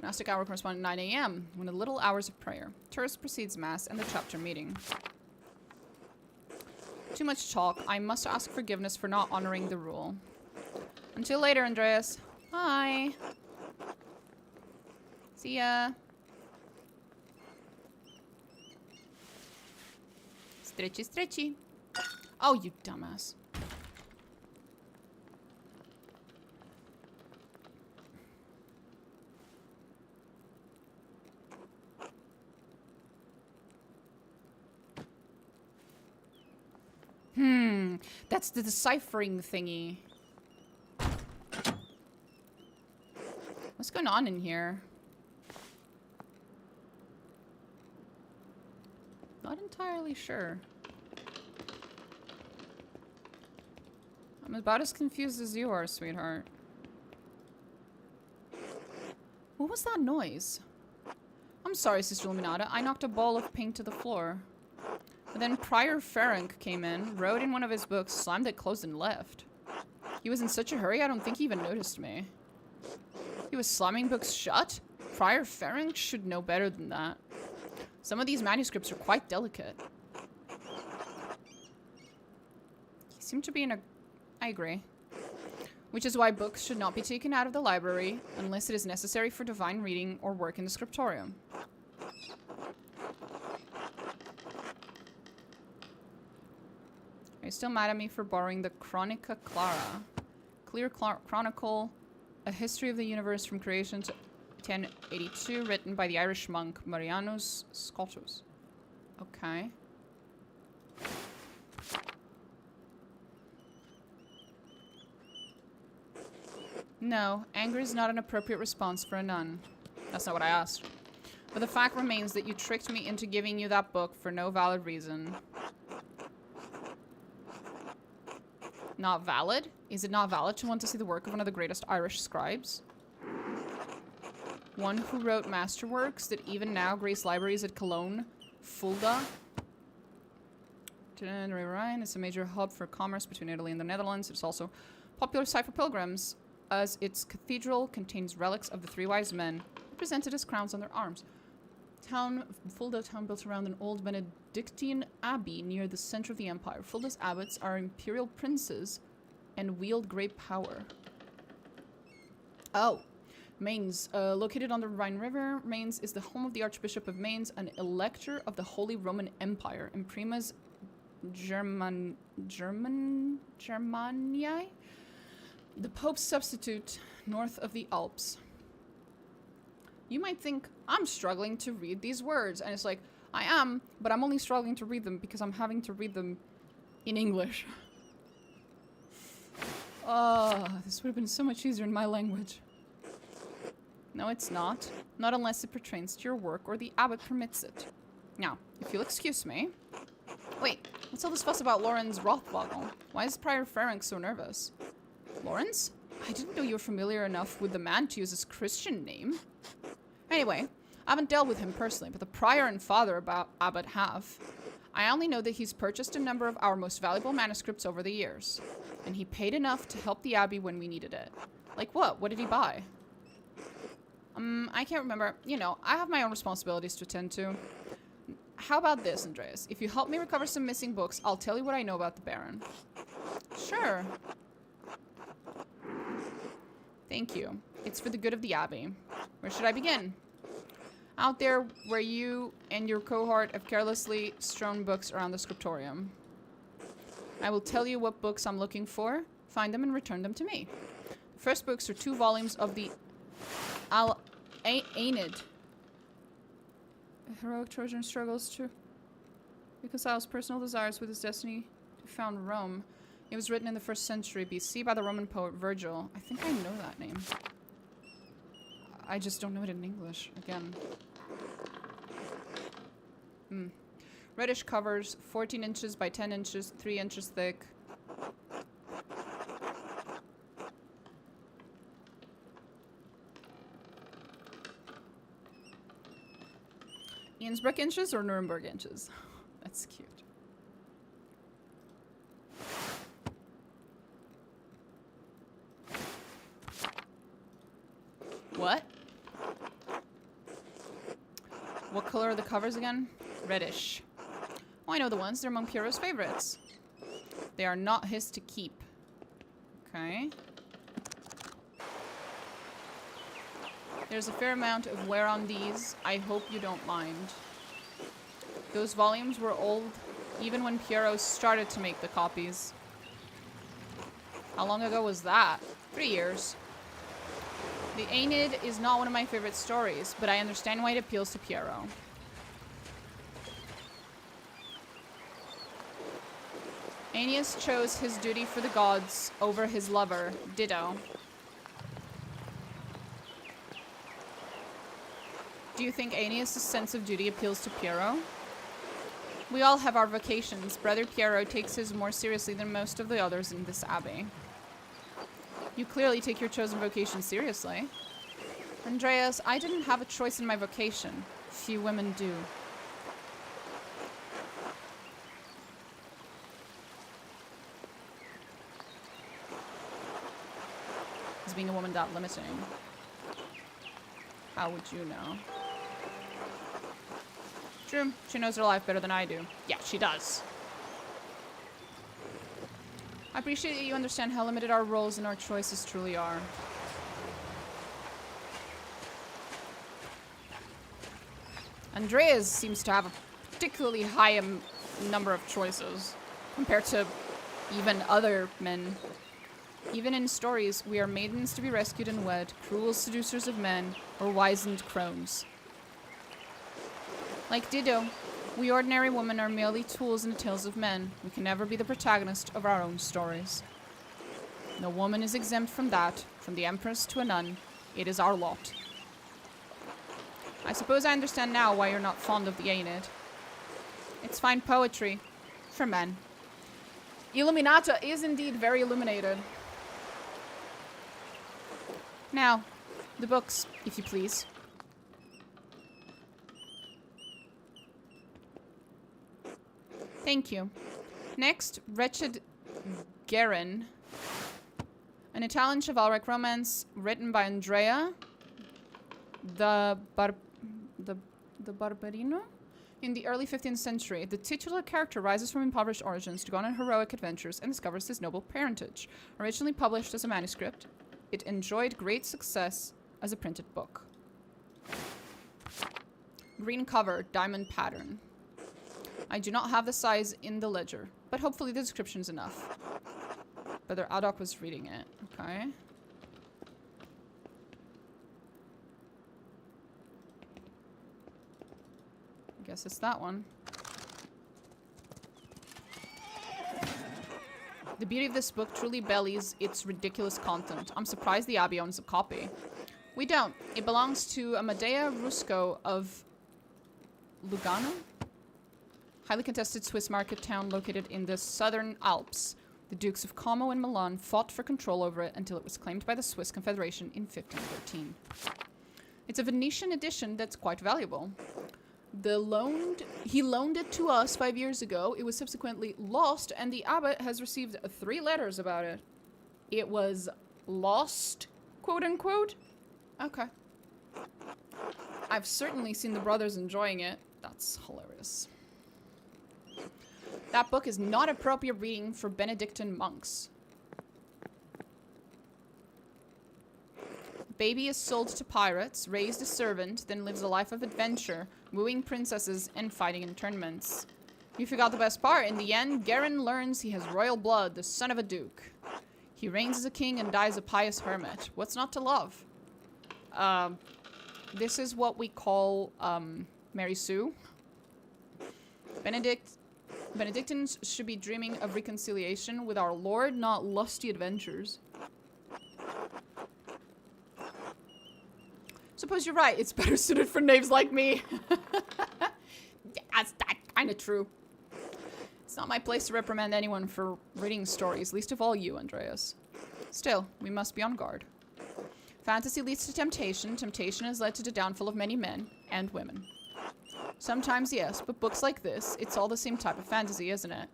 Monastic hour corresponds to 9 a.m. when the little hours of prayer. Terse precedes mass and the chapter meeting. Too much talk. I must ask forgiveness for not honoring the rule. Until later, Andreas. Bye. See ya. Stretchy, stretchy. Oh, you dumbass. That's the deciphering thingy. What's going on in here? Not entirely sure. I'm about as confused as you are, sweetheart. What was that noise? I'm sorry, Sister Illuminata. I knocked a ball of paint to the floor. But then Prior Ferenc came in, wrote in one of his books, slammed it closed, and left. He was in such a hurry, I don't think he even noticed me. He was slamming books shut? Prior Ferenc should know better than that. Some of these manuscripts are quite delicate. He seemed to be in a... I agree. Which is why books should not be taken out of the library unless it is necessary for divine reading or work in the scriptorium. Are you still mad at me for borrowing the Chronica Clara? Clear Chronicle, a history of the universe from creation to 1082, written by the Irish monk Marianus Scotus. Okay. No, anger is not an appropriate response for a nun. That's not what I asked. But the fact remains that you tricked me into giving you that book for no valid reason. Not valid? Is it not valid to want to see the work of one of the greatest Irish scribes? One who wrote masterworks that even now grace libraries at Cologne, Fulda. Rhine is a major hub for commerce between Italy and the Netherlands. It's also a popular site for pilgrims, as its cathedral contains relics of the three wise men, represented as crowns on their arms. Fulda town built around an old Benedictine abbey near the center of the empire. Fulda's abbots are imperial princes and wield great power. Oh. Mainz, located on the Rhine River, Mainz is the home of the Archbishop of Mainz, an elector of the Holy Roman Empire, Imprima's Germaniae? The Pope's substitute, north of the Alps. You might think, I'm struggling to read these words. And it's like, I am, but I'm only struggling to read them because I'm having to read them in English. This would have been so much easier in my language. No, it's not. Not unless it pertains to your work or the abbot permits it. Now, if you'll excuse me... Wait, what's all this fuss about Lorenz Rothwagel? Why is Prior Ferenc so nervous? Lorenz? I didn't know you were familiar enough with the man to use his Christian name. Anyway, I haven't dealt with him personally, but the prior and father abbot have. I only know that he's purchased a number of our most valuable manuscripts over the years. And he paid enough to help the abbey when we needed it. Like what? What did he buy? I can't remember. You know, I have my own responsibilities to attend to. How about this, Andreas? If you help me recover some missing books, I'll tell you what I know about the Baron. Sure. Thank you. It's for the good of the Abbey. Where should I begin? Out there where you and your cohort have carelessly strewn books around the scriptorium. I will tell you what books I'm looking for, find them and return them to me. The first books are 2 volumes of the Aeneid. A heroic Trojan struggles to reconcile his personal desires with his destiny to found Rome. It was written in the 1st century BC by the Roman poet Virgil. I think I know that name. I just don't know it in English. Again. Reddish covers, 14 inches by 10 inches, 3 inches thick. Innsbruck inches or Nuremberg inches? That's cute. What? What color are the covers again? Reddish. Oh, I know the ones. They're among Piero's favorites. They are not his to keep. Okay. There's a fair amount of wear on these. I hope you don't mind. Those volumes were old even when Piero started to make the copies. How long ago was that? 3 years. The Aeneid is not one of my favorite stories, but I understand why it appeals to Piero. Aeneas chose his duty for the gods over his lover, Dido. Do you think Aeneas' sense of duty appeals to Piero? We all have our vocations. Brother Piero takes his more seriously than most of the others in this abbey. You clearly take your chosen vocation seriously. Andreas, I didn't have a choice in my vocation. Few women do. Is being a woman that limiting? How would you know? True, she knows her life better than I do. Yeah, she does. I appreciate that you understand how limited our roles and our choices truly are. Andreas seems to have a particularly high number of choices compared to even other men. Even in stories, we are maidens to be rescued and wed, cruel seducers of men, or wizened crones. Like Dido, we ordinary women are merely tools in the tales of men. We can never be the protagonist of our own stories. No woman is exempt from that, from the empress to a nun. It is our lot. I suppose I understand now why you're not fond of the Aeneid. It's fine poetry. For men. Illuminata is indeed very illuminated. Now, the books, if you please. Thank you. Next, Wretched Garin. An Italian chivalric romance written by Andrea the Barberino in the early 15th century. The titular character rises from impoverished origins to go on heroic adventures and discovers his noble parentage. Originally published as a manuscript, it enjoyed great success as a printed book. Green cover, diamond pattern. I do not have the size in the ledger, but hopefully the description is enough. Brother Adok was reading it. Okay. I guess it's that one. The beauty of this book truly belies its ridiculous content. I'm surprised the Abbey owns a copy. We don't. It belongs to Amadea Rusco of Lugano? Highly contested Swiss market town located in the southern Alps. The Dukes of Como and Milan fought for control over it until it was claimed by the Swiss Confederation in 1513. It's a Venetian edition that's quite valuable. He loaned it to us 5 years ago. It was subsequently lost, and the abbot has received 3 letters about it. It was lost, quote unquote. Okay. I've certainly seen the brothers enjoying it. That's hilarious. That book is not appropriate reading for Benedictine monks. Baby is sold to pirates, raised a servant, then lives a life of adventure, wooing princesses and fighting in tournaments. You forgot the best part. In the end, Garin learns he has royal blood, the son of a duke. He reigns as a king and dies a pious hermit. What's not to love? This is what we call, Mary Sue. Benedict Benedictines should be dreaming of reconciliation with our Lord, not lusty adventures. Suppose you're right. It's better suited for knaves like me. That's kind of true. It's not my place to reprimand anyone for reading stories, least of all you, Andreas. Still, we must be on guard. Fantasy leads to temptation. Temptation has led to the downfall of many men and women. Sometimes, yes, but books like this, it's all the same type of fantasy, isn't it?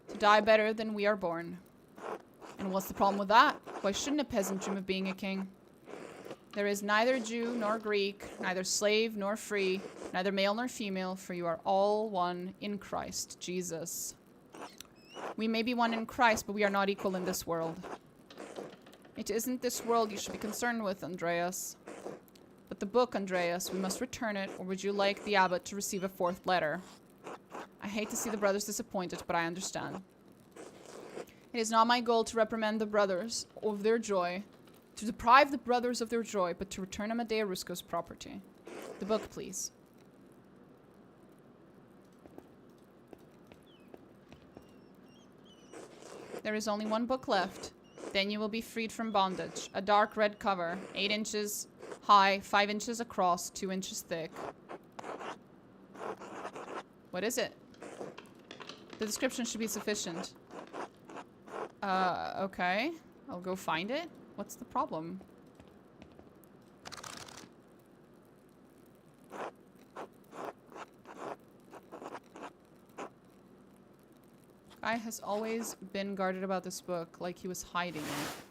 To die better than we are born. And what's the problem with that? Why shouldn't a peasant dream of being a king? There is neither Jew nor Greek, neither slave nor free, neither male nor female, for you are all one in Christ Jesus. We may be one in Christ, but we are not equal in this world. It isn't this world you should be concerned with, Andreas. But the book, Andreas, we must return it, or would you like the abbot to receive a 4th letter? I hate to see the brothers disappointed, but I understand. It is not my goal to reprimand the brothers of their joy, to deprive the brothers of their joy, but to return Amadea Rusco's property. The book, please. There is only one book left. Then you will be freed from bondage. A dark red cover, 8 inches high, 5 inches across, 2 inches thick. What is it? The description should be sufficient. Okay. I'll go find it. What's the problem? Guy has always been guarded about this book, like he was hiding it.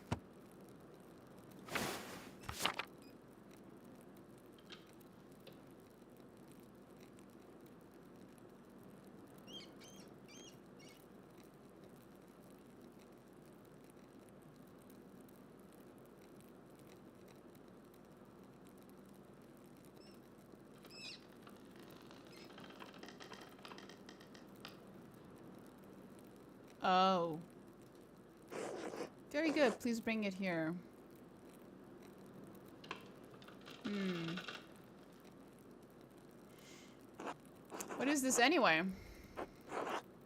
Oh. Very good. Please bring it here. What is this anyway?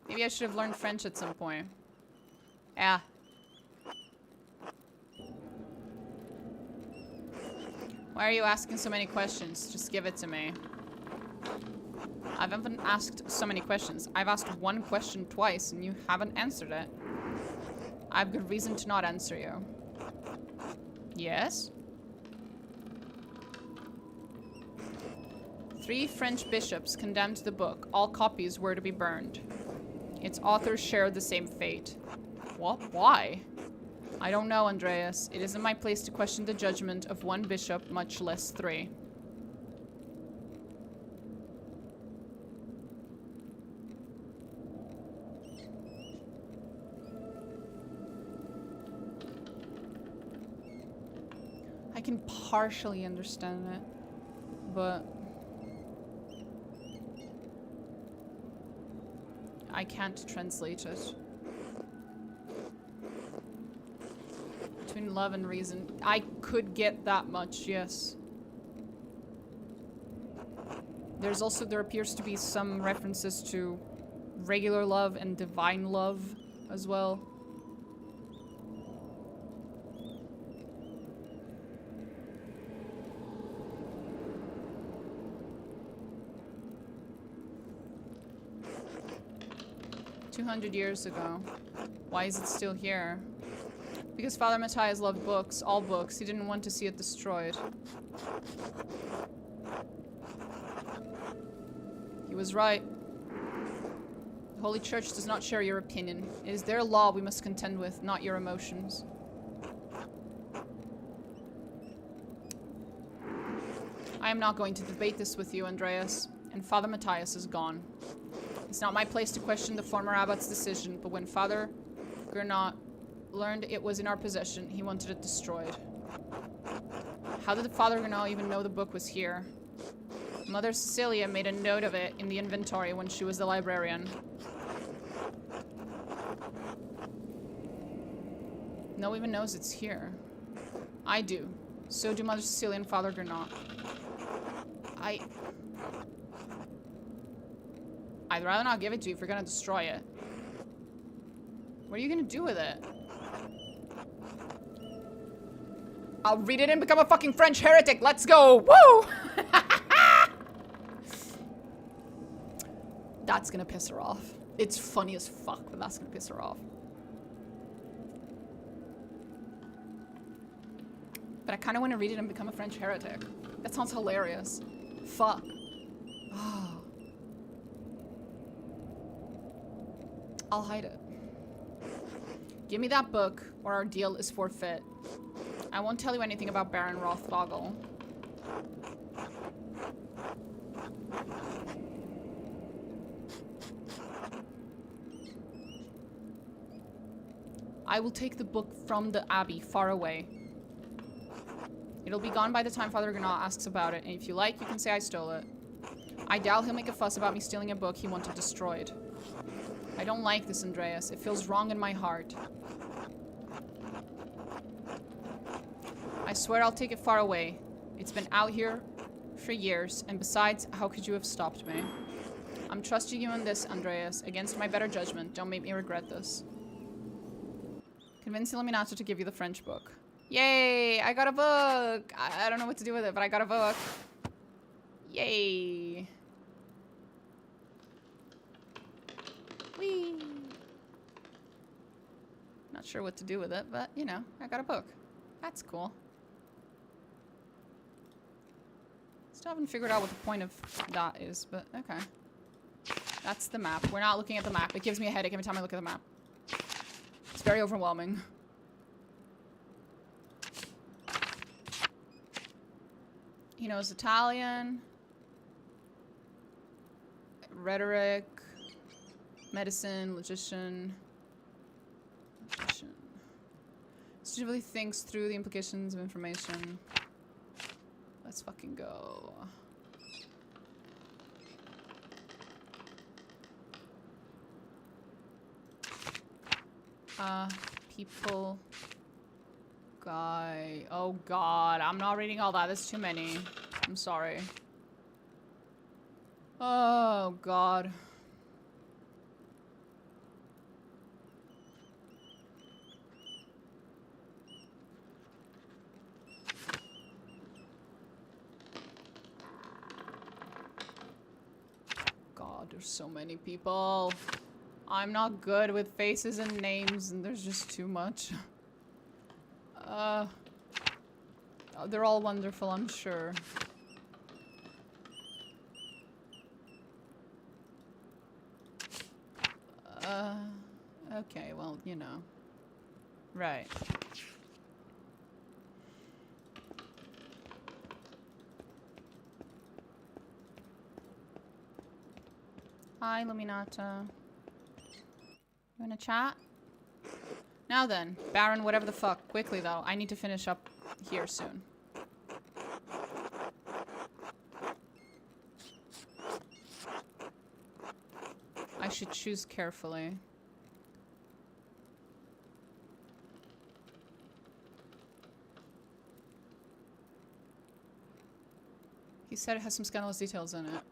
Maybe I should have learned French at some point. Yeah. Why are you asking so many questions? Just give it to me. I haven't asked so many questions. I've asked one question twice and you haven't answered it. I have good reason to not answer you. Yes? 3 French bishops condemned the book. All copies were to be burned. Its authors shared the same fate. What? Why? I don't know, Andreas. It isn't my place to question the judgment of one bishop, much less 3. I can partially understand it, but I can't translate it. Between love and reason, I could get that much, yes. There appears to be some references to regular love and divine love as well. Years ago. Why is it still here? Because Father Matthias loved books, all books. He didn't want to see it destroyed. He was right. The Holy Church does not share your opinion. It is their law we must contend with, not your emotions. I am not going to debate this with you, Andreas. And Father Matthias is gone. It's not my place to question the former abbot's decision, but when Father Gernot learned it was in our possession, he wanted it destroyed. How did Father Gernot even know the book was here? Mother Cecilia made a note of it in the inventory when she was the librarian. No one even knows it's here. I do. So do Mother Cecilia and Father Gernot. I'd rather not give it to you if you're gonna destroy it. What are you gonna do with it? I'll read it and become a fucking French heretic. Let's go. Woo! That's gonna piss her off. It's funny as fuck, but that's gonna piss her off. But I kind of want to read it and become a French heretic. That sounds hilarious. Fuck. Oh. I'll hide it. Give me that book, or our deal is forfeit. I won't tell you anything about Baron Rothboggle. I will take the book from the abbey, far away. It'll be gone by the time Father Ganahl asks about it, and if you like, you can say I stole it. I doubt he'll make a fuss about me stealing a book he wanted destroyed. I don't like this, Andreas. It feels wrong in my heart. I swear I'll take it far away. It's been out here for years, and besides, how could you have stopped me? I'm trusting you in this, Andreas. Against my better judgment, don't make me regret this. Convince Illuminato to give you the French book. Yay! I got a book! I don't know what to do with it, but I got a book. Yay! Whee! Not sure what to do with it, but, you know, I got a book. That's cool. Still haven't figured out what the point of that is, but okay. That's the map. We're not looking at the map. It gives me a headache every time I look at the map. It's very overwhelming. He knows Italian, rhetoric, medicine, logician. Strategically thinks through the implications of information. Let's fucking go. People. Guy. Oh god, I'm not reading all that. That's too many. I'm sorry. Oh god. God, there's so many people. I'm not good with faces and names, and there's just too much. They're all wonderful, I'm sure. Okay, well, you know. Right. Hi, Luminata. You wanna chat? Now then, Baron, whatever the fuck. Quickly, though. I need to finish up here soon. I should choose carefully. He said it has some scandalous details in it.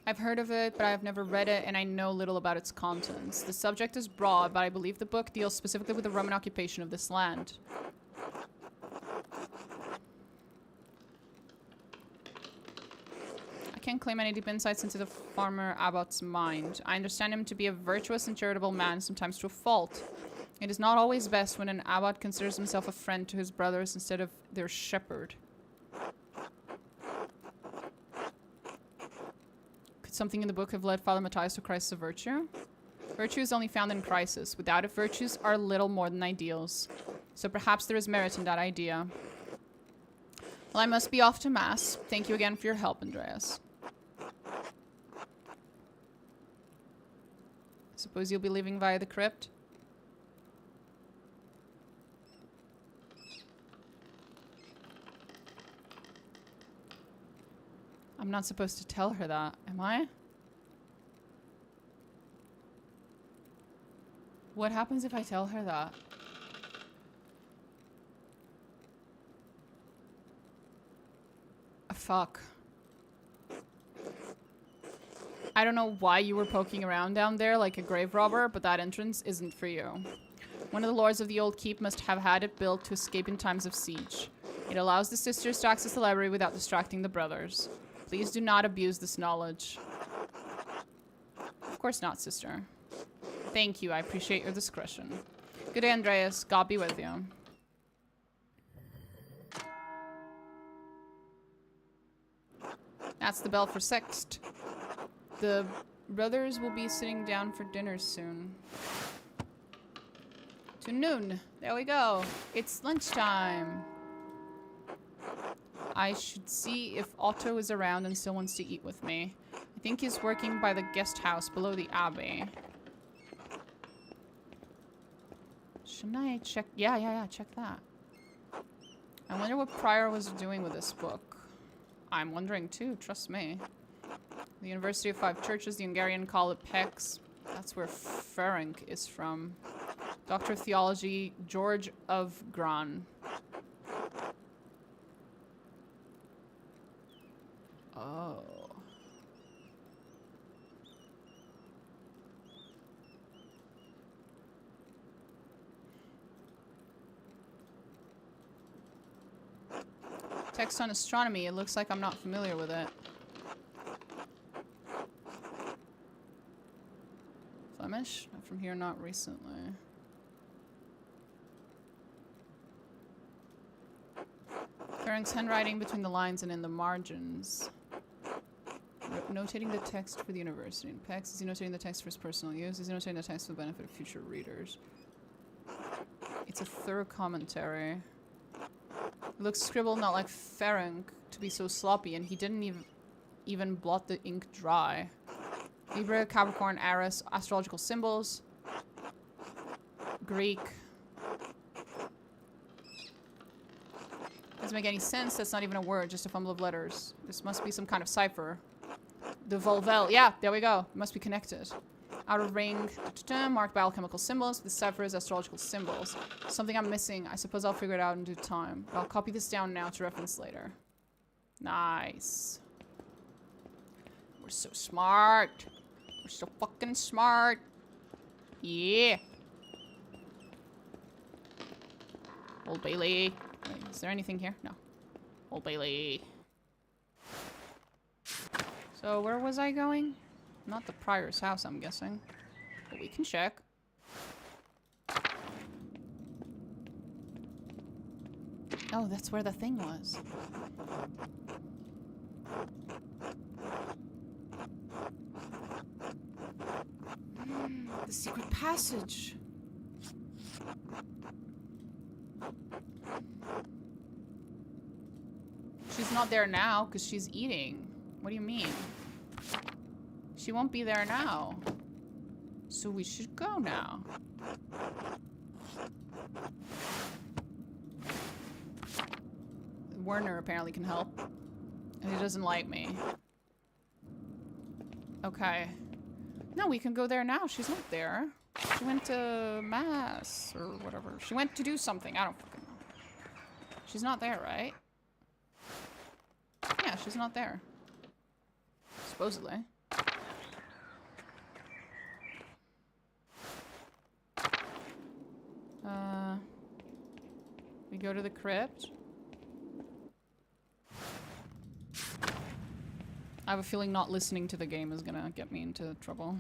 I've heard of it, but I've never read it, and I know little about its contents. The subject is broad, but I believe the book deals specifically with the Roman occupation of this land. I can't claim any deep insights into the former abbot's mind. I understand him to be a virtuous and charitable man, sometimes to a fault. It is not always best when an abbot considers himself a friend to his brothers instead of their shepherd. Could something in the book have led Father Matthias to crisis of virtue? Virtue is only found in crisis. Without it, virtues are little more than ideals. So perhaps there is merit in that idea. Well, I must be off to Mass. Thank you again for your help, Andreas. Suppose you'll be leaving via the crypt? I'm not supposed to tell her that, am I? What happens if I tell her that? Fuck. I don't know why you were poking around down there like a grave robber, but that entrance isn't for you. One of the lords of the old keep must have had it built to escape in times of siege. It allows the sisters to access the library without distracting the brothers. Please do not abuse this knowledge. Of course not, sister. Thank you, I appreciate your discretion. Good day, Andreas. God be with you. That's the bell for Sext. The brothers will be sitting down for dinner soon. To noon. There we go. It's lunchtime. I should see if Otto is around and still wants to eat with me. I think he's working by the guest house below the abbey. Shouldn't I check? Yeah, check that. I wonder what Prior was doing with this book. I'm wondering too, trust me. The University of Five Churches, the Hungarian call it PEX. That's where Ferenc is from. Doctor of Theology, George of Gran. Oh. Text on astronomy. It looks like I'm not familiar with it. Flemish? From here, not recently. Ferenc's handwriting between the lines and in the margins. Notating the text for the university. In PEX, is he notating the text for his personal use? Is he notating the text for the benefit of future readers? It's a thorough commentary. It looks scribbled not like Ferenc to be so sloppy, and he didn't even blot the ink dry. Libra, Capricorn, Aries, astrological symbols. Greek. Doesn't make any sense. That's not even a word, just a fumble of letters. This must be some kind of cipher. The Volvel. Yeah, there we go. It must be connected. Outer ring. Marked by alchemical symbols. The cipher is astrological symbols. Something I'm missing. I suppose I'll figure it out in due time. But I'll copy this down now to reference later. Nice. We're so smart. We're so fucking smart. Yeah. Old Bailey. Wait, is there anything here? No. Old Bailey. So where was I going? Not the Prior's house, I'm guessing. But we can check. Oh, that's where the thing was. The secret passage. She's not there now because she's eating. What do you mean? She won't be there now. So we should go now. Werner apparently can help. And he doesn't like me. Okay. No, we can go there now. She's not there. She went to mass or whatever. She went to do something. I don't fucking know. She's not there, right? Yeah, she's not there. Supposedly. We go to the crypt. I have a feeling not listening to the game is gonna get me into trouble.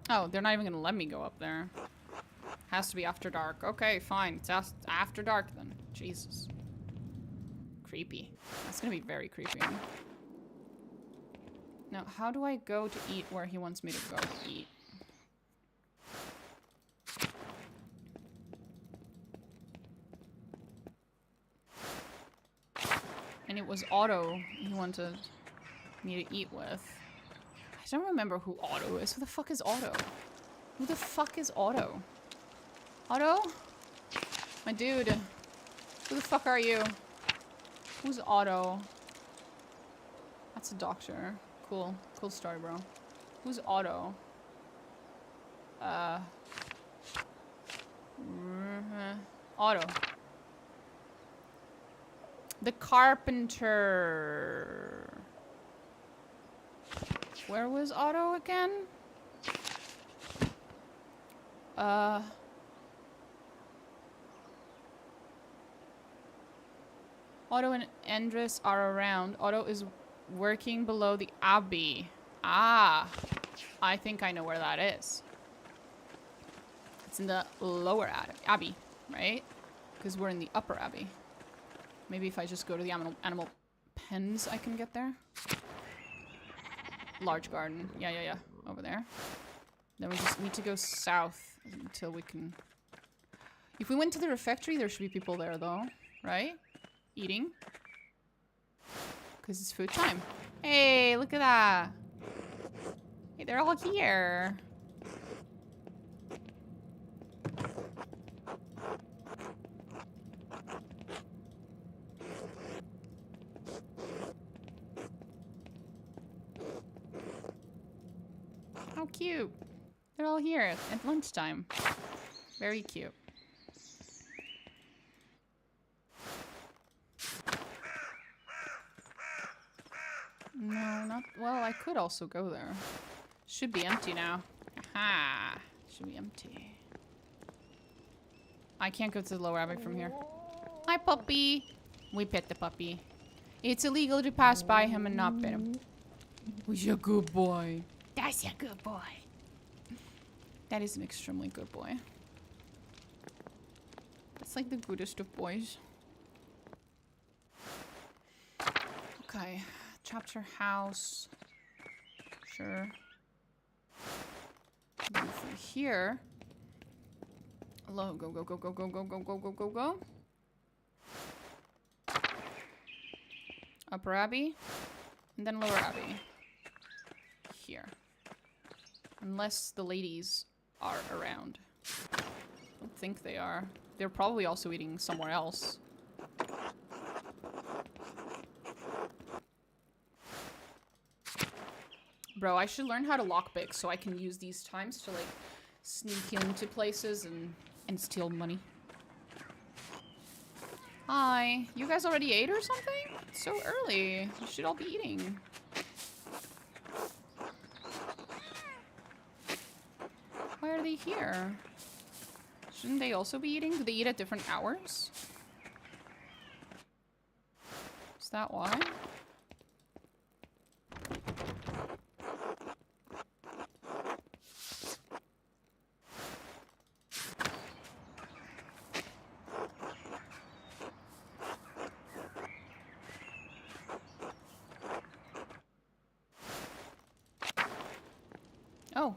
Oh, they're not even gonna let me go up there. Has to be after dark. Okay, fine. It's after dark then. Jesus. Creepy. That's gonna be very creepy. Now, how do I go to eat where he wants me to go to eat? And it was Otto he wanted me to eat with. I don't remember who Otto is. Who the fuck is Otto? Who the fuck is Otto? Otto? My dude. Who the fuck are you? Who's Otto? That's a doctor. Cool. Cool story, bro. Who's Otto? Otto. The carpenter. Where was Otto again? Otto and Andres are around. Otto is working below the Abbey. Ah, I think I know where that is. It's in the lower Abbey, right? Because we're in the upper Abbey. Maybe if I just go to the animal pens, I can get there. Large garden. Yeah. Over there. Then we just need to go south until we can... If we went to the refectory, there should be people there, though. Right? Eating. Because it's food time. Hey, look at that. Hey, they're all here. How cute. They're all here at lunchtime. Very cute. No, not... Well, I could also go there. Should be empty now. Aha! Should be empty. I can't go to the lower Abbey from here. Hi, puppy! We pet the puppy. It's illegal to pass by him and not pet him. He's a good boy. That's a good boy. That is an extremely good boy. That's like the goodest of boys. Okay. Chapter house. Sure. Then from here. Hello. Go. Upper Abbey. And then Lower Abbey. Here. Unless the ladies are around. I don't think they are. They're probably also eating somewhere else. Bro, I should learn how to lockpick so I can use these times to, like, sneak into places and steal money. Hi. You guys already ate or something? It's so early. You should all be eating. Why are they here? Shouldn't they also be eating? Do they eat at different hours? Is that why? Oh.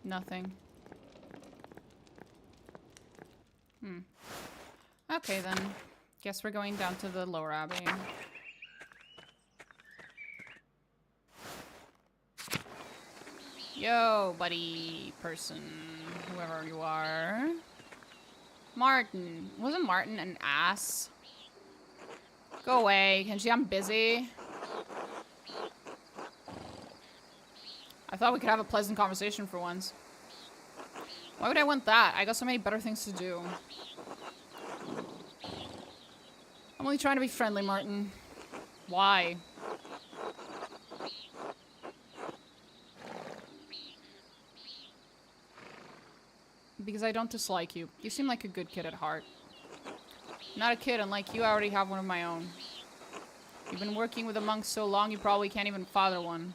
Nothing. Okay then. Guess we're going down to the lower Abbey. Yo, buddy person. Whoever you are. Martin. Wasn't Martin an ass? Go away. Can she? I'm busy. I thought we could have a pleasant conversation for once. Why would I want that? I got so many better things to do. I'm only trying to be friendly, Martin. Why? Because I don't dislike you. You seem like a good kid at heart. Not a kid, unlike you, I already have one of my own. You've been working with a monk so long you probably can't even father one.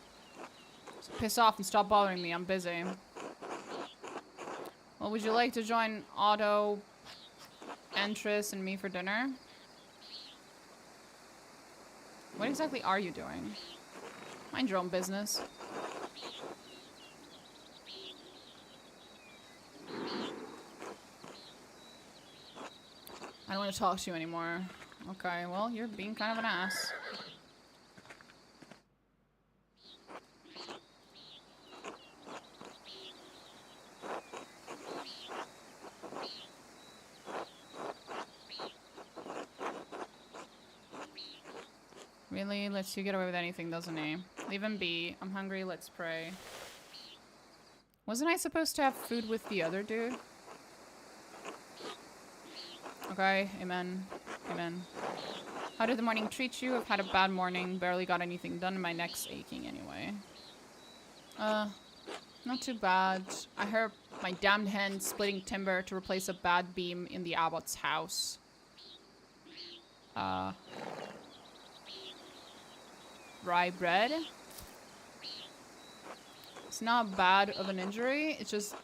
So piss off and stop bothering me, I'm busy. Well, would you like to join Otto, Entris, and me for dinner? What exactly are you doing? Mind your own business. I don't want to talk to you anymore. Okay, well, you're being kind of an ass. Really lets you get away with anything, doesn't he? Leave him be. I'm hungry, let's pray. Wasn't I supposed to have food with the other dude? Okay, amen. Amen. How did the morning treat you? I've had a bad morning. Barely got anything done. My neck's aching anyway. Not too bad. I heard my damned hen splitting timber to replace a bad beam in the abbot's house. Rye bread. It's not bad of an injury. It just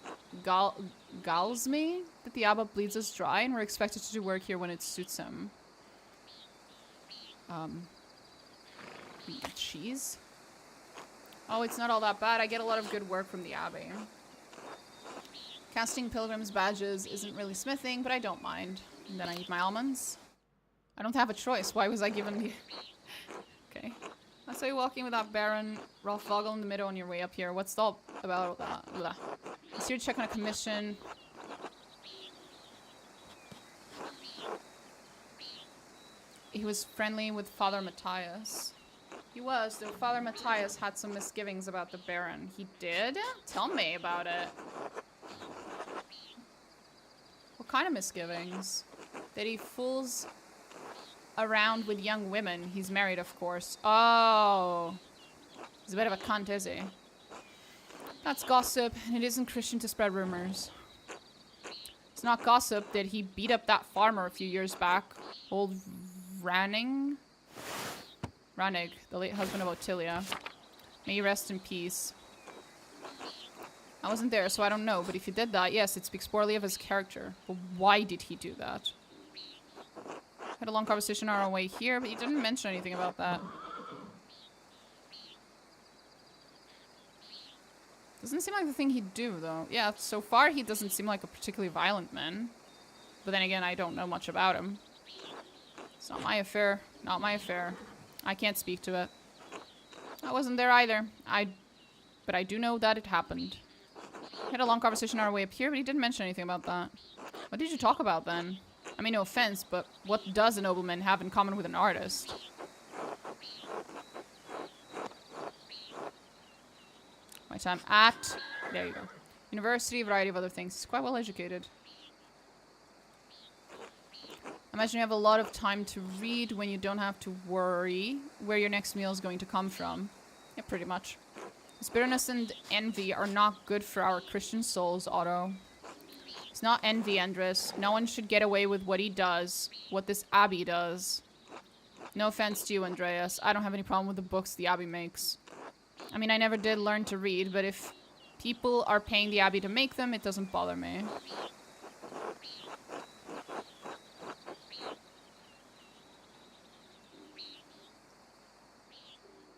galls me that the abbot bleeds us dry and we're expected to do work here when it suits him. Cheese? Oh, it's not all that bad. I get a lot of good work from the abbey. Casting pilgrims' badges isn't really smithing, but I don't mind. And then I eat my almonds. I don't have a choice. Why was I given the... Okay. I saw you walking with that Baron Rolfogel in the middle on your way up here. What's all about all that? Blah. I see you check on a commission. He was friendly with Father Matthias. He was, though Father Matthias had some misgivings about the Baron. He did? Tell me about it. What kind of misgivings? That he fools around with young women. He's married, of course. Oh. He's a bit of a cunt, is he? That's gossip, and it isn't Christian to spread rumors. It's not gossip that he beat up that farmer a few years back. Old Ranig, the late husband of Ottilia. May he rest in peace. I wasn't there, so I don't know, but if he did that, yes, it speaks poorly of his character. But why did he do that? Had a long conversation on our way here, but he didn't mention anything about that. Doesn't seem like the thing he'd do, though. Yeah, so far he doesn't seem like a particularly violent man. But then again, I don't know much about him. It's not my affair. Not my affair. I can't speak to it. I wasn't there either. But I do know that it happened. We had a long conversation on our way up here, but he didn't mention anything about that. What did you talk about then? I mean, no offense, but what does a nobleman have in common with an artist? My time at... There you go. University, a variety of other things. He's quite well educated. I imagine you have a lot of time to read when you don't have to worry where your next meal is going to come from. Yeah, pretty much. This bitterness and envy are not good for our Christian souls, Otto. It's not envy, Andres. No one should get away with what he does, what this abbey does. No offense to you, Andreas. I don't have any problem with the books the abbey makes. I mean, I never did learn to read, but if people are paying the abbey to make them, it doesn't bother me.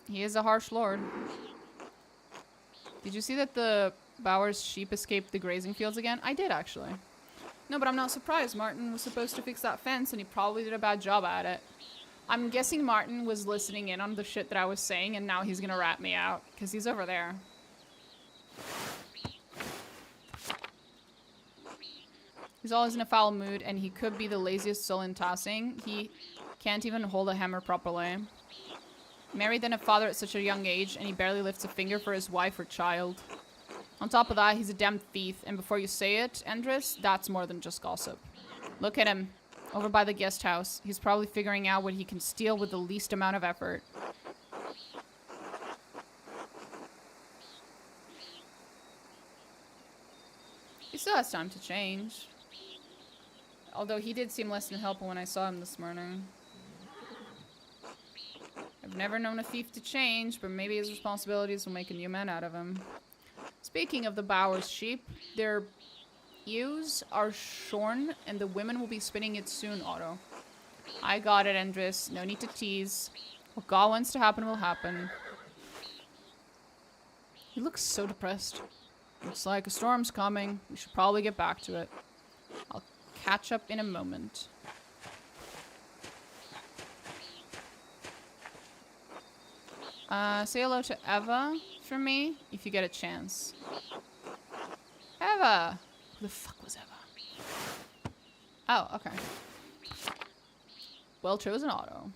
He is a harsh lord. Did you see that the Bowers sheep escaped the grazing fields again? I did, actually. No, but I'm not surprised. Martin was supposed to fix that fence, and he probably did a bad job at it. I'm guessing Martin was listening in on the shit that I was saying, and now he's gonna rat me out, because he's over there. He's always in a foul mood, and he could be the laziest soul in Tassing. He can't even hold a hammer properly. Married and a father at such a young age, and he barely lifts a finger for his wife or child. On top of that, he's a damn thief, and before you say it, Andres, that's more than just gossip. Look at him, over by the guest house. He's probably figuring out what he can steal with the least amount of effort. He still has time to change. Although he did seem less than helpful when I saw him this morning. I've never known a thief to change, but maybe his responsibilities will make a new man out of him. Speaking of the Bowers sheep, their ewes are shorn, and the women will be spinning it soon, Otto. I got it, Andres. No need to tease. What God wants to happen will happen. He looks so depressed. Looks like a storm's coming. We should probably get back to it. I'll catch up in a moment. Say hello to Eva for me, if you get a chance. Eva! Who the fuck was Eva? Oh, okay. Well chosen, Otto.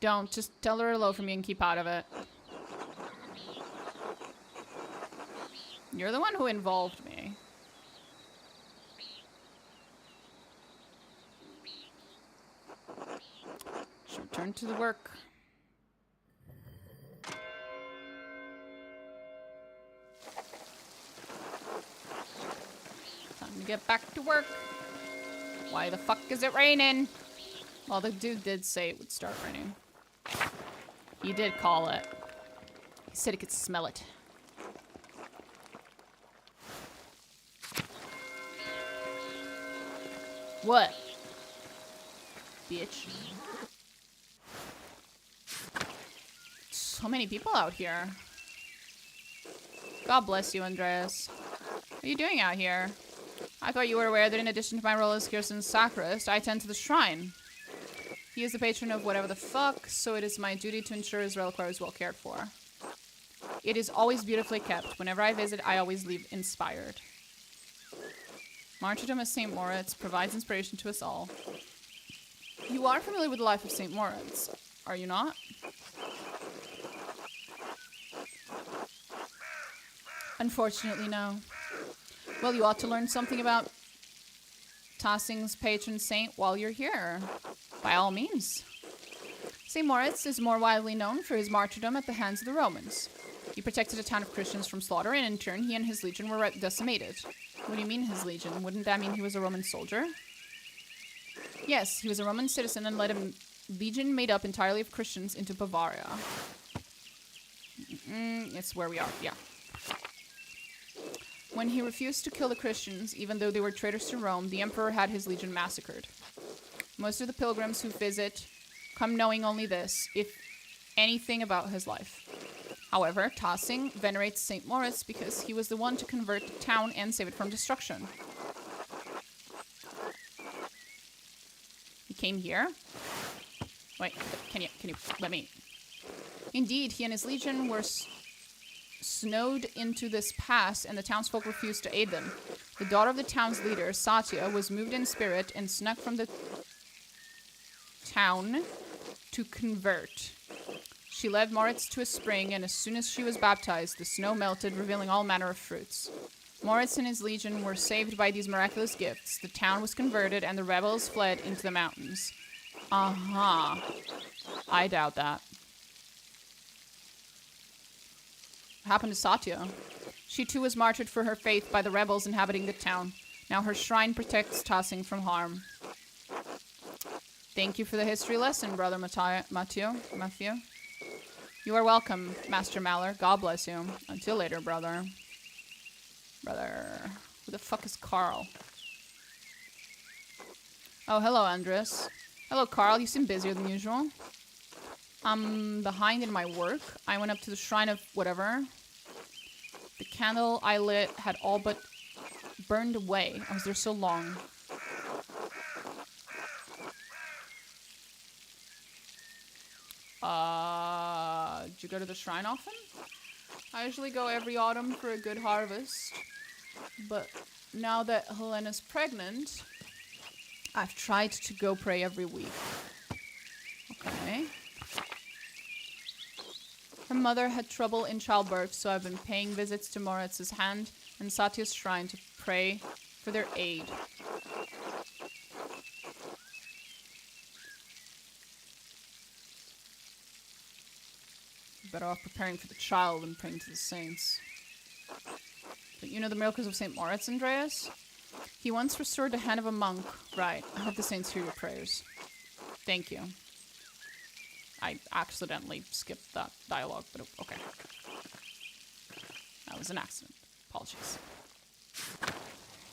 Don't. Just tell her hello for me and keep out of it. You're the one who involved me. On to the work. Time to get back to work. Why the fuck is it raining? Well, the dude did say it would start raining. He did call it. He said he could smell it. What? Bitch. So many people out here. God bless you, Andreas. What are you doing out here? I thought you were aware that in addition to my role as Kirsten's sacrist, I tend to the shrine. He is the patron of whatever the fuck, so it is my duty to ensure his reliquary is well cared for. It is always beautifully kept. Whenever I visit, I always leave inspired. Martyrdom as St. Moritz provides inspiration to us all. You are familiar with the life of St. Moritz, are you not? Unfortunately, no. Well, you ought to learn something about Tossing's patron saint while you're here. By all means. St. Moritz is more widely known for his martyrdom at the hands of the Romans. He protected a town of Christians from slaughter, and in turn, he and his legion were decimated. What do you mean, his legion? Wouldn't that mean he was a Roman soldier? Yes, he was a Roman citizen and led a legion made up entirely of Christians into Bavaria. It's where we are, yeah. When he refused to kill the Christians, even though they were traitors to Rome, the emperor had his legion massacred. Most of the pilgrims who visit come knowing only this, if anything about his life. However, Tossing venerates St. Moritz because he was the one to convert the town and save it from destruction. He came here? Wait, can you let me... Indeed, he and his legion were snowed into this pass, and the townsfolk refused to aid them. The daughter of the town's leader, Satya, was moved in spirit and snuck from the town to convert. She led Moritz to a spring, and as soon as she was baptized, the snow melted, revealing all manner of fruits. Moritz and his legion were saved by these miraculous gifts. The town was converted, and the rebels fled into the mountains. Uh-huh. I doubt that. What happened to Satya? She too was martyred for her faith by the rebels inhabiting the town. Now her shrine protects Tossing from harm. Thank you for the history lesson, Brother Matthew. You are welcome, Master Maller. God bless you. Until later, brother. Brother. Who the fuck is Carl? Oh, hello, Andres. Hello, Carl. You seem busier than usual. I'm behind in my work. I went up to the shrine of whatever. The candle I lit had all but burned away. I was there so long. Did you go to the shrine often? I usually go every autumn for a good harvest. But now that Helena's pregnant, I've tried to go pray every week. Okay. Her mother had trouble in childbirth, so I've been paying visits to Moritz's hand and Satya's shrine to pray for their aid. Better off preparing for the child than praying to the saints. But you know the miracles of St. Moritz, Andreas? He once restored the hand of a monk. Right. I hope the saints hear your prayers. Thank you. I accidentally skipped that dialogue, but okay. That was an accident. Apologies.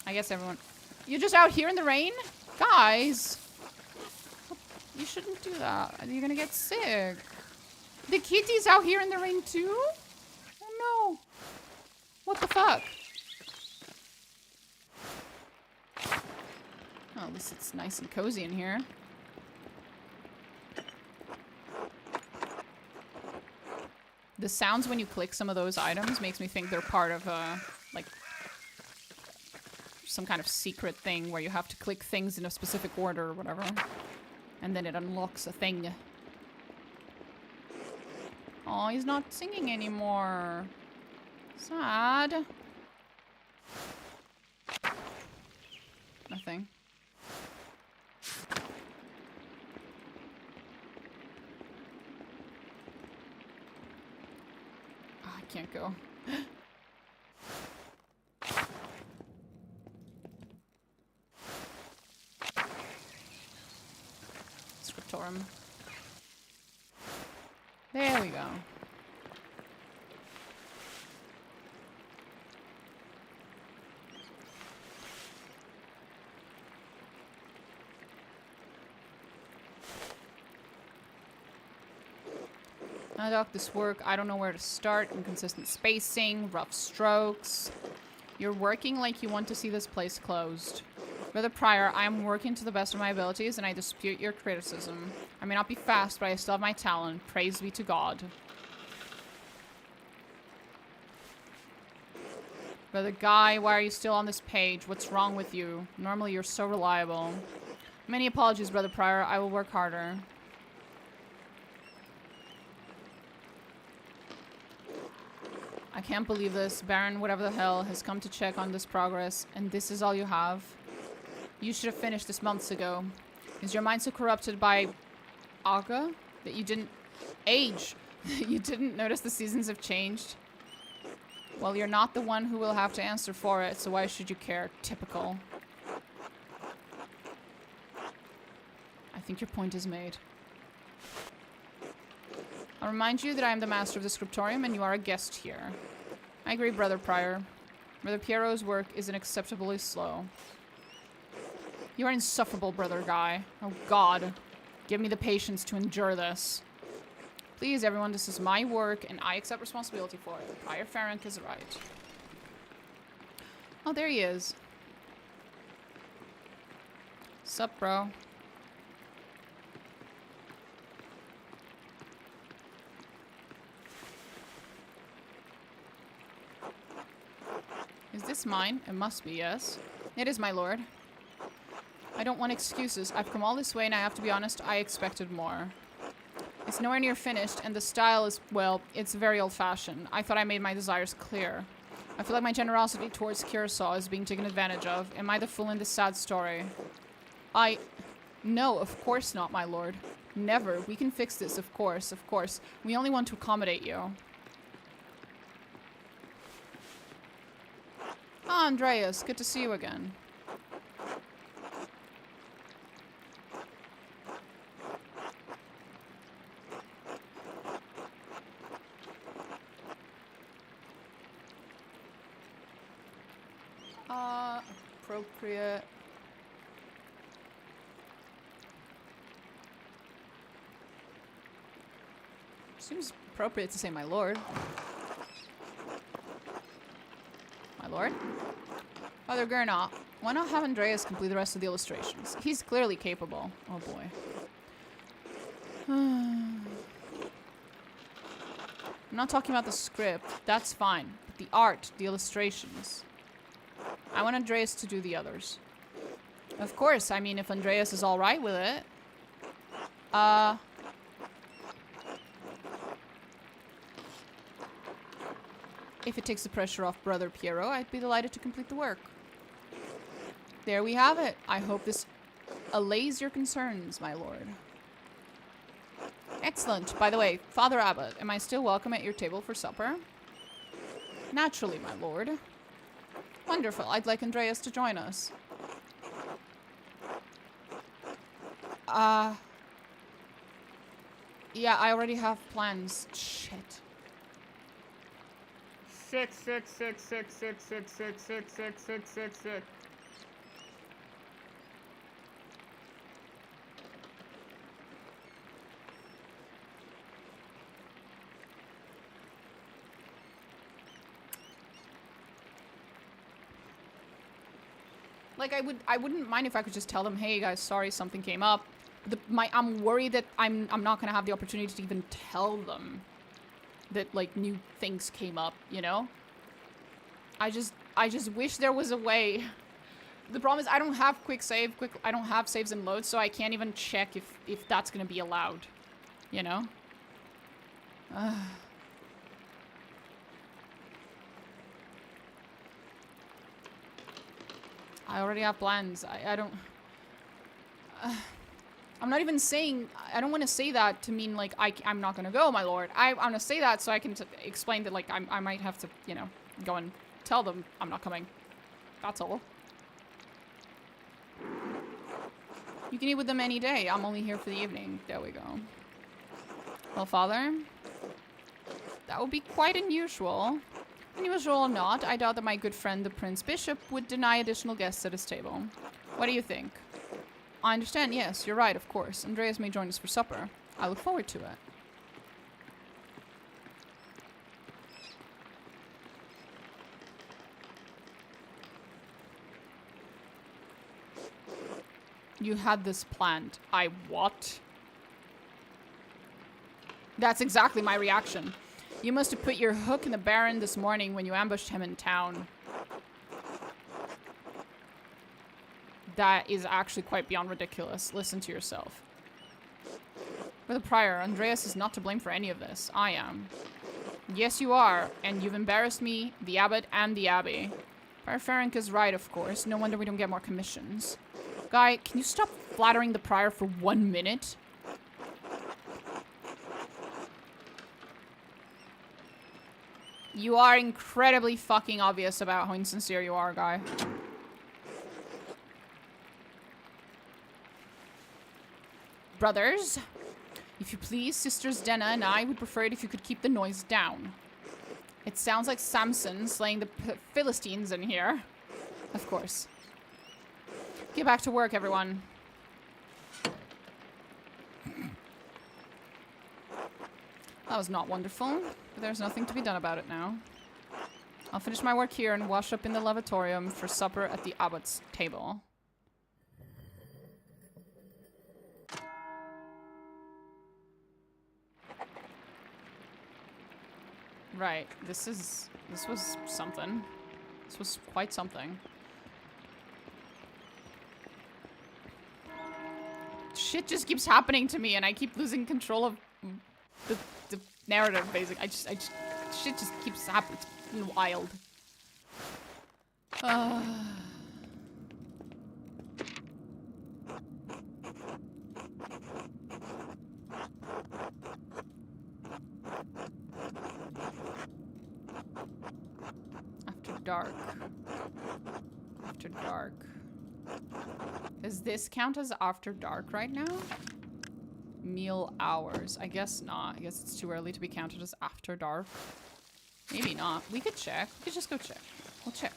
I guess everyone... You're just out here in the rain? Guys! You shouldn't do that. You're gonna get sick. The kitty's out here in the rain too? Oh no. What the fuck? Oh, at least it's nice and cozy in here. The sounds when you click some of those items makes me think they're part of like some kind of secret thing where you have to click things in a specific order or whatever. And then it unlocks a thing. Oh, he's not singing anymore. Sad. Nothing. Can't go. Scriptorum. There we go. Now, Doc, this work, I don't know where to start. Inconsistent spacing, rough strokes. You're working like you want to see this place closed. Brother Prior, I am working to the best of my abilities, and I dispute your criticism. I may not be fast, but I still have my talent. Praise be to God. Brother Guy, why are you still on this page? What's wrong with you? Normally, you're so reliable. Many apologies, Brother Prior. I will work harder. I can't believe this. Baron, whatever the hell, has come to check on this progress, and this is all you have? You should have finished this months ago. Is your mind so corrupted by Aga that you didn't age? You didn't notice the seasons have changed? Well, you're not the one who will have to answer for it, so why should you care? Typical. I think your point is made. I'll remind you that I am the master of the scriptorium and you are a guest here. I agree, Brother Prior. Brother Pierrot's work is unacceptably slow. You are insufferable, Brother Guy. Oh God. Give me the patience to endure this. Please, everyone, this is my work and I accept responsibility for it. Prior Ferenc is right. Oh, there he is. Sup, bro? Is this mine? It must be, yes. It is, my lord. I don't want excuses. I've come all this way and I have to be honest, I expected more. It's nowhere near finished and the style is, well, it's very old-fashioned. I thought I made my desires clear. I feel like my generosity towards Curacao is being taken advantage of. Am I the fool in this sad story? No, of course not, my lord. Never. We can fix this, of course, of course. We only want to accommodate you. Ah, Andreas, good to see you again. Appropriate. Seems appropriate to say my lord. My lord? Father Gernot, why not have Andreas complete the rest of the illustrations? He's clearly capable. Oh boy. I'm not talking about the script. That's fine. But the art, the illustrations. I want Andreas to do the others. Of course, I mean, if Andreas is alright with it. If it takes the pressure off Brother Piero, I'd be delighted to complete the work. There we have it. I hope this allays your concerns, my lord. Excellent. By the way, Father Abbot, am I still welcome at your table for supper? Naturally, my lord. Wonderful. I'd like Andreas to join us. Yeah, I already have plans. Shit. Six. Like, I wouldn't mind if I could just tell them, hey guys, sorry, something came up. I'm worried that I'm not gonna have the opportunity to even tell them that, like, new things came up, you know? I just wish there was a way. The problem is I don't have I don't have saves and loads, so I can't even check if that's gonna be allowed, you know? I already have plans. I don't... I'm not even saying, I don't want to say that to mean like I'm not going to go, my lord. I want to say that so I can explain that like I might have to, you know, go and tell them I'm not coming. That's all. You can eat with them any day. I'm only here for the evening. There we go. Well, father, that would be quite unusual. Unusual or not, I doubt that my good friend the Prince Bishop would deny additional guests at his table. What do you think? I understand, yes, you're right, of course. Andreas may join us for supper. I look forward to it. You had this planned. I what? That's exactly my reaction. You must have put your hook in the Baron this morning when you ambushed him in town. That is actually quite beyond ridiculous. Listen to yourself. For the Prior, Andreas is not to blame for any of this. I am. Yes, you are, and you've embarrassed me, the Abbot, and the Abbey. Prior Ferenc is right, of course. No wonder we don't get more commissions. Guy, can you stop flattering the Prior for 1 minute? You are incredibly fucking obvious about how insincere you are, Guy. Brothers, if you please, Sisters Denna and I would prefer it if you could keep the noise down. It sounds like Samson slaying the Philistines in here. Of course. Get back to work, everyone. That was not wonderful, but there's nothing to be done about it now. I'll finish my work here and wash up in the lavatorium for supper at the abbot's table. Right, this was something. This was quite something. Shit just keeps happening to me and I keep losing control of the narrative, basically. Shit just keeps happening. It's been wild. After dark. After dark. Does this count as after dark right now? Meal hours. I guess not. I guess it's too early to be counted as after dark. Maybe not. We could check. We could just go check. We'll check.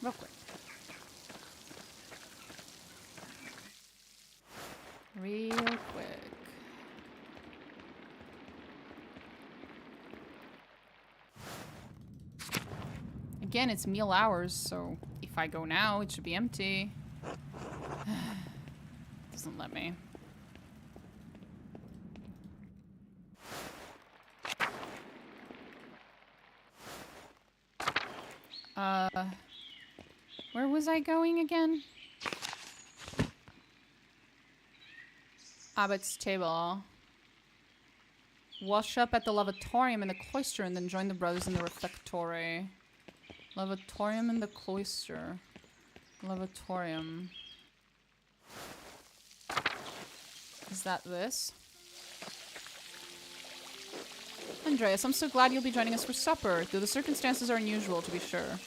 Real quick. Real quick. Again, it's meal hours, so if I go now, it should be empty. Doesn't let me. Where was I going again? Abbot's table. Wash up at the lavatorium in the cloister and then join the brothers in the refectory. Lavatorium in the cloister. Lavatorium. Is that this? Andreas, I'm so glad you'll be joining us for supper, though the circumstances are unusual, to be sure.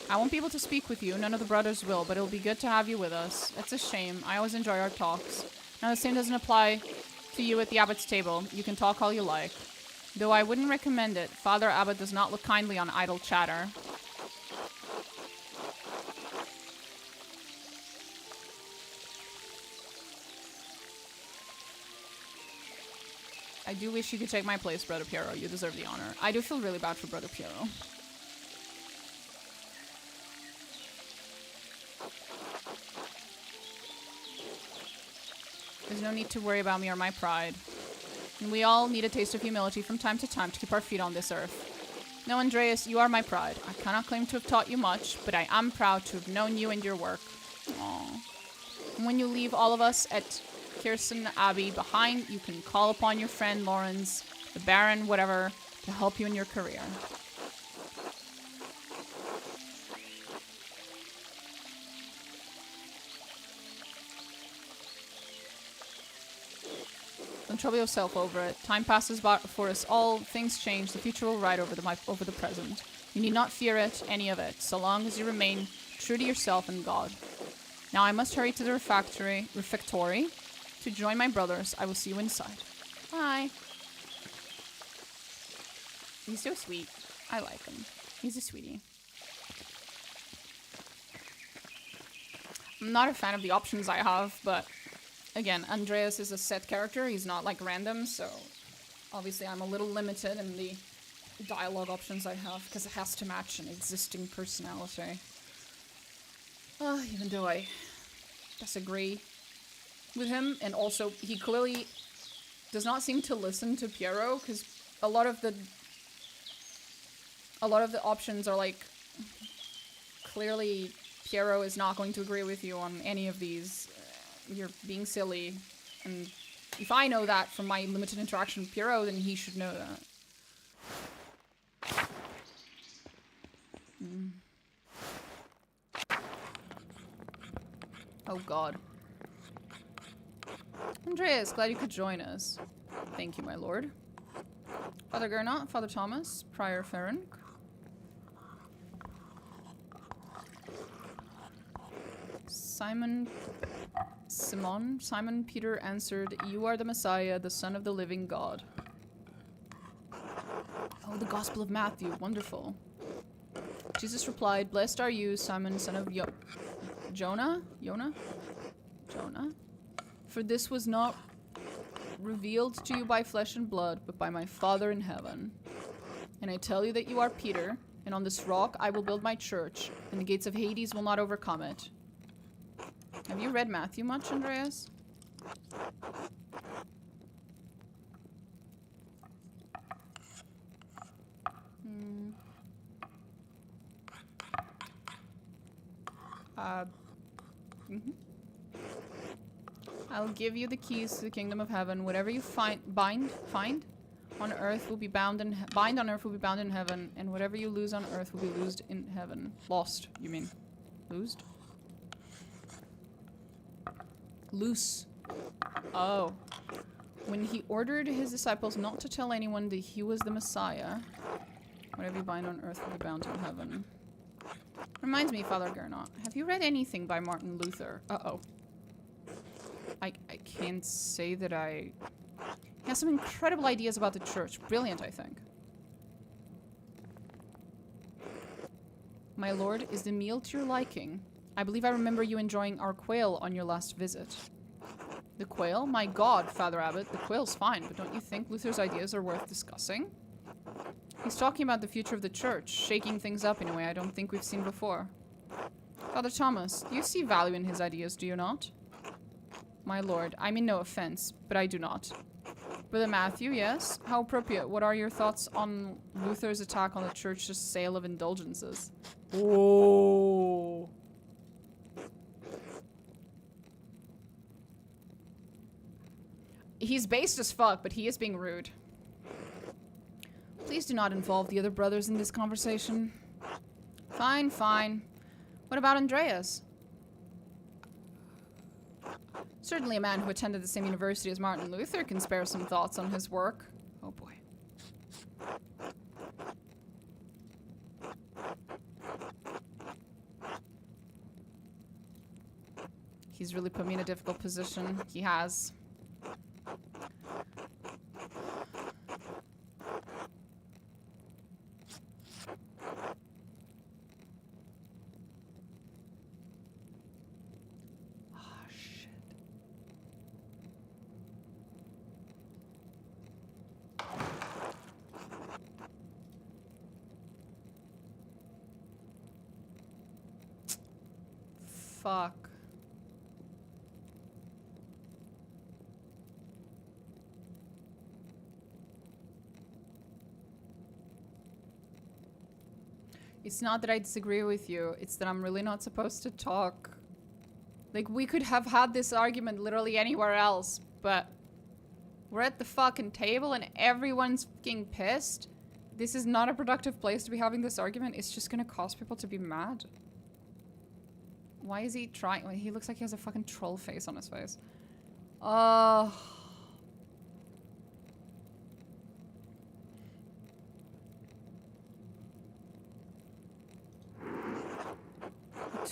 I won't be able to speak with you, none of the brothers will, but it'll be good to have you with us. It's a shame. I always enjoy our talks. Now, the same doesn't apply to you at the Abbot's table. You can talk all you like. Though I wouldn't recommend it. Father Abbot does not look kindly on idle chatter. I do wish you could take my place, Brother Piero. You deserve the honor. I do feel really bad for Brother Piero. There's no need to worry about me or my pride. And we all need a taste of humility from time to time to keep our feet on this earth. No, Andreas, you are my pride. I cannot claim to have taught you much, but I am proud to have known you and your work. Aww. And when you leave all of us at Kirsten Abbey behind, you can call upon your friend Lawrence, the Baron, whatever, to help you in your career. Don't trouble yourself over it. Time passes by for us all. Things change. The future will ride over over the present. You need not fear it, any of it, so long as you remain true to yourself and God. Now I must hurry to the refectory to join my brothers. I will see you inside. Bye. He's so sweet. I like him. He's a sweetie. I'm not a fan of the options I have, but again, Andreas is a set character. He's not like random, so obviously I'm a little limited in the dialogue options I have because it has to match an existing personality. Even though I disagree with him, and also he clearly does not seem to listen to Piero because a lot of the options are like clearly Piero is not going to agree with you on any of these. You're being silly, and if I know that from my limited interaction with Piero, then he should know that. Oh god. Andreas, glad you could join us. Thank you, my lord. Father Gernot, Father Thomas, Prior Ferenc. Simon Peter answered, "You are the Messiah, the Son of the living God." Oh, the Gospel of Matthew, wonderful. Jesus replied, "Blessed are you, Simon, son of Jonah? For this was not revealed to you by flesh and blood, but by my Father in heaven. And I tell you that you are Peter, and on this rock I will build my church, and the gates of Hades will not overcome it." Have you read Matthew much, Andreas? I'll give you the keys to the kingdom of heaven. Whatever you find on earth will be bound in bind on earth will be bound in heaven, and whatever you lose on earth will be loosed in heaven. Lost, you mean? Loosed? Loose. Oh. When he ordered his disciples not to tell anyone that he was the Messiah, whatever you bind on earth will be bound in heaven. Reminds me, Father Gernot, have you read anything by Martin Luther? Uh-oh. I can't say that I... He has some incredible ideas about the church. Brilliant, I think. My lord, is the meal to your liking? I believe I remember you enjoying our quail on your last visit. The quail? My god, Father Abbot, the quail's fine, but don't you think Luther's ideas are worth discussing? He's talking about the future of the church, shaking things up in a way I don't think we've seen before. Father Thomas, you see value in his ideas, do you not? My lord, I mean no offense, but I do not. Brother Matthew, yes? How appropriate. What are your thoughts on Luther's attack on the church's sale of indulgences? Oh. He's based as fuck, but he is being rude. Please do not involve the other brothers in this conversation. Fine, fine. What about Andreas? Certainly a man who attended the same university as Martin Luther can spare some thoughts on his work. Oh boy. He's really put me in a difficult position. He has. Fuck. It's not that I disagree with you, it's that I'm really not supposed to talk. Like, we could have had this argument literally anywhere else, but we're at the fucking table and everyone's fucking pissed. This is not a productive place to be having this argument. It's just gonna cause people to be mad. Why is he trying? He looks like he has a fucking troll face on his face.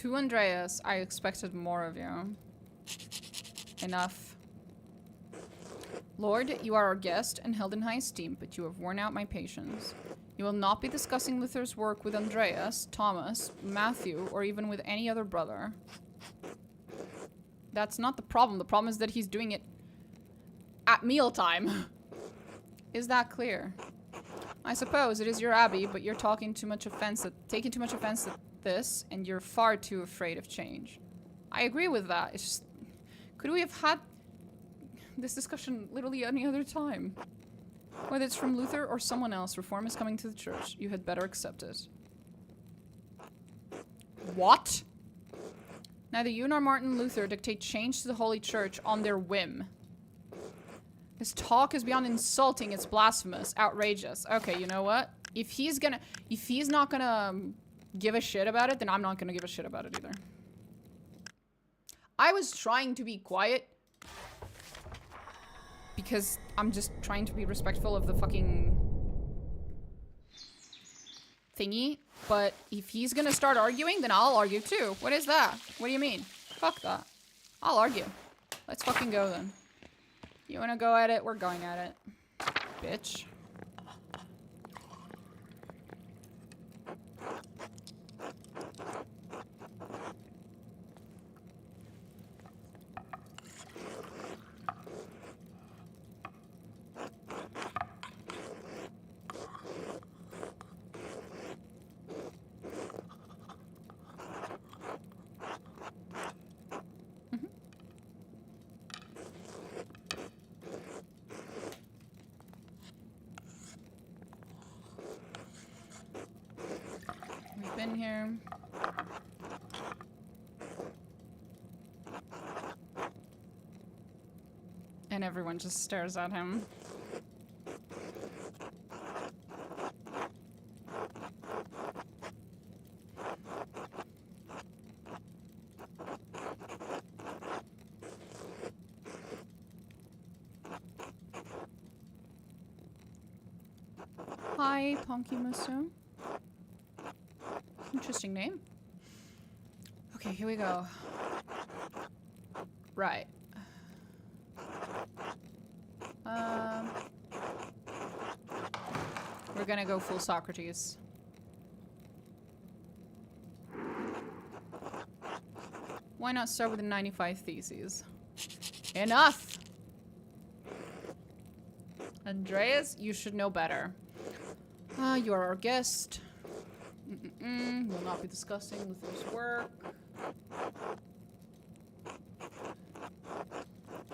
To Andreas, I expected more of you. Enough. Lord, you are our guest and held in high esteem, but you have worn out my patience. You will not be discussing Luther's work with Andreas, Thomas, Matthew, or even with any other brother. That's not the problem. The problem is that he's doing it at mealtime. Is that clear? I suppose it is your abbey, but you're taking too much offense at this, and you're far too afraid of change. I agree with that. It's just, could we have had this discussion literally any other time? Whether it's from Luther or someone else, reform is coming to the church. You had better accept it. What? Neither you nor Martin Luther dictate change to the Holy Church on their whim. This talk is beyond insulting. It's blasphemous. Outrageous. Okay, you know what? If he's not gonna give a shit about it, then I'm not gonna give a shit about it either. I was trying to be quiet because I'm just trying to be respectful of the fucking thingy. But if he's gonna start arguing, then I'll argue too. What is that? What do you mean? Fuck that. I'll argue. Let's fucking go then. You wanna go at it? We're going at it. Bitch. Been here. And everyone just stares at him. Hi, Ponky Musu. Interesting name. Okay, here we go. Right. We're gonna go full Socrates. Why not start with the 95 Theses? Enough! Andreas, you should know better. You are our guest. We'll not be discussing Luther's work.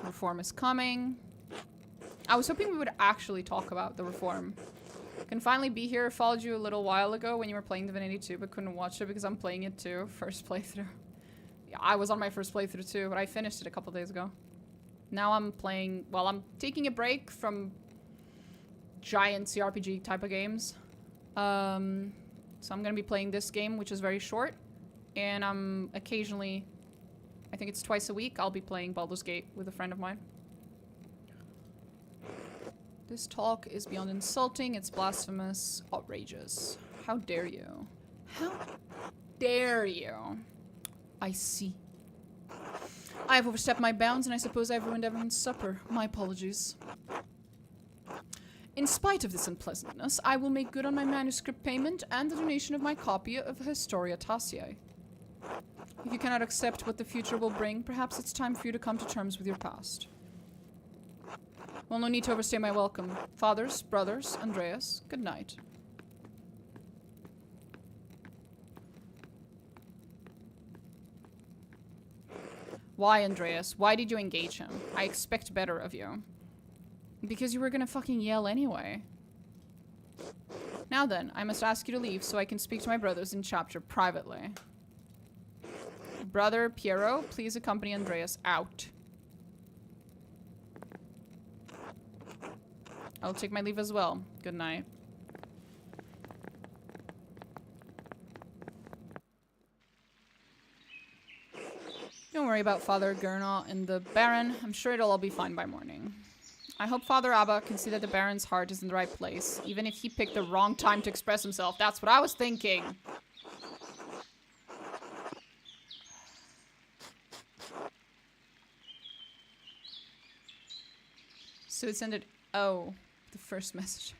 Reform is coming. I was hoping we would actually talk about the reform. Can finally be here. Followed you a little while ago when you were playing Divinity 2, but couldn't watch it because I'm playing it too. First playthrough. Yeah, I was on my first playthrough too, but I finished it a couple days ago. Now I'm playing, well, I'm taking a break from giant CRPG type of games. So I'm gonna be playing this game, which is very short, and I'm occasionally, I think it's twice a week, I'll be playing Baldur's Gate with a friend of mine. This talk is beyond insulting, it's blasphemous, outrageous. How dare you? How dare you? I see. I have overstepped my bounds, and I suppose I've ruined everyone's supper. My apologies. In spite of this unpleasantness, I will make good on my manuscript payment and the donation of my copy of Historia Tassiae. If you cannot accept what the future will bring, perhaps it's time for you to come to terms with your past. Well, no need to overstay my welcome. Fathers, brothers, Andreas, good night. Why, Andreas? Why did you engage him? I expect better of you. Because you were gonna fucking yell anyway. Now then, I must ask you to leave so I can speak to my brothers in chapter privately. Brother Piero, please accompany Andreas out. I'll take my leave as well. Good night. Don't worry about Father Gernot and the Baron. I'm sure it'll all be fine by morning. I hope Father Abba can see that the Baron's heart is in the right place, even if he picked the wrong time to express himself. That's what I was thinking. So it's ended. Oh, the first message.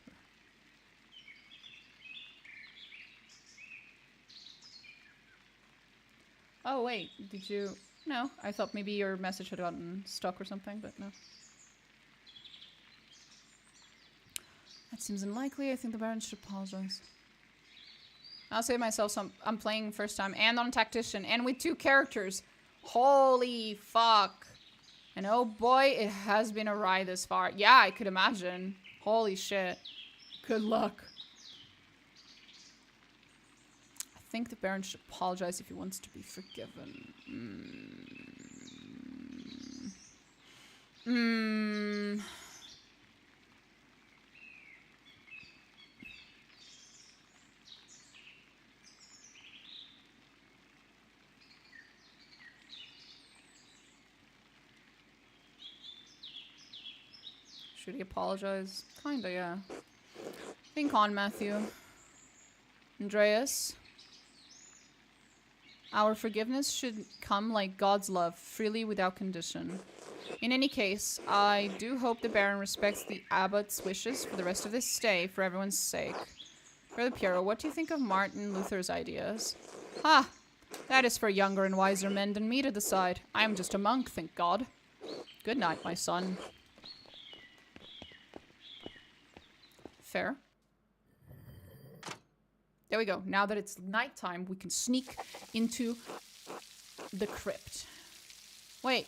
Oh, wait. Did you... No, I thought maybe your message had gotten stuck or something, but no. That seems unlikely. I think the Baron should apologize. I'll say to myself, so I'm playing first time and on Tactician and with 2 characters. Holy fuck. And oh boy, it has been a ride this far. Yeah, I could imagine. Holy shit. Good luck. I think the Baron should apologize if he wants to be forgiven. Should he apologize? Kinda, yeah. Think on, Matthew. Andreas. Our forgiveness should come like God's love, freely without condition. In any case, I do hope the Baron respects the Abbot's wishes for the rest of this stay, for everyone's sake. Brother Piero, what do you think of Martin Luther's ideas? Ha! That is for younger and wiser men than me to decide. I am just a monk, thank God. Good night, my son. Fair. There we go. Now that it's nighttime, we can sneak into the crypt. Wait.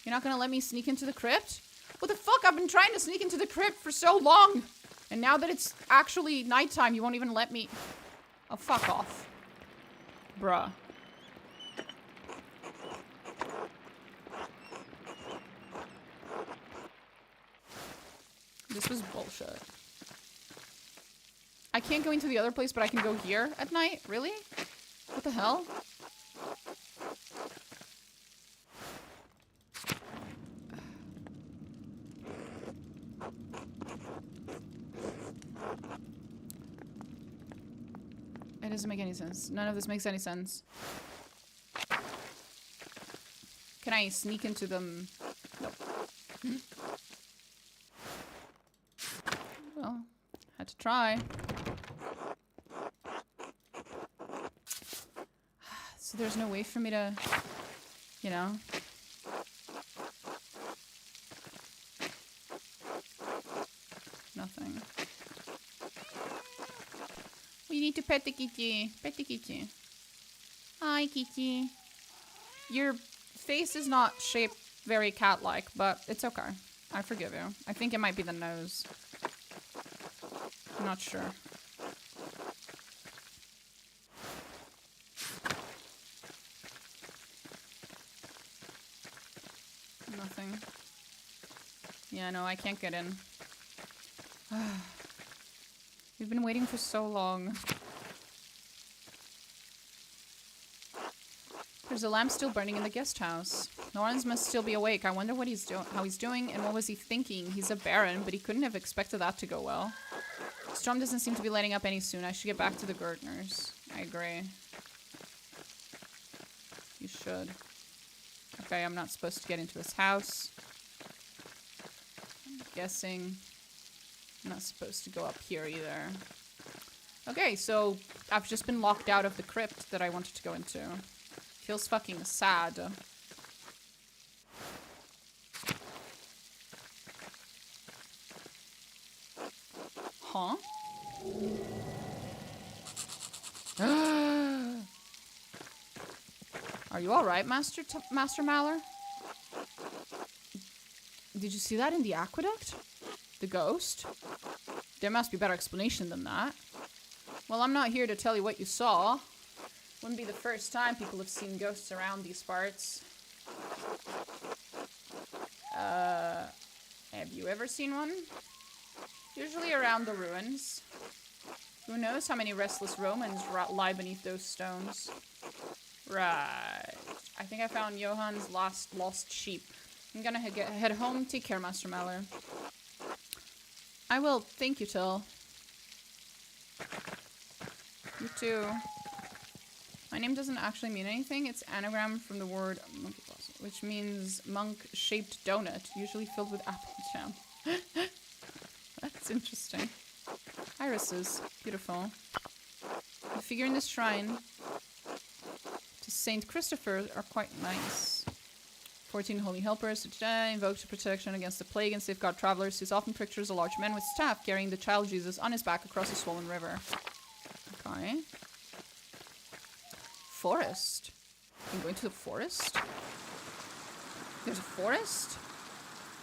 You're not gonna let me sneak into the crypt? What the fuck? I've been trying to sneak into the crypt for so long! And now that it's actually nighttime, you won't even let me... Oh, fuck off. Bruh. This was bullshit. I can't go into the other place, but I can go here at night? Really? What the hell? It doesn't make any sense. None of this makes any sense. Can I sneak into them? Nope. Well, had to try. So there's no way for me to, you know. Nothing. We need to pet the kitty. Pet the kitty. Hi, kitty. Your face is not shaped very cat-like, but it's okay. I forgive you. I think it might be the nose. I'm not sure. Nothing. Yeah, no, I can't get in. We've been waiting for so long. There's a lamp still burning in the guest house. Lawrence must still be awake. I wonder what he's doing, how he's doing, and what was he thinking? He's a baron, but he couldn't have expected that to go well. Storm doesn't seem to be letting up any soon. I should get back to the Gertners. I agree. You should. Okay, I'm not supposed to get into his house. I'm guessing I'm not supposed to go up here either. Okay, so I've just been locked out of the crypt that I wanted to go into. Feels fucking sad. Huh? Are you alright, Master Maller? Did you see that in the aqueduct? The ghost? There must be a better explanation than that. Well, I'm not here to tell you what you saw. Wouldn't be the first time people have seen ghosts around these parts. Have you ever seen one? Usually around the ruins. Who knows how many restless Romans lie beneath those stones. Right. I think I found Johann's lost sheep. I'm gonna head home. Take care, Master Maller. I will. Thank you, Till. You too. My name doesn't actually mean anything. It's anagram from the word monkey blossom, which means monk-shaped donut, usually filled with apple jam. That's interesting. Irises. Beautiful. The figure in this shrine to Saint Christopher are quite nice. 14 holy helpers invoked protection against the plague and safeguard travelers. He's often pictures a large man with staff carrying the child Jesus on his back across a swollen river. Okay. Forest. I'm going to the forest? There's a forest?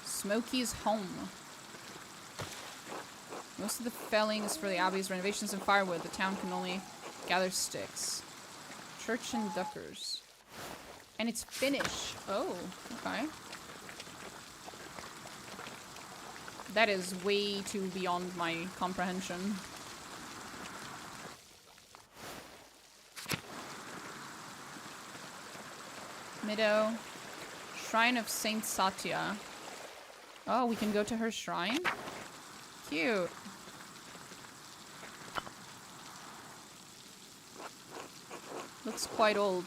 Smokey's home. Most of the felling is for the abbey's renovations and firewood. The town can only gather sticks. Church and Duckers. And it's Finnish. Oh, okay. That is way too beyond my comprehension. Meadow. Shrine of Saint Satya. Oh, we can go to her shrine? Cute. Looks quite old.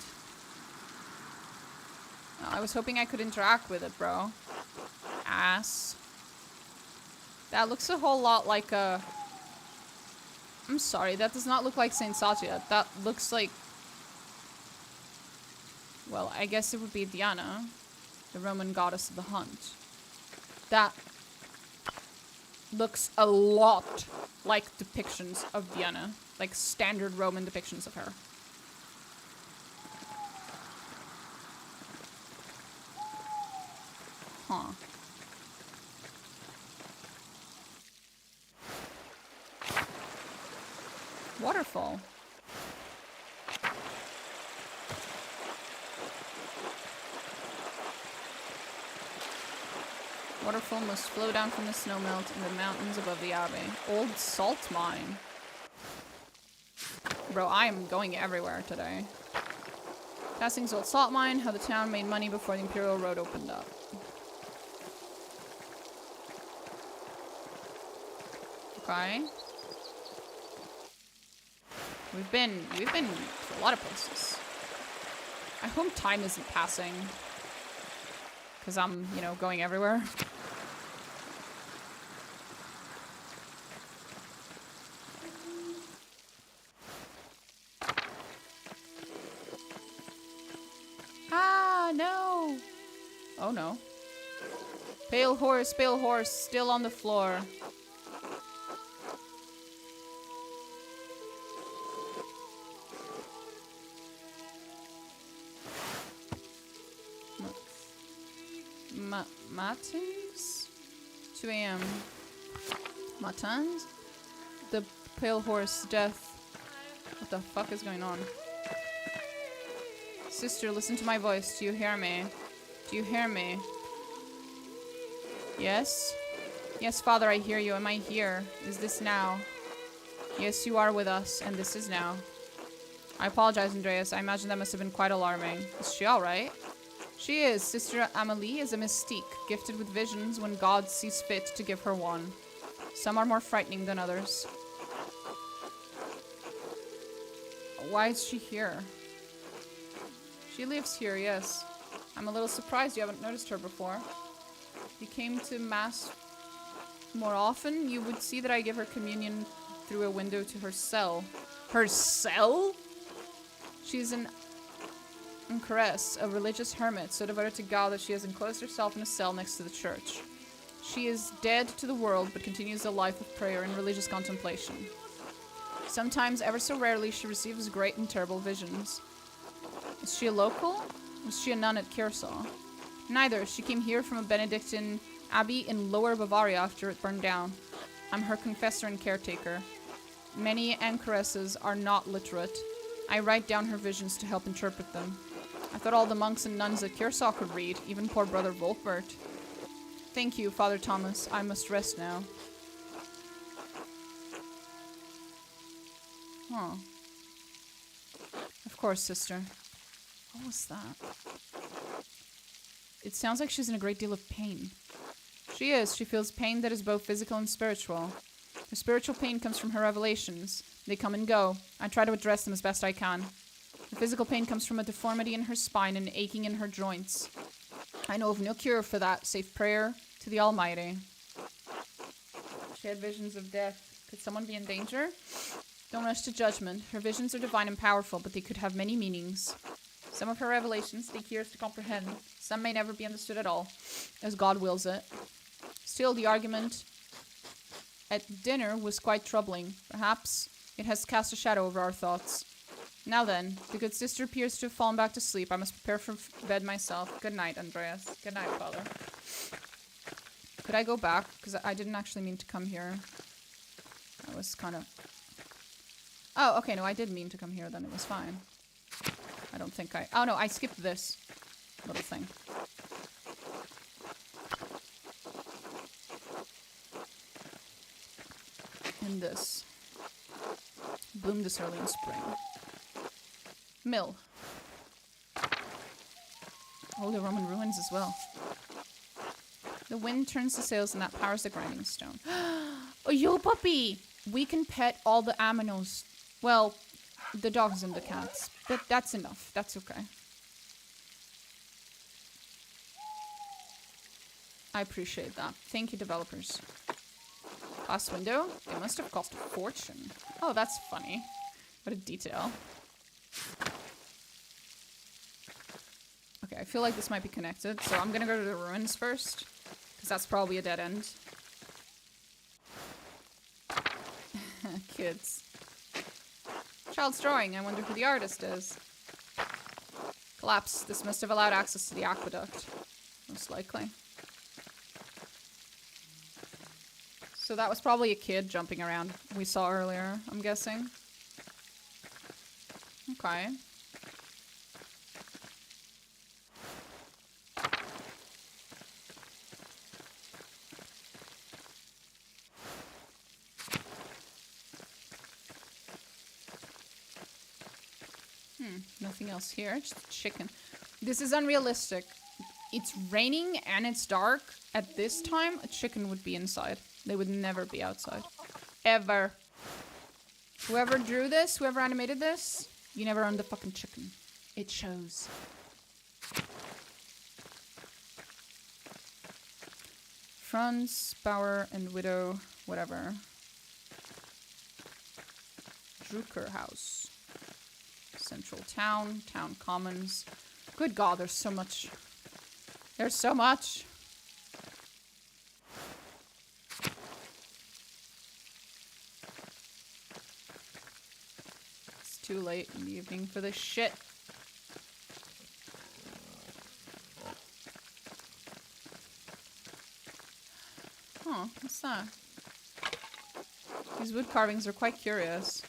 Oh, I was hoping I could interact with it, bro. Ass. That looks a whole lot like a... I'm sorry, that does not look like Saint Satya. That looks like... Well, I guess it would be Diana, the Roman goddess of the hunt. That looks a lot like depictions of Diana. Like standard Roman depictions of her. Huh. Waterfall. Waterfall must flow down from the snowmelt in the mountains above the abbey. Old salt mine. Bro, I am going everywhere today. Passing's old salt mine, how the town made money before the Imperial Road opened up. Okay. We've been to a lot of places. I hope time isn't passing. Because I'm, you know, going everywhere. Ah, no. Oh, no. Pale horse, still on the floor. Matins? 2 a.m. Matins? The pale horse, death. What the fuck is going on? Sister, listen to my voice. Do you hear me? Do you hear me? Yes? Yes, Father, I hear you. Am I here? Is this now? Yes, you are with us, and this is now. I apologize, Andreas. I imagine that must have been quite alarming. Is she alright? She is. Sister Amelie is a mystique, gifted with visions when God sees fit to give her one. Some are more frightening than others. Why is she here? She lives here, yes. I'm a little surprised you haven't noticed her before. If you came to Mass more often, you would see that I give her communion through a window to her cell. Her cell? She's an Anchoress, a religious hermit, so devoted to God that she has enclosed herself in a cell next to the church. She is dead to the world, but continues a life of prayer and religious contemplation. Sometimes, ever so rarely, she receives great and terrible visions. Is she a local? Was she a nun at Kearsarge? Neither. She came here from a Benedictine abbey in Lower Bavaria after it burned down. I'm her confessor and caretaker. Many anchoresses are not literate. I write down her visions to help interpret them. I thought all the monks and nuns at Kearsarge could read, even poor Brother Volkbert. Thank you, Father Thomas. I must rest now. Huh. Of course, sister. What was that? It sounds like she's in a great deal of pain. She is. She feels pain that is both physical and spiritual. Her spiritual pain comes from her revelations. They come and go. I try to address them as best I can. The physical pain comes from a deformity in her spine and aching in her joints. I know of no cure for that, save prayer to the Almighty. She had visions of death. Could someone be in danger? Don't rush to judgment. Her visions are divine and powerful, but they could have many meanings. Some of her revelations take years to comprehend. Some may never be understood at all, as God wills it. Still, the argument at dinner was quite troubling. Perhaps it has cast a shadow over our thoughts. Now then, the good sister appears to have fallen back to sleep. I must prepare for bed myself. Good night, Andreas. Good night, Father. Could I go back? Because I didn't actually mean to come here. I was kind of... Oh, okay, no, I did mean to come here, then it was fine. I don't think I... Oh, no, I skipped this little thing. And this. Bloom this early in spring. Mill. Oh, the Roman ruins as well. The wind turns the sails and that powers the grinding stone. Oh, yo, puppy! We can pet all the aminos. Well, the dogs and the cats. But that's enough. That's okay. I appreciate that. Thank you, developers. Glass window? They must have cost a fortune. Oh, that's funny. What a detail. Okay, I feel like this might be connected, so I'm gonna go to the ruins first, because that's probably a dead end. Kids. Child's drawing. I wonder who the artist is. Collapse. This must have allowed access to the aqueduct. Most likely. So that was probably a kid jumping around we saw earlier, I'm guessing. Okay. Nothing else here, just chicken. This is unrealistic. It's raining and it's dark. At this time, a chicken would be inside. They would never be outside. Ever. Whoever drew this, whoever animated this, you never owned a fucking chicken. It shows. Franz, Bauer, and Widow, whatever. Drucker House. Central Town, Town Commons. Good God, there's so much. There's so much. It's too late in the evening for this shit. Huh, what's that? These wood carvings are quite curious.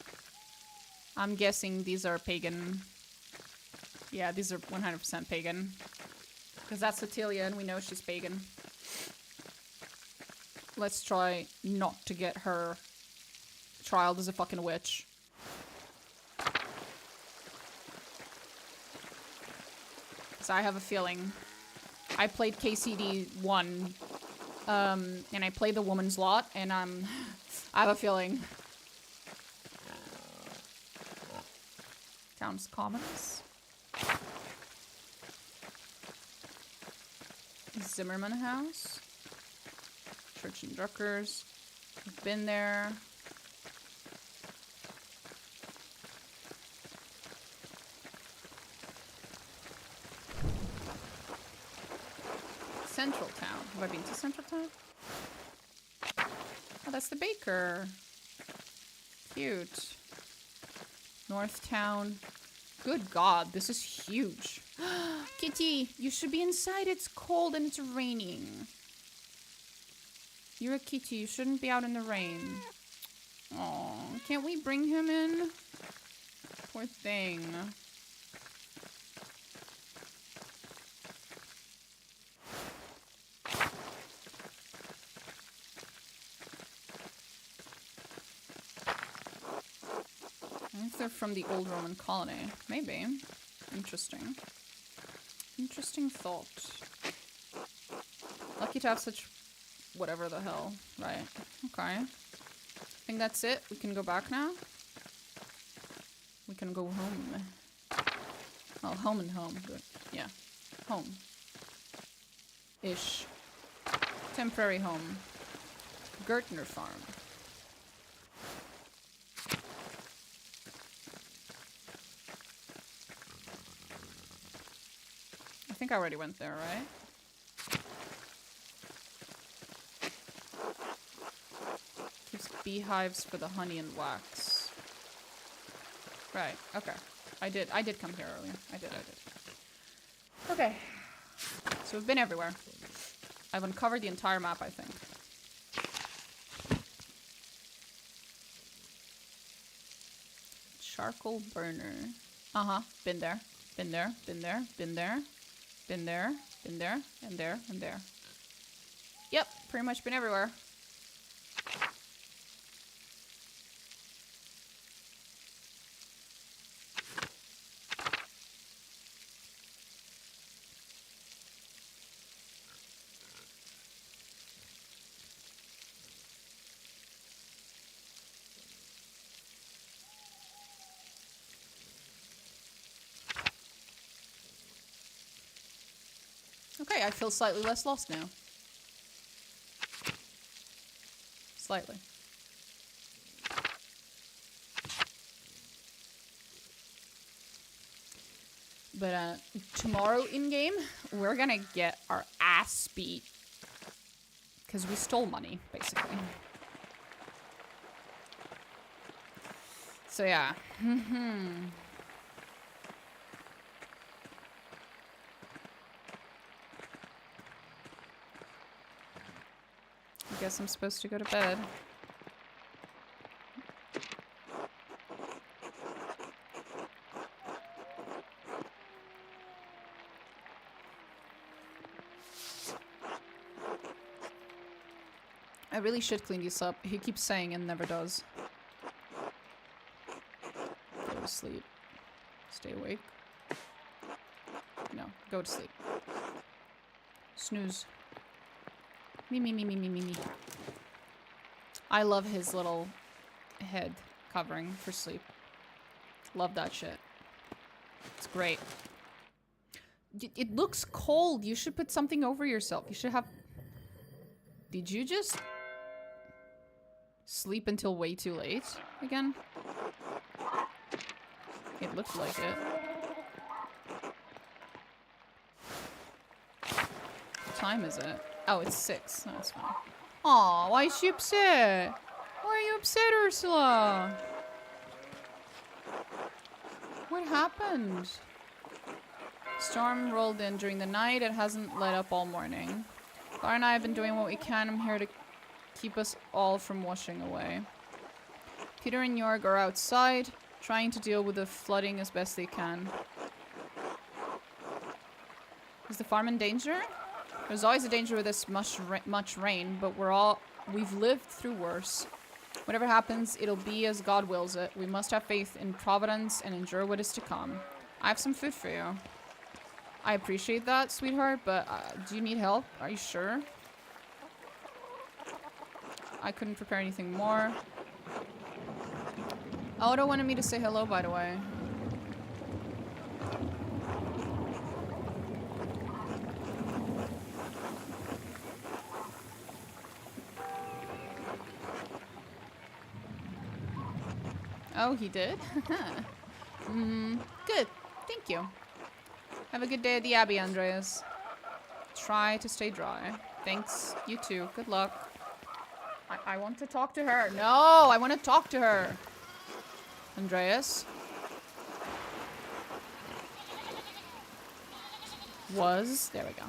I'm guessing these are pagan. Yeah, these are 100% pagan. Because that's Cecilia and we know she's pagan. Let's try not to get her trialed as a fucking witch. Because I have a feeling. I played KCD 1. And I played the woman's lot. And I have a feeling. Town's Commons. Zimmerman House. Church and Druckers. I've been there. Central Town. Have I been to Central Town? Oh, that's the baker. Cute. North Town. Good God, this is huge. Kitty, you should be inside. It's cold and it's raining. You're a kitty. You shouldn't be out in the rain. Aw, can't we bring him in? Poor thing. They're from the old Roman colony. Maybe. Interesting. Interesting thought. Lucky to have such... whatever the hell. Right. Okay. I think that's it. We can go back now. We can go home. Well, home and home. But yeah. Home. Ish. Temporary home. Gertner Farm. I think I already went there, right? Keeps beehives for the honey and wax. Right, okay. I did come here earlier. I did. Okay. So we've been everywhere. I've uncovered the entire map, I think. Charcoal burner. Uh-huh. Been there. Been there. Been there. Been there. Been there. Been there. And there. And there. Yep. Pretty much been everywhere. Okay, I feel slightly less lost now. Slightly. But tomorrow in-game, we're gonna get our ass beat. Because we stole money, basically. So yeah. I guess I'm supposed to go to bed. I really should clean these up. He keeps saying and never does. Go to sleep. Stay awake. No, go to sleep. Snooze. Me. I love his little head covering for sleep. Love that shit. It's great. It looks cold. You should put something over yourself. You should have... Did you just... sleep until way too late again? It looked like it. What time is it? Oh, it's 6. No, that's fine. Aw, why is she upset? Why are you upset, Ursula? What happened? Storm rolled in during the night. It hasn't let up all morning. Lara and I have been doing what we can. I'm here to keep us all from washing away. Peter and Jorg are outside, trying to deal with the flooding as best they can. Is the farm in danger? There's always a danger with this much rain, but we've lived through worse. Whatever happens, it'll be as God wills it. We must have faith in Providence and endure what is to come. I have some food for you. I appreciate that, sweetheart, but do you need help? Are you sure? I couldn't prepare anything more. Odo wanted me to say hello, by the way. Oh, he did? Good. Thank you. Have a good day at the Abbey, Andreas. Try to stay dry. Thanks. You too. Good luck. I want to talk to her. No, I want to talk to her. Andreas? There we go.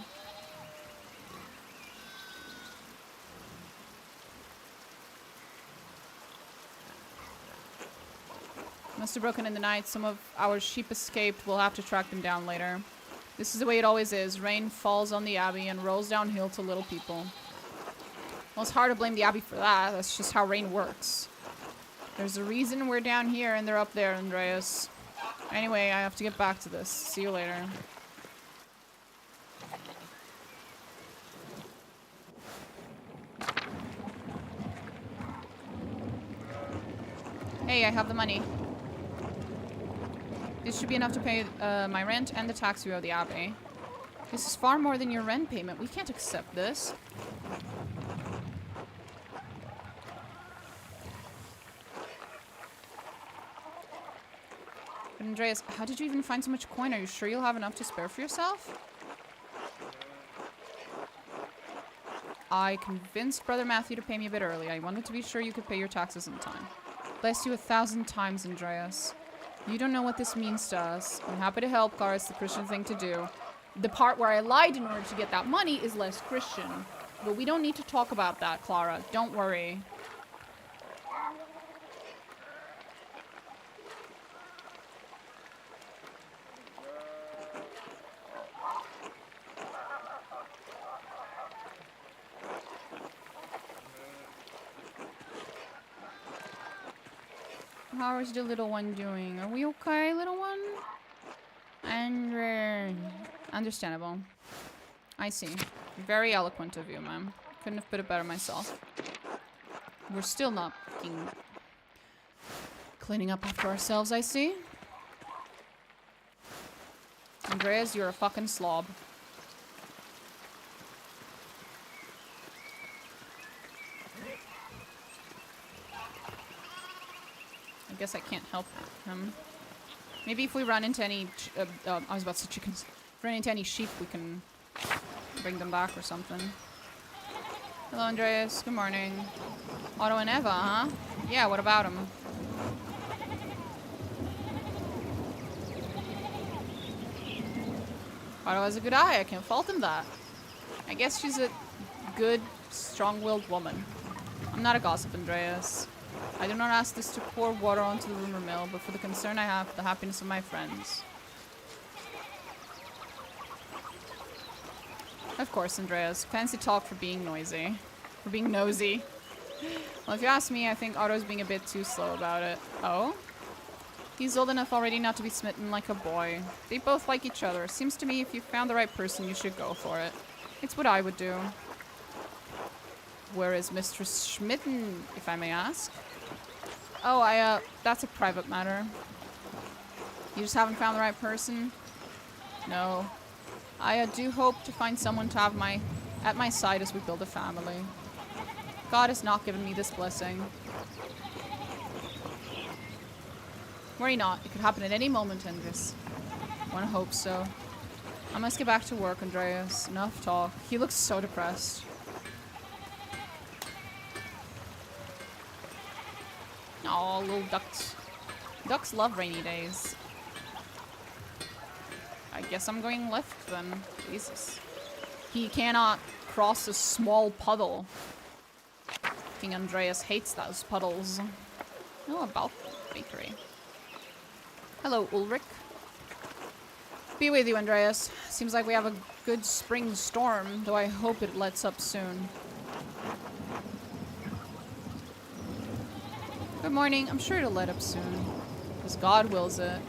Must have broken in the night. Some of our sheep escaped. We'll have to track them down later. This is the way it always is. Rain falls on the Abbey and rolls downhill to little people. Well, it's hard to blame the Abbey for that. That's just how rain works. There's a reason we're down here and they're up there, Andreas. Anyway, I have to get back to this. See you later. Hey, I have the money. This should be enough to pay my rent and the tax we owe the Abbey. This is far more than your rent payment. We can't accept this. But Andreas, how did you even find so much coin? Are you sure you'll have enough to spare for yourself? I convinced Brother Matthew to pay me a bit early. I wanted to be sure you could pay your taxes in time. Bless you 1,000 times, Andreas. You don't know what this means to us. I'm happy to help, Gar. It's the Christian thing to do. The part where I lied in order to get that money is less Christian. But we don't need to talk about that, Clara. Don't worry. How is the little one doing? Are we okay, little one? And understandable. I see. Very eloquent of you, ma'am. Couldn't have put it better myself. We're still not fucking cleaning up after ourselves, I see. Andreas, you're a fucking slob. I guess I can't help him. Maybe if we run into any, I was about to say chickens. If we run into any sheep, we can bring them back or something. Hello, Andreas. Good morning. Otto and Eva, huh? Yeah, what about him? Otto has a good eye. I can't fault him that. I guess she's a good, strong-willed woman. I'm not a gossip, Andreas. I do not ask this to pour water onto the rumor mill, but for the concern I have for the happiness of my friends. Of course, Andreas. Fancy talk for being noisy. For being nosy. Well, if you ask me, I think Otto's being a bit too slow about it. Oh? He's old enough already not to be smitten like a boy. They both like each other. Seems to me if you found the right person, you should go for it. It's what I would do. Where is Mistress Schmitten, if I may ask? Oh, that's a private matter. You just haven't found the right person? No. I do hope to find someone to have at my side as we build a family. God has not given me this blessing. Worry not. It could happen at any moment, Andres. I want to hope so. I must get back to work, Andreas. Enough talk. He looks so depressed. Oh, little ducks. Ducks love rainy days. I guess I'm going left then. Jesus. He cannot cross a small puddle. I think Andreas hates those puddles. Oh, about the bakery. Hello, Ulrich. Be with you, Andreas. Seems like we have a good spring storm, though I hope it lets up soon. Good morning. I'm sure it'll let up soon. Because God wills it.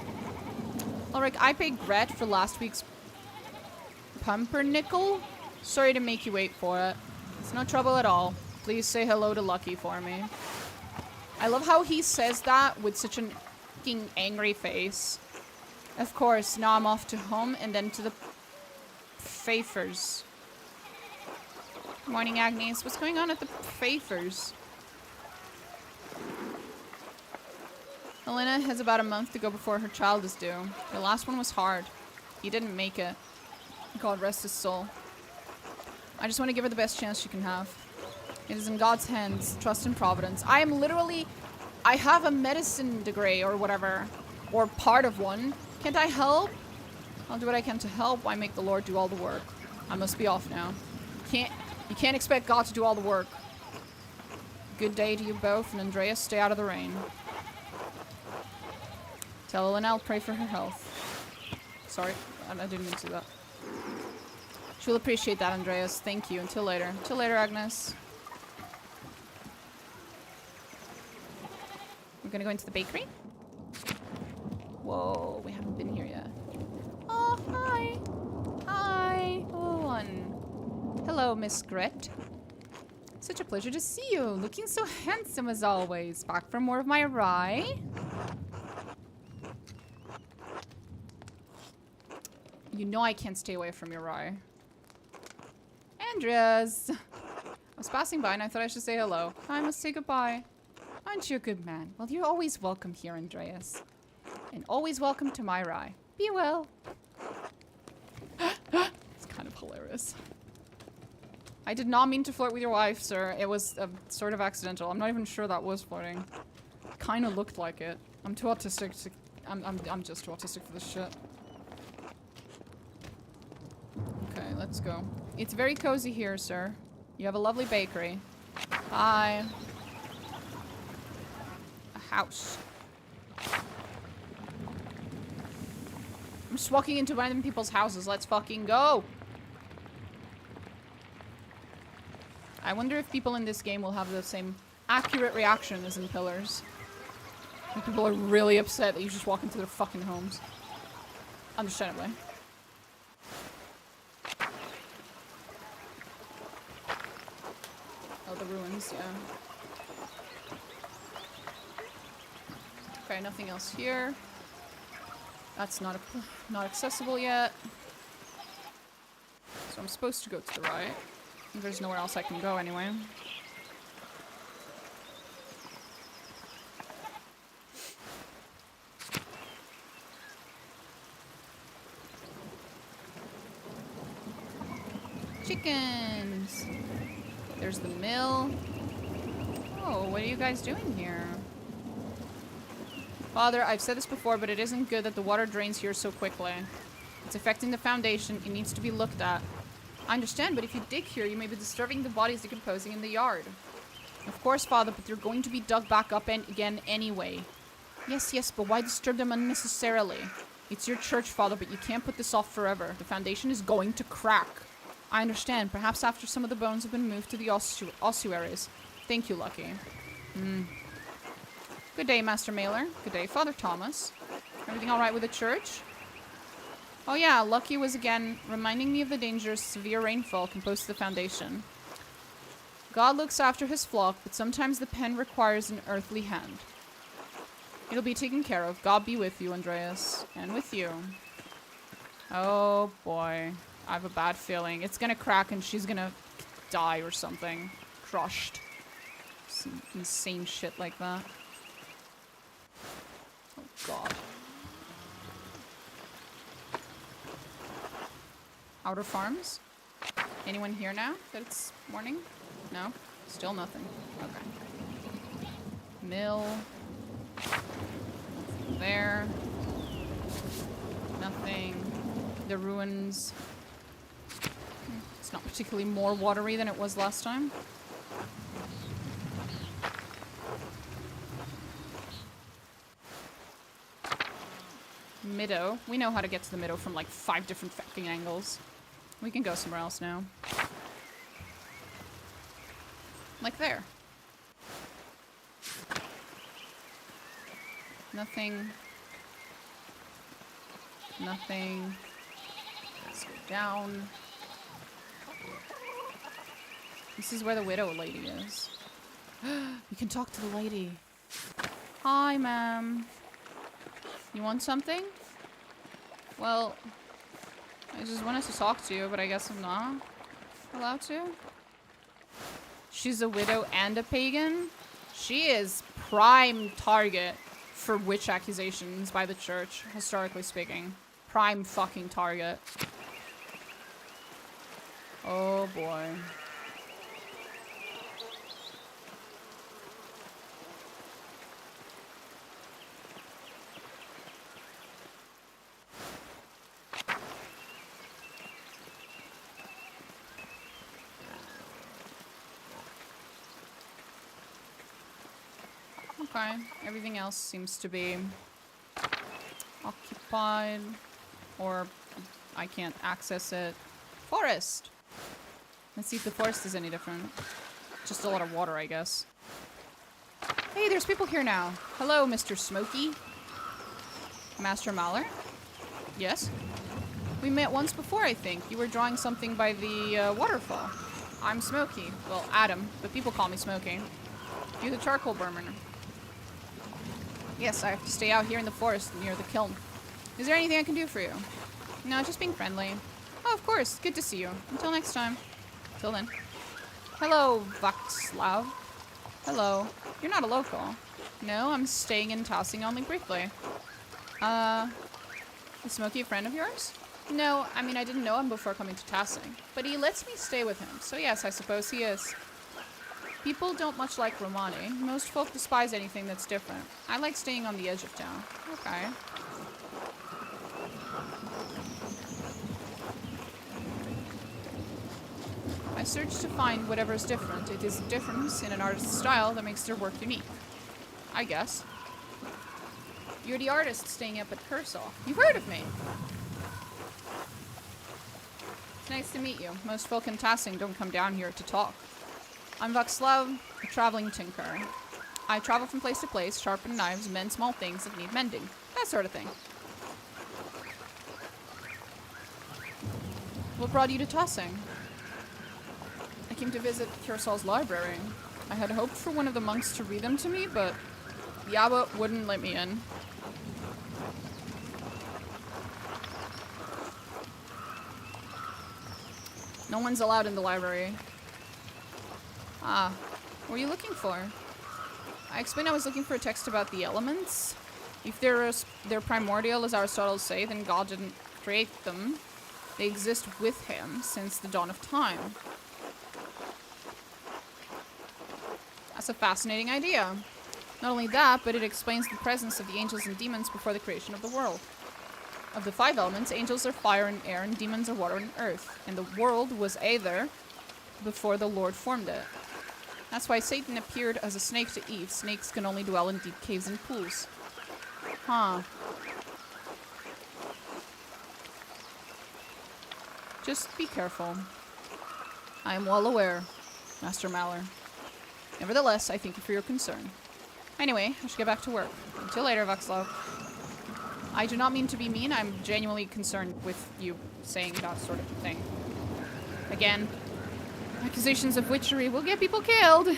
Ulrich, I paid Gret for last week's pumpernickel. Sorry to make you wait for it. It's no trouble at all. Please say hello to Lucky for me. I love how he says that with such an fucking angry face. Of course, now I'm off to home and then to the Pfeiffer's. Morning, Agnes. What's going on at the Pfeiffer's? Elena has about a month to go before her child is due. The last one was hard. He didn't make it. God rest his soul. I just want to give her the best chance she can have. It is in God's hands. Trust in Providence. I have a medicine degree or whatever. Or part of one. Can't I help? I'll do what I can to help. Why make the Lord do all the work? I must be off now. You can't expect God to do all the work. Good day to you both, and Andreas, stay out of the rain. Tell Elena I'll pray for her health. Sorry, I didn't mean to do that. She'll appreciate that, Andreas. Thank you. Until later. Until later, Agnes. We're gonna go into the bakery. Whoa, we haven't been here yet. Oh, hi. Hi. Hello, one. Hello, Miss Gret. Such a pleasure to see you. Looking so handsome as always. Back for more of my rye? You know I can't stay away from your rye. Andreas! I was passing by and I thought I should say hello. I must say goodbye. Aren't you a good man? Well, you're always welcome here, Andreas. And always welcome to my rye. Be well. It's kind of hilarious. I did not mean to flirt with your wife, sir. It was sort of accidental. I'm not even sure that was flirting. Kind of looked like it. I'm too autistic to... I'm just too autistic for this shit. Okay, let's go. It's very cozy here, sir. You have a lovely bakery. Hi. A house. I'm just walking into random people's houses. Let's fucking go. I wonder if people in this game will have the same accurate reaction as in Pillars. When people are really upset that you just walk into their fucking homes. Understandably. Oh, the ruins, yeah. Okay, nothing else here. That's not accessible yet. So I'm supposed to go to the right. There's nowhere else I can go anyway. Chickens! There's the mill. Oh, what are you guys doing here? Father, I've said this before, but it isn't good that the water drains here so quickly. It's affecting the foundation. It needs to be looked at. I understand, but if you dig here, you may be disturbing the bodies decomposing in the yard. Of course, Father, but they're going to be dug back up again anyway. Yes, but why disturb them unnecessarily? It's your church, Father, but you can't put this off forever. The foundation is going to crack. I understand. Perhaps after some of the bones have been moved to the ossuaries. Thank you, Lucky. Good day, Master Mailer. Good day, Father Thomas. Everything all right with the church? Oh yeah, Lucky was again reminding me of the dangers severe rainfall can pose to the foundation. God looks after his flock, but sometimes the pen requires an earthly hand. It'll be taken care of. God be with you, Andreas. And with you. Oh boy. I have a bad feeling. It's gonna crack and she's gonna die or something. Crushed. Some insane shit like that. Oh god. Outer Farms? Anyone here now that it's morning? No? Still nothing. Okay. Mill. Nothing there. Nothing. The ruins. It's not particularly more watery than it was last time. Meadow. We know how to get to the meadow from like 5 different fucking angles. We can go somewhere else now. Like there. Nothing. Nothing. Let's go down. This is where the widow lady is. You can talk to the lady. Hi, ma'am. You want something? Well, I just wanted to talk to you, but I guess I'm not allowed to. She's a widow and a pagan. She is prime target for witch accusations by the church, historically speaking. Prime fucking target. Oh boy. Okay, everything else seems to be occupied, or I can't access it. Forest! Let's see if the forest is any different. Just a lot of water, I guess. Hey, there's people here now. Hello, Mr. Smokey. Master Mahler? Yes? We met once before, I think. You were drawing something by the waterfall. I'm Smokey. Well, Adam, but people call me Smokey. You're the charcoal burner. Yes, I have to stay out here in the forest near the kiln. Is there anything I can do for you? No, just being friendly. Oh, of course. Good to see you. Until next time. Till then. Hello, Vaxslav. Hello. You're not a local. No, I'm staying in Tossing only briefly. Is Smokey a friend of yours? No, I mean, I didn't know him before coming to Tassing, but he lets me stay with him, so yes, I suppose he is. People don't much like Romani. Most folk despise anything that's different. I like staying on the edge of town. Okay. I search to find whatever is different. It is a difference in an artist's style that makes their work unique. I guess. You're the artist staying up at Kersal. You've heard of me. Nice to meet you. Most folk in Tassing don't come down here to talk. I'm Václav, a traveling tinker. I travel from place to place, sharpen knives, mend small things that need mending. That sort of thing. What brought you to Tassing? I came to visit Cursal's library. I had hoped for one of the monks to read them to me, but the abbot wouldn't let me in. No one's allowed in the library. Ah, what were you looking for? I explained I was looking for a text about the elements. If they're primordial, as Aristotle say, then God didn't create them. They exist with him since the dawn of time. That's a fascinating idea. Not only that, but it explains the presence of the angels and demons before the creation of the world. Of the 5 elements, angels are fire and air, and demons are water and earth. And the world was aether before the Lord formed it. That's why Satan appeared as a snake to Eve. Snakes can only dwell in deep caves and pools. Huh. Just be careful. I am well aware, Master Maller. Nevertheless, I thank you for your concern. Anyway, I should get back to work. Until later, Václav. I do not mean to be mean. I'm genuinely concerned with you saying that sort of thing. Again, accusations of witchery will get people killed.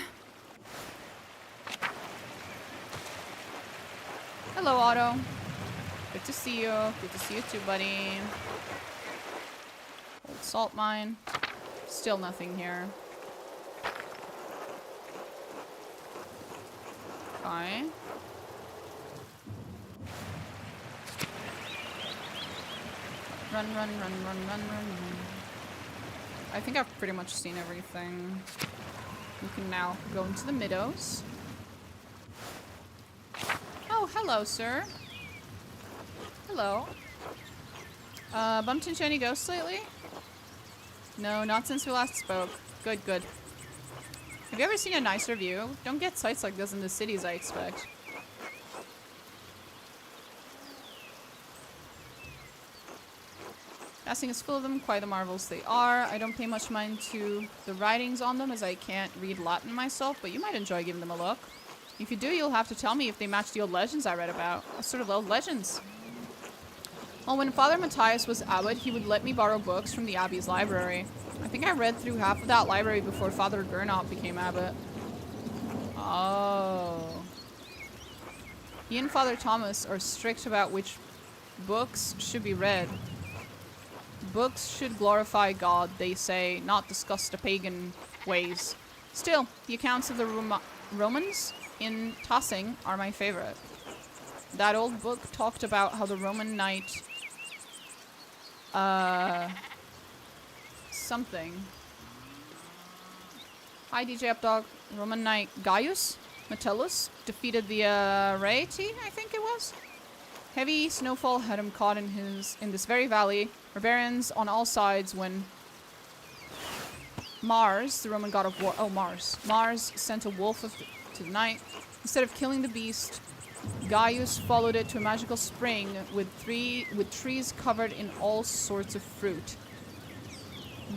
Hello, Otto. Good to see you. Good to see you too, buddy. Old salt mine. Still nothing here. Okay. Run, run, run, run, run, run. I think I've pretty much seen everything. We can now go into the meadows. Oh, hello, sir. Hello. Bumped into any ghosts lately? No, not since we last spoke. Good, good. Have you ever seen a nicer view? Don't get sights like this in the cities, I expect. Tassing is full of them, quite the marvels they are. I don't pay much mind to the writings on them as I can't read Latin myself, but you might enjoy giving them a look. If you do, you'll have to tell me if they match the old legends I read about. What sort of old legends? Well, when Father Matthias was abbot, he would let me borrow books from the abbey's library. I think I read through half of that library before Father Gernot became abbot. Oh. He and Father Thomas are strict about which books should be read. Books should glorify God, they say, not discuss the pagan ways. Still, the accounts of the Romans in Tassing are my favorite. That old book talked about how the Roman knight... something. Hi, DJ Updog. Roman knight Gaius Metellus defeated the Raeti, I think it was. Heavy snowfall had him caught in this very valley. Barbarians on all sides when Mars, the Roman god of war, Mars sent a wolf to the night. Instead of killing the beast, Gaius followed it to a magical spring with trees covered in all sorts of fruit.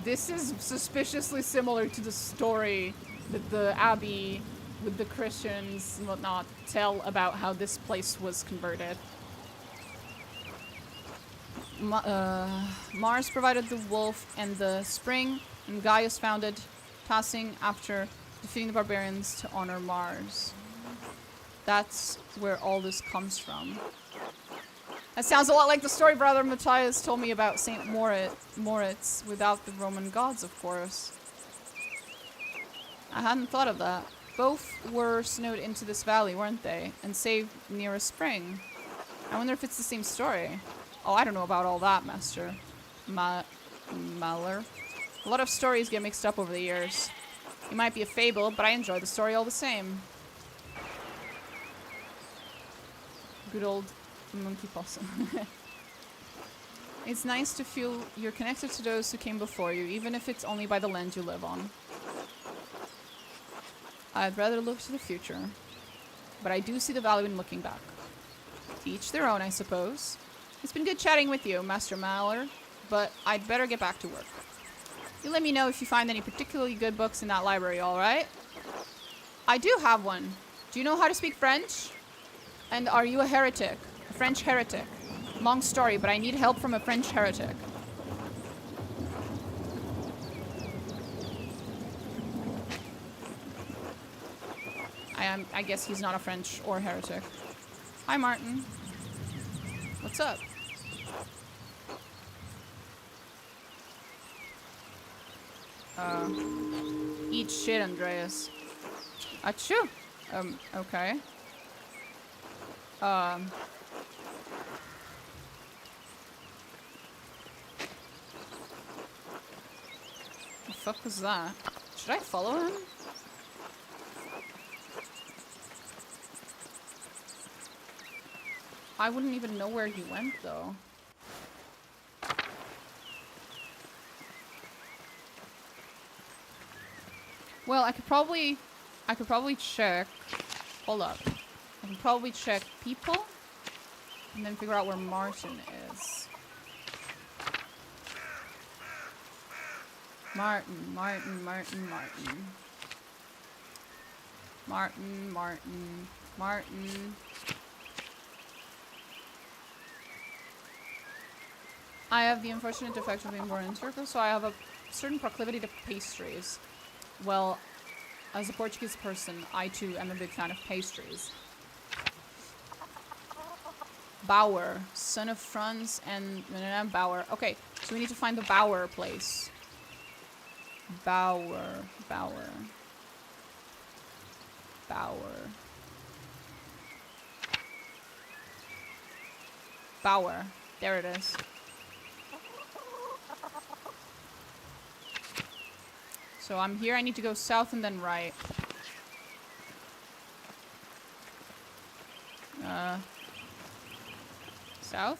This is suspiciously similar to the story that the abbey with the Christians and whatnot tell about how this place was converted. Mars provided the wolf and the spring, and Gaius founded Tassing after defeating the barbarians to honor Mars. That's where all this comes from. That sounds a lot like the story Brother Matthias told me about St. Moritz, without the Roman gods, of course. I hadn't thought of that. Both were snowed into this valley, weren't they? And saved near a spring. I wonder if it's the same story. Oh, I don't know about all that, Master Maller. A lot of stories get mixed up over the years. It might be a fable, but I enjoy the story all the same. Good old monkey possum. It's nice to feel you're connected to those who came before you, even if it's only by the land you live on. I'd rather look to the future, but I do see the value in looking back. To each their own, I suppose. It's been good chatting with you, Master Maller, but I'd better get back to work. You let me know if you find any particularly good books in that library, alright? I do have one. Do you know how to speak French? And are you a heretic? A French heretic? Long story, but I need help from a French heretic. I guess he's not a French or heretic. Hi, Martin. What's up? Eat shit, Andreas. Achoo! Okay. The fuck was that? Should I follow him? I wouldn't even know where he went, though. Well, I could probably check. Hold up. I can probably check people and then figure out where Martin is. Martin. I have the unfortunate effect of being born in Turkey, so I have a certain proclivity to pastries. Well, as a Portuguese person, I too am a big fan of pastries. Bauer, son of Franz and Bauer. Okay, so we need to find the Bauer place. Bauer. There it is. So I'm here, I need to go south and then right. South?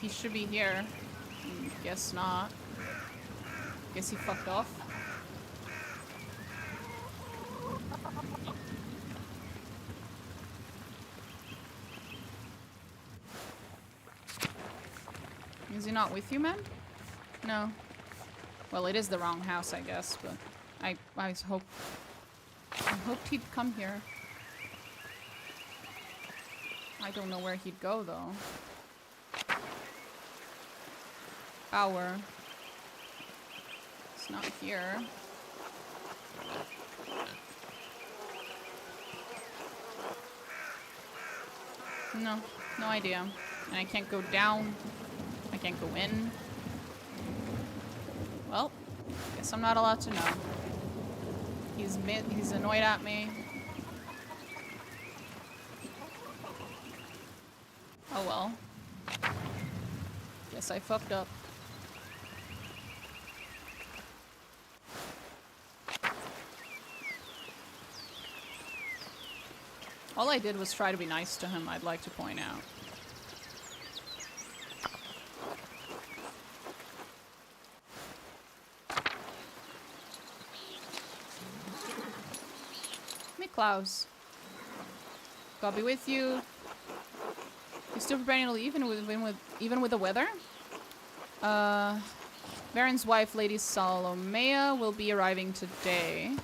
He should be here. Guess not. Guess he fucked off. Is he not with you, man? No. Well, it is the wrong house, I guess, but I hoped he'd come here. I don't know where he'd go, though. Bauer. It's not here. No idea. And I can't go down. I can't go in. Well, guess I'm not allowed to know. He's annoyed at me. Oh well. Guess I fucked up. All I did was try to be nice to him, I'd like to point out. Klaus. God be with you. You still preparing to leave even with the weather? Baron's wife, Lady Salomea, will be arriving today.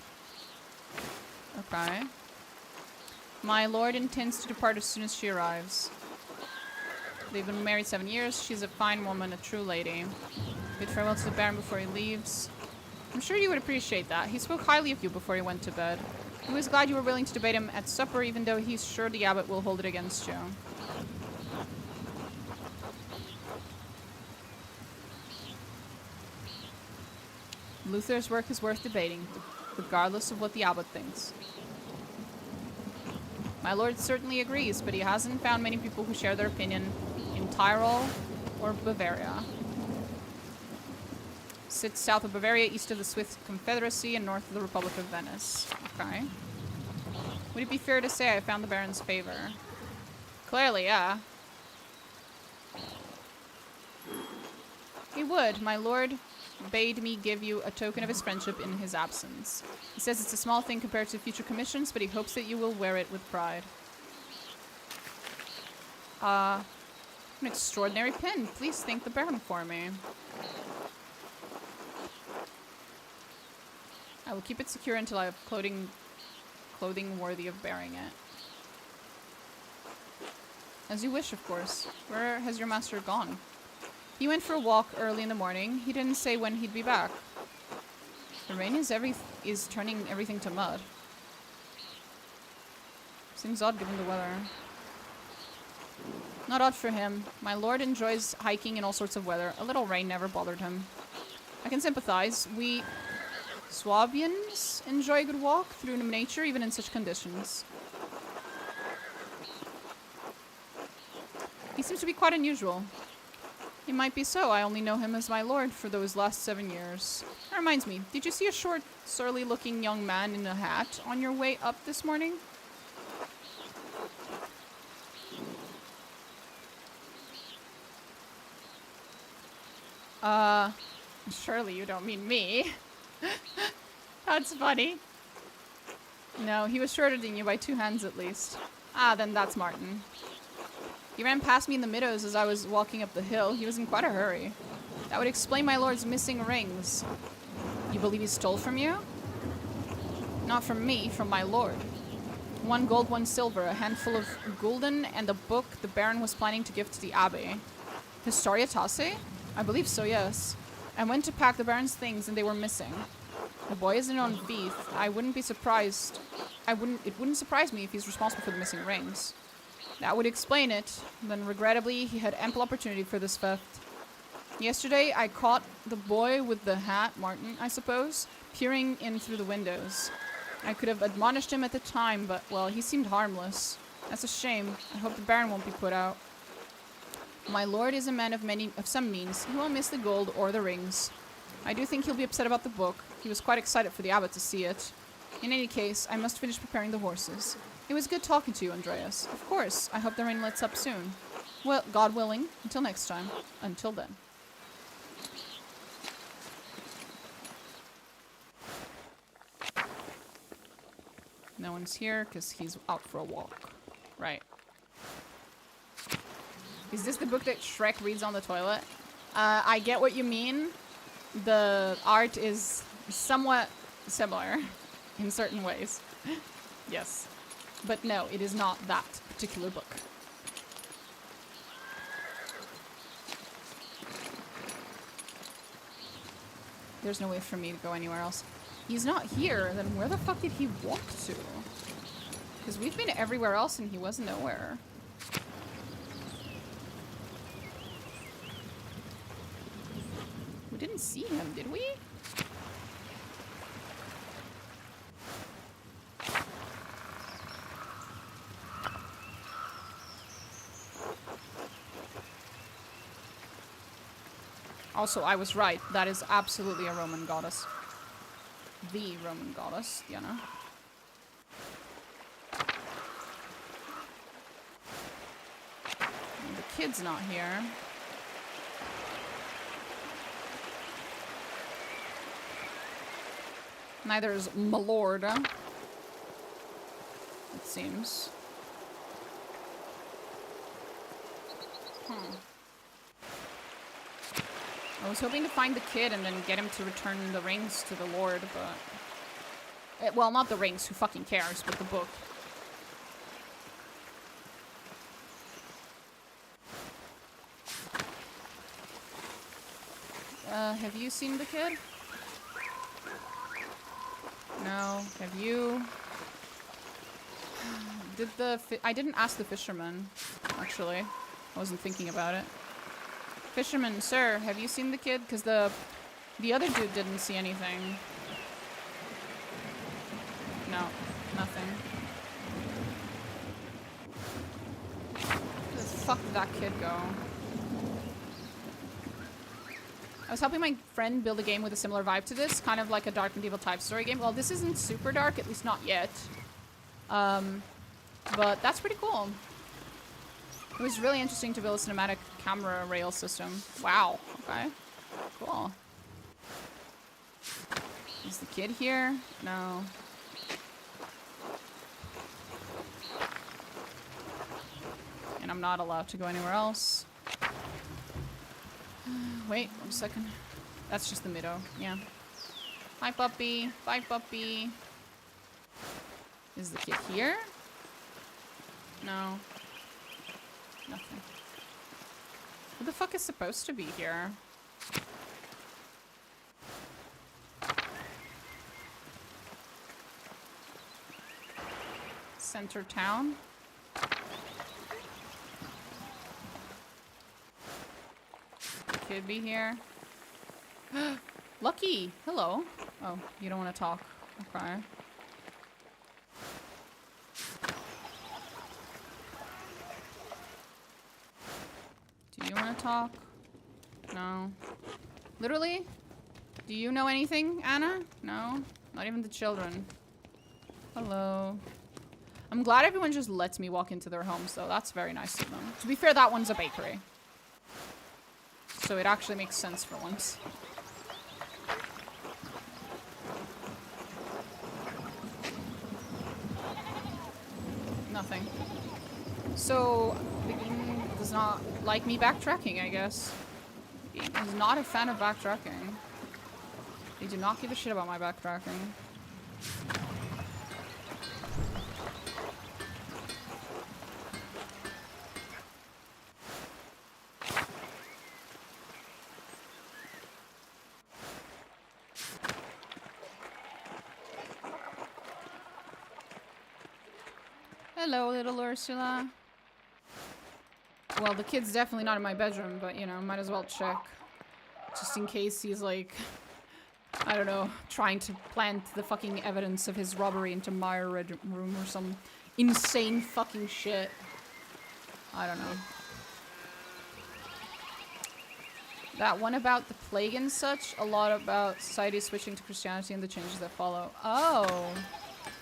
Okay. My lord intends to depart as soon as she arrives. They've been married 7 years. She's a fine woman, a true lady. Bid farewell to the Baron before he leaves. I'm sure you would appreciate that. He spoke highly of you before he went to bed. He was glad you were willing to debate him at supper, even though he's sure the abbot will hold it against you. Luther's work is worth debating, regardless of what the abbot thinks. My lord certainly agrees, but he hasn't found many people who share their opinion in Tyrol or Bavaria. Sits south of Bavaria, east of the Swiss Confederacy, and north of the Republic of Venice. Okay. Would it be fair to say I found the Baron's favor? Clearly, yeah. He would. My lord bade me give you a token of his friendship in his absence. He says it's a small thing compared to future commissions, but he hopes that you will wear it with pride. An extraordinary pin. Please thank the Baron for me. I will keep it secure until I have clothing worthy of bearing it. As you wish, of course. Where has your master gone? He went for a walk early in the morning. He didn't say when he'd be back. The rain is turning everything to mud. Seems odd given the weather. Not odd for him. My lord enjoys hiking in all sorts of weather. A little rain never bothered him. I can sympathize. We Swabians enjoy a good walk through nature even in such conditions. He seems to be quite unusual. He might be so. I only know him as my lord for those last 7 years. That reminds me, did you see a short, surly-looking young man in a hat on your way up this morning? Surely you don't mean me. That's funny. No, he was shorter than you by 2 hands at least. Ah, then that's Martin. He ran past me in the meadows as I was walking up the hill. He was in quite a hurry. That would explain my lord's missing rings. You believe he stole from you? Not from me, from my lord. 1 gold, 1 silver, a handful of gulden, and a book the Baron was planning to give to the Abbey. Historia Tasse? I believe so, yes. I went to pack the Baron's things and they were missing. The boy is a known thief. It wouldn't surprise me if he's responsible for the missing rings. That would explain it. Then regrettably, he had ample opportunity for this theft. Yesterday, I caught the boy with the hat, Martin, I suppose, peering in through the windows. I could have admonished him at the time, but, well, he seemed harmless. That's a shame. I hope the Baron won't be put out. My lord is a man of some means. He won't miss the gold or the rings. I do think he'll be upset about the book. He was quite excited for the abbot to see it. In any case, I must finish preparing the horses. It was good talking to you, Andreas. Of course. I hope the rain lets up soon. Well, God willing. Until next time. Until then. No one's here because he's out for a walk. Right. Is this the book that Shrek reads on the toilet? I get what you mean. The art is somewhat similar in certain ways. Yes. But no, it is not that particular book. There's no way for me to go anywhere else. He's not here, then where the fuck did he walk to? Because we've been everywhere else and he was nowhere. We didn't see him, did we? Also, I was right. That is absolutely a Roman goddess. The Roman goddess, you know. And the kid's not here. Neither is my lord. It seems. I was hoping to find the kid and then get him to return the rings to the Lord, but... well, not the rings, who fucking cares, but the book. Have you seen the kid? No. Have you? I didn't ask the fisherman, actually. I wasn't thinking about it. Fisherman, sir, have you seen the kid? Because the other dude didn't see anything. No, nothing. fuck did that kid go? I was helping my friend build a game with a similar vibe to this, kind of like a dark medieval type story game. Well, this isn't super dark, at least not yet. But that's pretty cool. It was really interesting to build a cinematic camera rail system. Wow. Okay. Cool. Is the kid here? No. And I'm not allowed to go anywhere else. Wait, 1 second. That's just the Middo. Yeah. Hi, puppy. Bye, puppy. Is the kid here? No. Nothing. Who the fuck is supposed to be here? Center town? Could be here. Lucky! Hello. Oh, you don't want to talk. Okay. Do you want to talk? No. Literally? Do you know anything, Anna? No? Not even the children. Hello. I'm glad everyone just lets me walk into their homes, though. That's very nice of them. To be fair, that one's a bakery. So it actually makes sense for once. Nothing. So, the game does not like me backtracking, I guess. The game is not a fan of backtracking. They do not give a shit about my backtracking. Hello, little Ursula. Well, the kid's definitely not in my bedroom, but, you know, might as well check. Just in case he's, like, I don't know, trying to plant the fucking evidence of his robbery into my room or some insane fucking shit. I don't know. That one about the plague and such, a lot about society switching to Christianity and the changes that follow. Oh,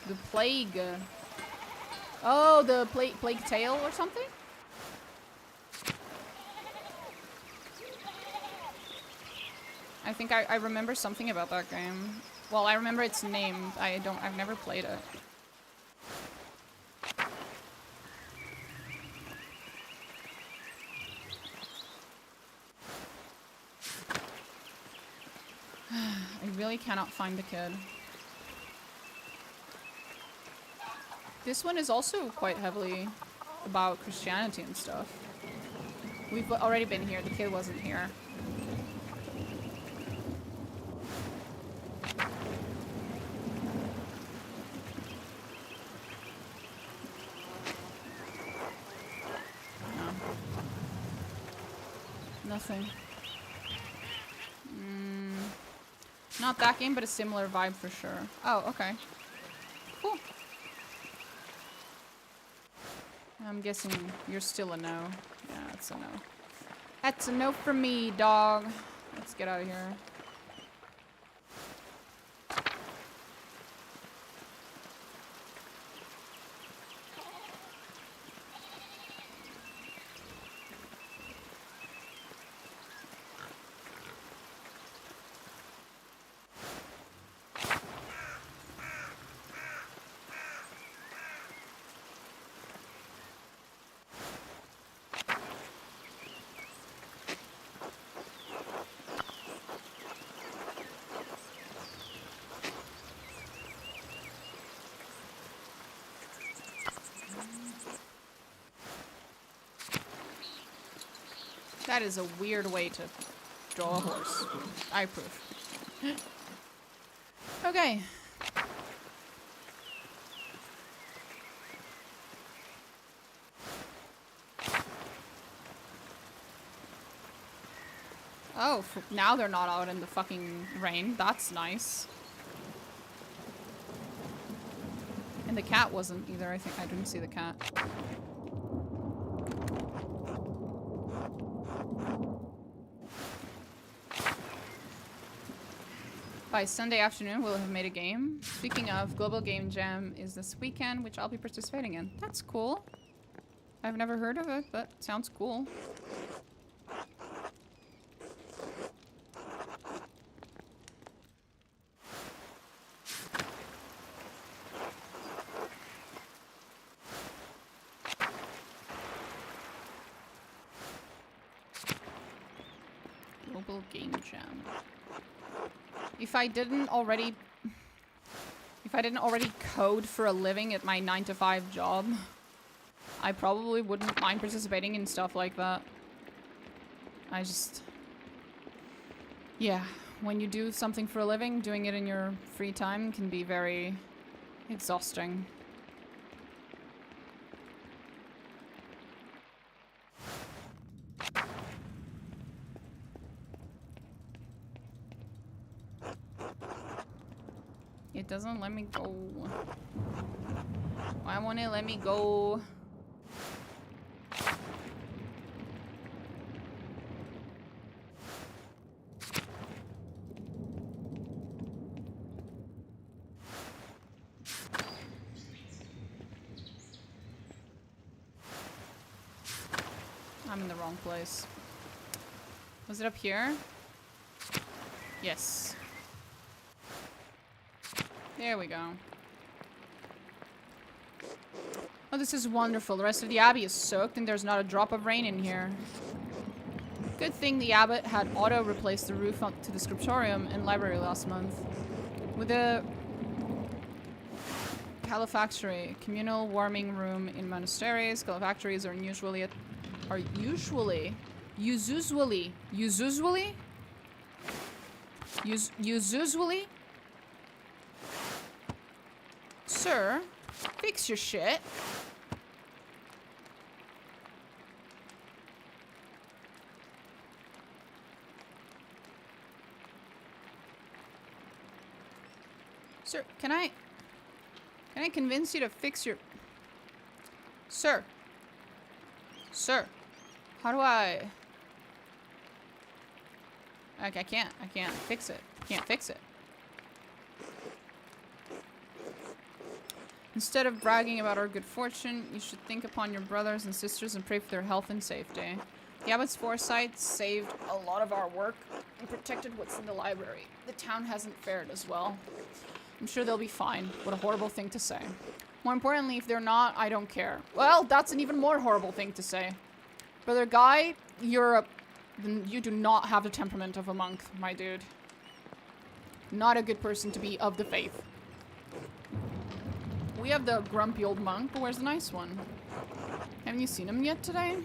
the plague. Oh, the Plague Tale or something? I think I remember something about that game. Well, I remember its name. I've never played it. I really cannot find the kid. This one is also quite heavily about Christianity and stuff. We've already been here. The kid wasn't here. No. Nothing. Not that game, but a similar vibe for sure. Oh, okay. Cool. I'm guessing you're still a no. Yeah, it's a no. That's a no for me, dog. Let's get out of here. That is a weird way to draw a horse. I approve. Okay. Oh, now they're not out in the fucking rain. That's nice. And the cat wasn't either. I think I didn't see the cat. By Sunday afternoon, we'll have made a game. Speaking of, Global Game Jam is this weekend, which I'll be participating in. That's cool. I've never heard of it, but sounds cool. Global Game Jam. If I didn't already code for a living at my 9-to-5 job, I probably wouldn't mind participating in stuff like that. Yeah, when you do something for a living, doing it in your free time can be very exhausting. It doesn't let me go. Why won't it let me go? I'm in the wrong place. Was it up here? Yes. There we go. Oh, this is wonderful. The rest of the abbey is soaked and there's not a drop of rain in here. Good thing the abbot had auto-replaced the roof to the scriptorium and library last month. With the calefactory, communal warming room in monasteries, calefactories are usually Sir, fix your shit. Sir, can I convince you to fix your... Sir. Sir. How do I... Like, I can't fix it. Can't fix it. Instead of bragging about our good fortune, you should think upon your brothers and sisters and pray for their health and safety. The abbot's foresight saved a lot of our work and protected what's in the library. The town hasn't fared as well. I'm sure they'll be fine. What a horrible thing to say. More importantly, if they're not, I don't care. Well, that's an even more horrible thing to say. Brother Guy, you do not have the temperament of a monk, my dude. Not a good person to be of the faith. We have the grumpy old monk, but where's the nice one? Haven't you seen him yet today?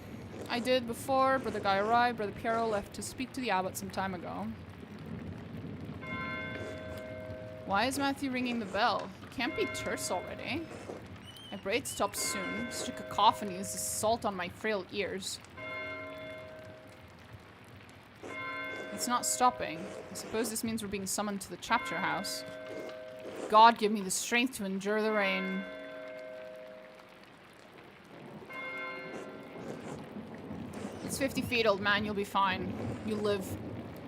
I did before Brother Guy arrived. Brother Piero left to speak to the abbot some time ago. Why is Matthew ringing the bell? It can't be terse already. My braid stops soon. Such a cacophony is assault on my frail ears. It's not stopping. I suppose this means we're being summoned to the chapter house. God give me the strength to endure the rain. It's 50 feet, old man. You'll be fine. You live.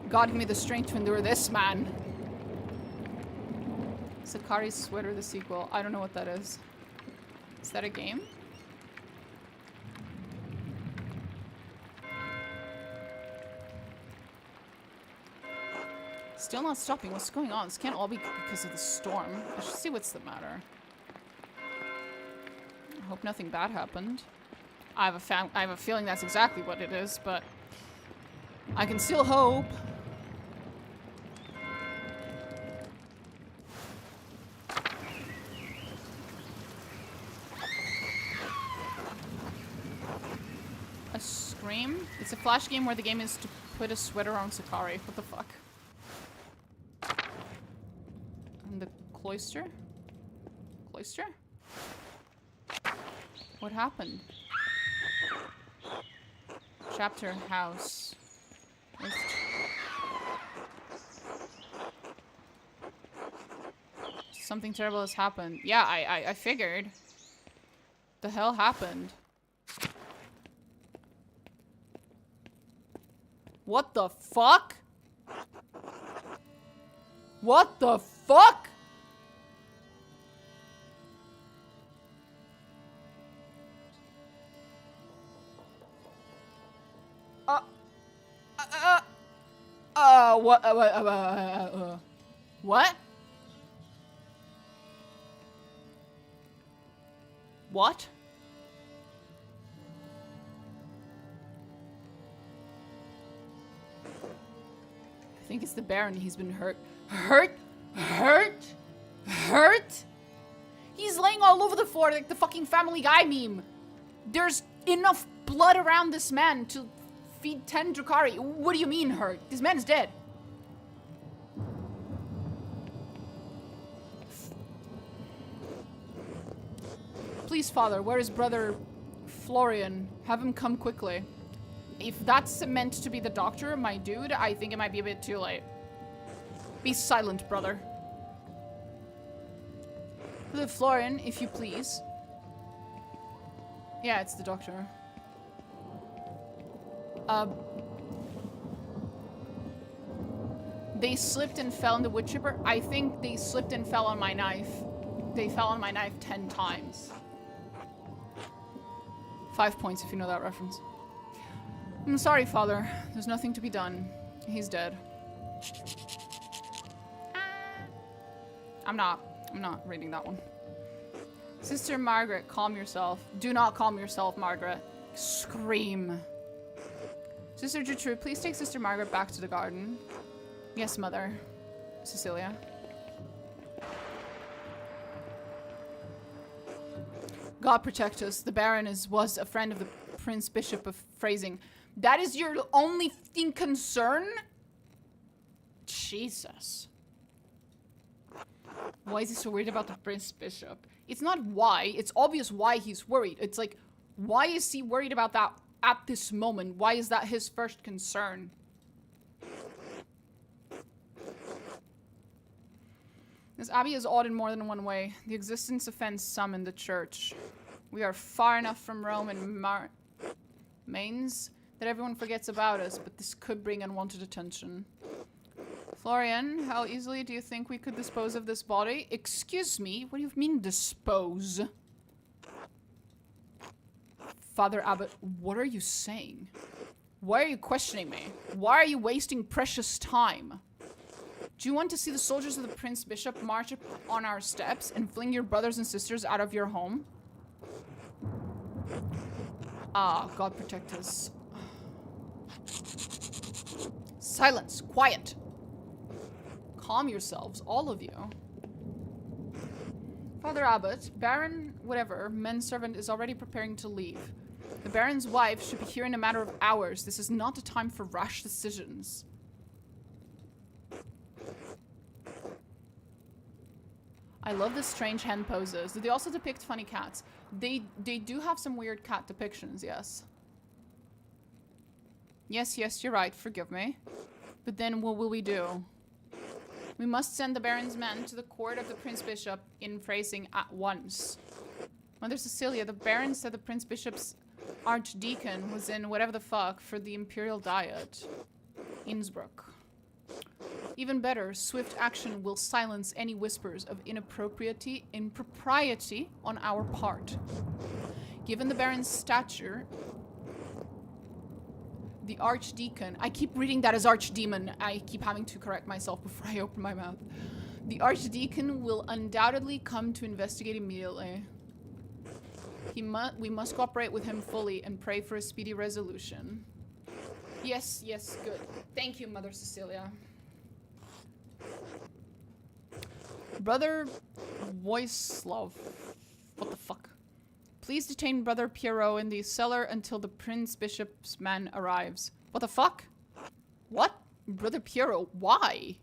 God give me the strength to endure this, man. Sakari's Sweater, the sequel. I don't know what that is. Is that a game? Still not stopping. What's going on? This can't all be because of the storm. I should see what's the matter. I hope nothing bad happened. I have a feeling that's exactly what it is, but I can still hope. A scream? It's a flash game where the game is to put a sweater on Sakari. What the fuck? And the cloister? Cloister? What happened? Chapter house. Something terrible has happened. Yeah, I figured. The hell happened? What the fuck? What the fuck? What? What? What? I think it's the Baron. He's been hurt. Hurt? He's laying all over the floor like the fucking Family Guy meme. There's enough blood around this man to feed 10 Drakari. What do you mean hurt? This man's dead. Please, Father, where is Brother Florian? Have him come quickly. If that's meant to be the doctor, my dude, I think it might be a bit too late. Be silent, brother. Brother Florian, if you please. Yeah, it's the doctor. They slipped and fell in the wood chipper. I think they slipped and fell on my knife. They fell on my knife 10 times. 5 points if you know that reference. I'm sorry, Father. There's nothing to be done. He's dead. I'm not reading that one. Sister Margaret, calm yourself. Do not calm yourself, Margaret. Scream. Sister Gertrude, please take Sister Margaret back to the garden. Yes, Mother. Cecilia. God protect us. The Baron was a friend of the Prince Bishop of Phrasing. That is your only concern? Jesus. Why is he so worried about the Prince Bishop? It's not why. It's obvious why he's worried. It's like, why is he worried about that at this moment? Why is that his first concern? This abbey is odd in more than one way. The existence offends some in the church. We are far enough from Rome and Mainz that everyone forgets about us, but this could bring unwanted attention. Florian, how easily do you think we could dispose of this body? Excuse me? What do you mean dispose? Father Abbot, what are you saying? Why are you questioning me? Why are you wasting precious time? Do you want to see the soldiers of the Prince Bishop march up on our steps and fling your brothers and sisters out of your home? Ah, God protect us. Silence! Quiet! Calm yourselves, all of you. Father Abbot, Baron, whatever, menservant is already preparing to leave. The Baron's wife should be here in a matter of hours. This is not a time for rash decisions. I love the strange hen poses. Do they also depict funny cats? They do have some weird cat depictions, yes. Yes, you're right. Forgive me. But then what will we do? We must send the Baron's men to the court of the Prince Bishop in Phrasing at once. Mother Cecilia, the Baron said the Prince Bishop's archdeacon was in whatever the fuck for the Imperial Diet. Innsbruck. Even better, swift action will silence any whispers of impropriety on our part. Given the Baron's stature, the Archdeacon... I keep reading that as Archdemon. I keep having to correct myself before I open my mouth. The Archdeacon will undoubtedly come to investigate immediately. We must cooperate with him fully and pray for a speedy resolution. Yes, good. Thank you, Mother Cecilia. Brother Voislav. What the fuck? Please detain Brother Pierrot in the cellar until the Prince Bishop's man arrives. What the fuck? What? Brother Pierrot, why?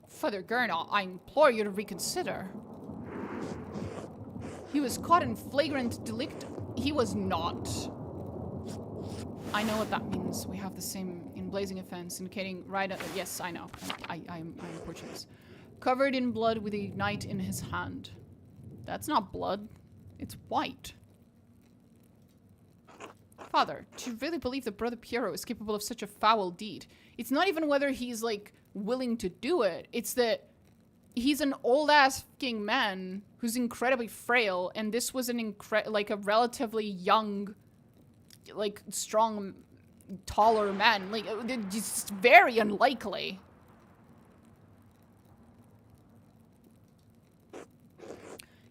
Father Gernot, I implore you to reconsider. He was caught in flagrant delict. He was not. I know what that means. We have the same in blazing offense, indicating right at... Yes, I know. I'm Portuguese. Covered in blood with a knight in his hand. That's not blood. It's white. Father, do you really believe that Brother Piero is capable of such a foul deed? It's not even whether he's, like, willing to do it. It's that he's an old-ass fucking man who's incredibly frail, and this was an like a relatively young, like, strong, taller man. Like, it's just very unlikely.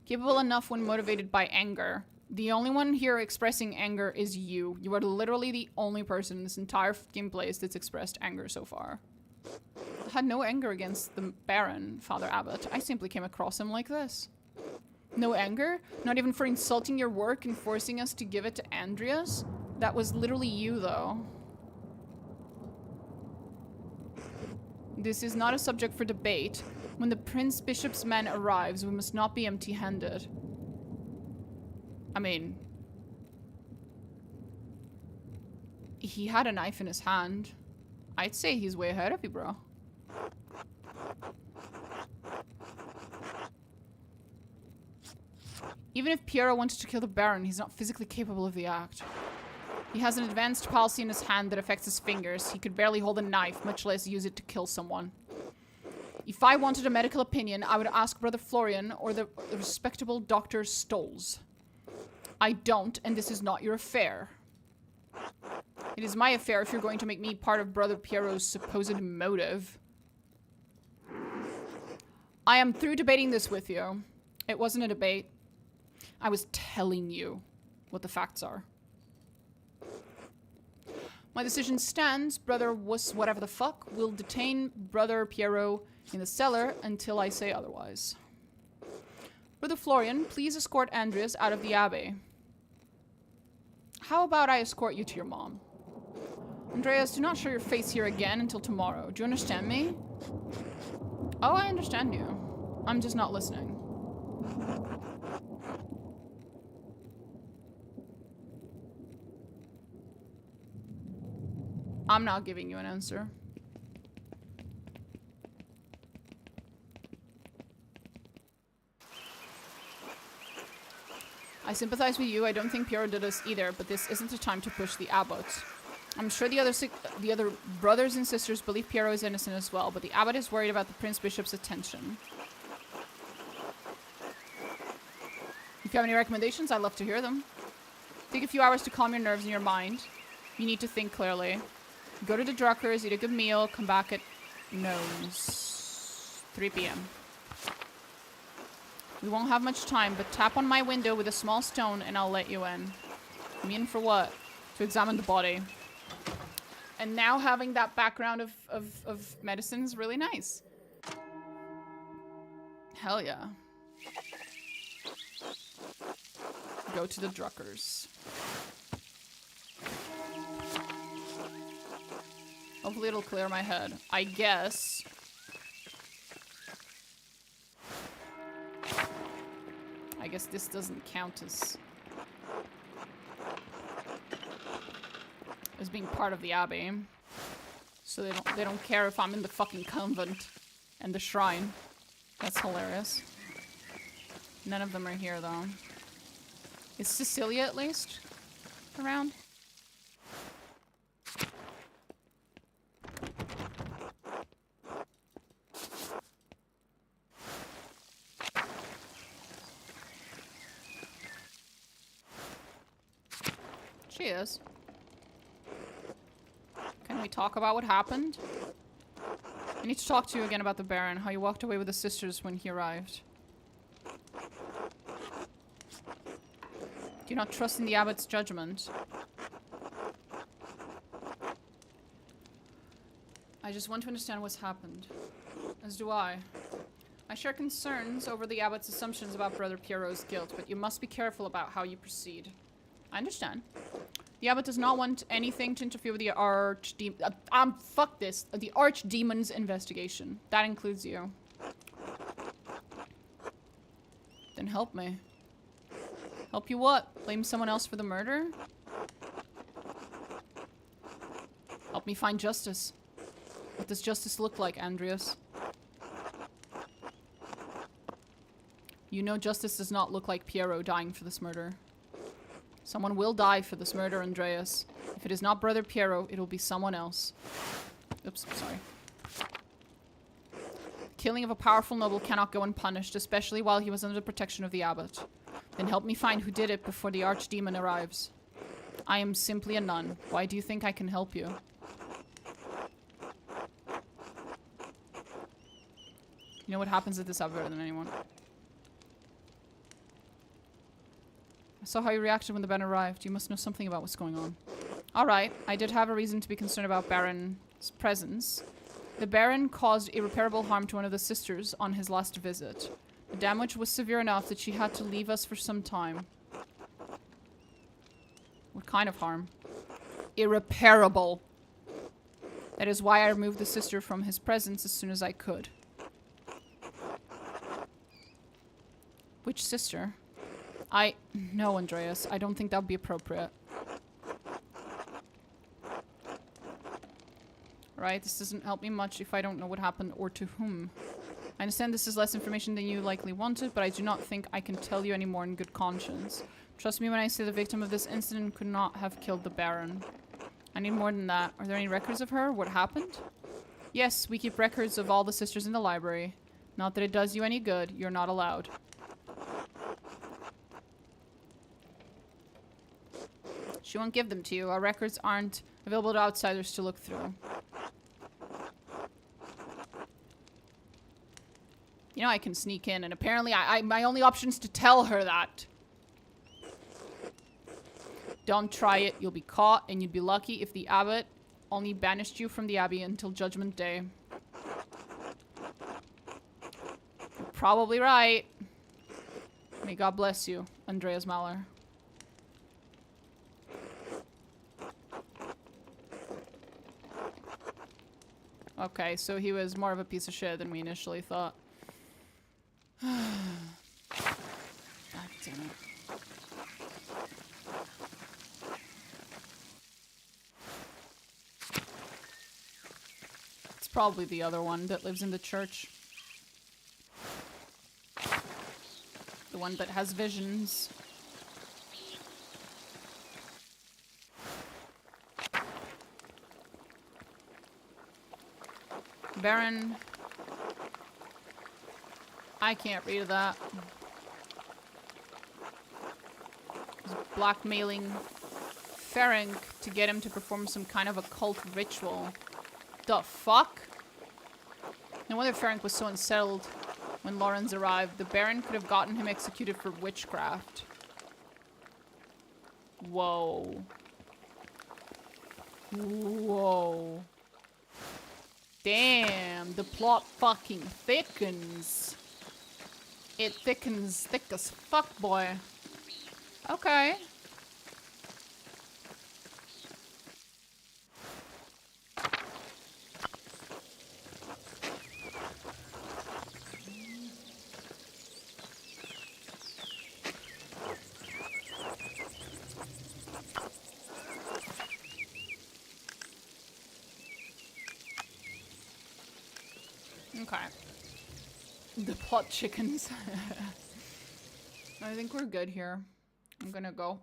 Capable enough when motivated by anger. The only one here expressing anger is you. You are literally the only person in this entire fucking place that's expressed anger so far. I had no anger against the Baron, Father Abbot. I simply came across him like this. No anger? Not even for insulting your work and forcing us to give it to Andreas? That was literally you, though. This is not a subject for debate. When the Prince Bishop's men arrives, we must not be empty-handed. I mean... he had a knife in his hand. I'd say he's way ahead of you, bro. Even if Piero wanted to kill the Baron, he's not physically capable of the act. He has an advanced palsy in his hand that affects his fingers. He could barely hold a knife, much less use it to kill someone. If I wanted a medical opinion, I would ask Brother Florian or the respectable Dr. Stolz. I don't, and this is not your affair. It is my affair if you're going to make me part of Brother Piero's supposed motive. I am through debating this with you. It wasn't a debate. I was telling you what the facts are. My decision stands. Brother Wuss, whatever the fuck, will detain Brother Piero in the cellar until I say otherwise. Brother Florian, please escort Andreas out of the abbey. How about I escort you to your mom? Andreas, do not show your face here again until tomorrow. Do you understand me? Oh, I understand you. I'm just not listening. I'm not giving you an answer. I sympathize with you. I don't think Piero did this either, but this isn't the time to push the abbot. I'm sure the other brothers and sisters believe Piero is innocent as well, but the abbot is worried about the Prince Bishop's attention. If you have any recommendations, I'd love to hear them. Take a few hours to calm your nerves and your mind. You need to think clearly. Go to the Druckers, eat a good meal, come back at Gnomes. 3 p.m. We won't have much time, but tap on my window with a small stone and I'll let you in. I mean, for what? To examine the body. And now having that background of medicine is really nice. Hell yeah. Go to the Druckers. Hopefully it'll clear my head. I guess. I guess this doesn't count as being part of the abbey. So they don't care if I'm in the fucking convent and the shrine. That's hilarious. None of them are here though. Is Cecilia at least around? She is. Can we talk about what happened? I need to talk to you again about the Baron, how you walked away with the sisters when he arrived. Do you not trust in the abbot's judgment? I just want to understand what's happened. As do I. I share concerns over the abbot's assumptions about Brother Piero's guilt, but you must be careful about how you proceed. I understand. The abbot does not want anything to interfere with the fuck this. The archdemon's investigation. That includes you. Then help me. Help you what? Blame someone else for the murder? Help me find justice. What does justice look like, Andreas? You know justice does not look like Piero dying for this murder. Someone will die for this murder, Andreas. If it is not Brother Piero, it will be someone else. Oops, sorry. killing of a powerful noble cannot go unpunished, especially while he was under the protection of the abbot. Then help me find who did it before the archdemon arrives. I am simply a nun. Why do you think I can help you? You know what happens at this abbot better than anyone. I saw how you reacted when the Baron arrived. You must know something about what's going on. Alright, I did have a reason to be concerned about Baron's presence. The Baron caused irreparable harm to one of the sisters on his last visit. The damage was severe enough that she had to leave us for some time. What kind of harm? Irreparable. That is why I removed the sister from his presence as soon as I could. Which sister? No, Andreas. I don't think that would be appropriate. Right, this doesn't help me much if I don't know what happened or to whom. I understand this is less information than you likely wanted, but I do not think I can tell you any more in good conscience. Trust me when I say the victim of this incident could not have killed the Baron. I need more than that. Are there any records of her? What happened? Yes, we keep records of all the sisters in the library. Not that it does you any good. You're not allowed. She won't give them to you. Our records aren't available to outsiders to look through. You know I can sneak in, and apparently my only option is to tell her that. Don't try it. You'll be caught, and you'd be lucky if the abbot only banished you from the abbey until Judgment Day. You're probably right. May God bless you, Andreas Mahler. Okay, so he was more of a piece of shit than we initially thought. God damn it. It's probably the other one that lives in the church. The one that has visions. Baron. I can't read that. He's blackmailing Ferenc to get him to perform some kind of occult ritual. The fuck? No wonder Ferenc was so unsettled when Lawrence arrived. The Baron could have gotten him executed for witchcraft. Whoa. Whoa. Damn, the plot fucking thickens. It thickens thick as fuck, boy. Okay. Okay. The plot chickens. I think we're good here. I'm gonna go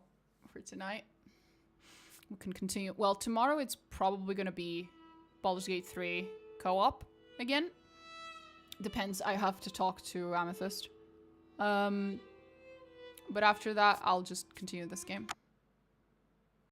for tonight. We can continue. Well, tomorrow it's probably gonna be Baldur's Gate 3 co-op again. Depends. I have to talk to Amethyst. But after that, I'll just continue this game.